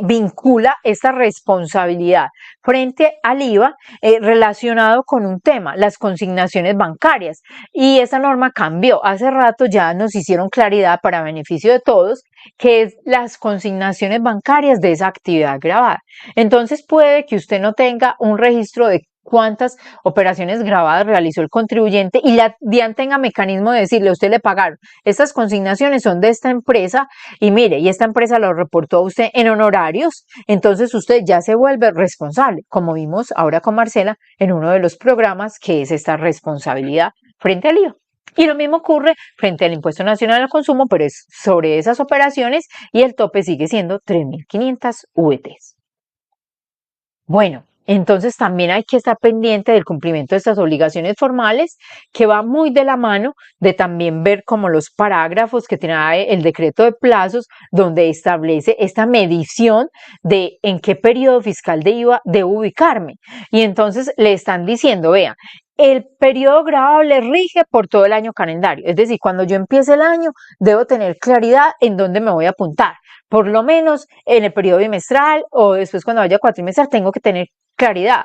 vincula esta responsabilidad frente al IVA relacionado con un tema, las consignaciones bancarias. Y esa norma cambió. Hace rato ya nos hicieron claridad para beneficio de todos que es las consignaciones bancarias de esa actividad grabada. Entonces puede que usted no tenga un registro de cuántas operaciones grabadas realizó el contribuyente y la DIAN tenga mecanismo de decirle, a usted le pagaron, estas consignaciones son de esta empresa y mire, y esta empresa lo reportó a usted en honorarios, entonces usted ya se vuelve responsable, como vimos ahora con Marcela en uno de los programas que es esta responsabilidad frente al IVA. Y lo mismo ocurre frente al Impuesto Nacional al Consumo, pero es sobre esas operaciones y el tope sigue siendo 3.500 VTs. Bueno, Entonces también hay que estar pendiente del cumplimiento de estas obligaciones formales, que va muy de la mano de también ver como los parágrafos que tiene el decreto de plazos, donde establece esta medición de en qué periodo fiscal de IVA debo ubicarme. Y entonces le están diciendo, vean, el periodo gravable rige por todo el año calendario, es decir, cuando yo empiece el año debo tener claridad en dónde me voy a apuntar. Por lo menos en el periodo bimestral o después cuando vaya a cuatrimestral tengo que tener claridad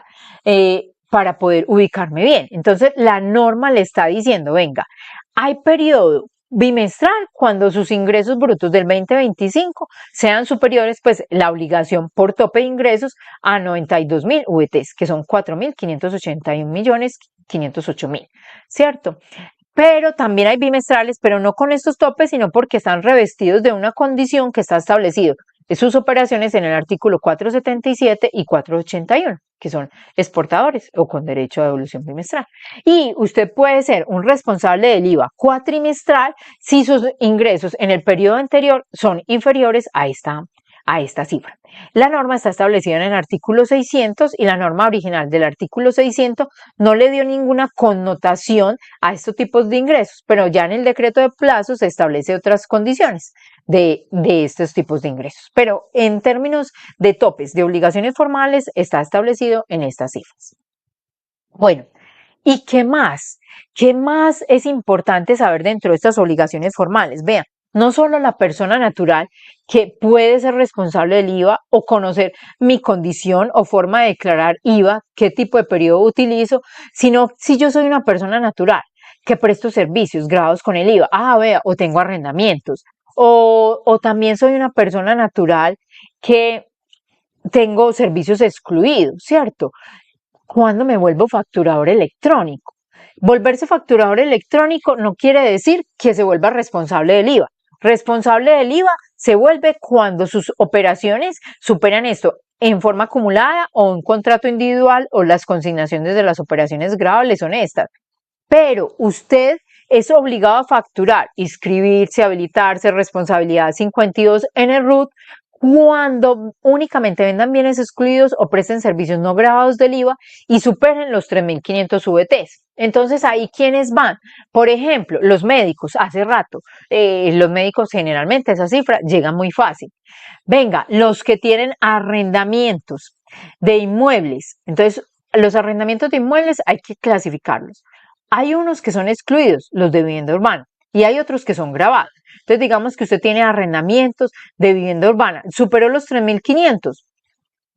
para poder ubicarme bien. Entonces la norma le está diciendo, venga, hay periodo bimestral cuando sus ingresos brutos del 2025 sean superiores, pues la obligación por tope de ingresos a 92.000 VTs, que son 4.581.508.000, ¿cierto? Pero también hay bimestrales, pero no con estos topes, sino porque están revestidos de una condición que está establecido de sus operaciones en el artículo 477 y 481, que son exportadores o con derecho a devolución bimestral. Y usted puede ser un responsable del IVA cuatrimestral si sus ingresos en el periodo anterior son inferiores a esta cifra. La norma está establecida en el artículo 600 y la norma original del artículo 600 no le dio ninguna connotación a estos tipos de ingresos, pero ya en el decreto de plazos se establece otras condiciones de estos tipos de ingresos. Pero en términos de topes de obligaciones formales está establecido en estas cifras. Bueno, ¿y qué más? ¿Qué más es importante saber dentro de estas obligaciones formales? Vean, no solo la persona natural que puede ser responsable del IVA o conocer mi condición o forma de declarar IVA, qué tipo de periodo utilizo, sino si yo soy una persona natural que presto servicios grabados con el IVA, vea, o tengo arrendamientos, o también soy una persona natural que tengo servicios excluidos, ¿cierto? ¿Cuándo me vuelvo facturador electrónico? Volverse facturador electrónico no quiere decir que se vuelva responsable del IVA. Responsable del IVA se vuelve cuando sus operaciones superan esto en forma acumulada o un contrato individual o las consignaciones de las operaciones grabables son estas. Pero usted es obligado a facturar, inscribirse, habilitarse, responsabilidad 52 en el RUT cuando únicamente vendan bienes excluidos o presten servicios no grabados del IVA y superen los 3.500 VTs. Entonces, ¿ahí quiénes van? Por ejemplo, los médicos, hace rato, los médicos generalmente esa cifra llega muy fácil. Venga, los que tienen arrendamientos de inmuebles. Entonces, los arrendamientos de inmuebles hay que clasificarlos. Hay unos que son excluidos, los de vivienda urbana, y hay otros que son grabados. Entonces, digamos que usted tiene arrendamientos de vivienda urbana, superó los 3.500,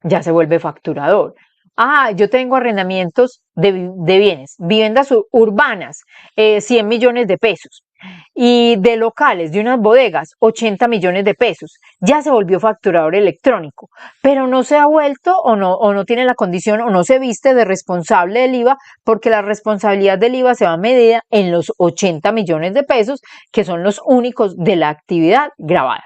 ya se vuelve facturador. Yo tengo arrendamientos de bienes, viviendas urbanas, 100 millones de pesos. Y de locales, de unas bodegas, 80 millones de pesos. Ya se volvió facturador electrónico, pero no se ha vuelto o no tiene la condición o no se viste de responsable del IVA porque la responsabilidad del IVA se va medida en los 80 millones de pesos que son los únicos de la actividad grabada.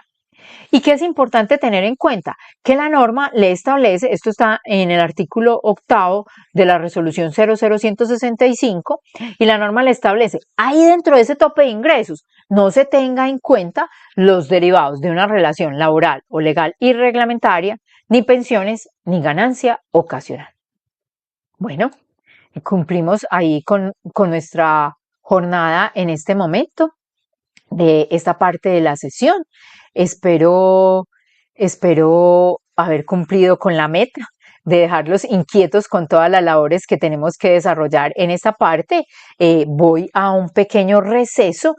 ¿Y qué es importante tener en cuenta? Que la norma le establece, esto está en el artículo 8 de la resolución 00165, y la norma le establece, ahí dentro de ese tope de ingresos, no se tenga en cuenta los derivados de una relación laboral o legal y reglamentaria, ni pensiones, ni ganancia ocasional. Bueno, cumplimos ahí con nuestra jornada en este momento de esta parte de la sesión. Espero haber cumplido con la meta de dejarlos inquietos con todas las labores que tenemos que desarrollar en esta parte. Voy a un pequeño receso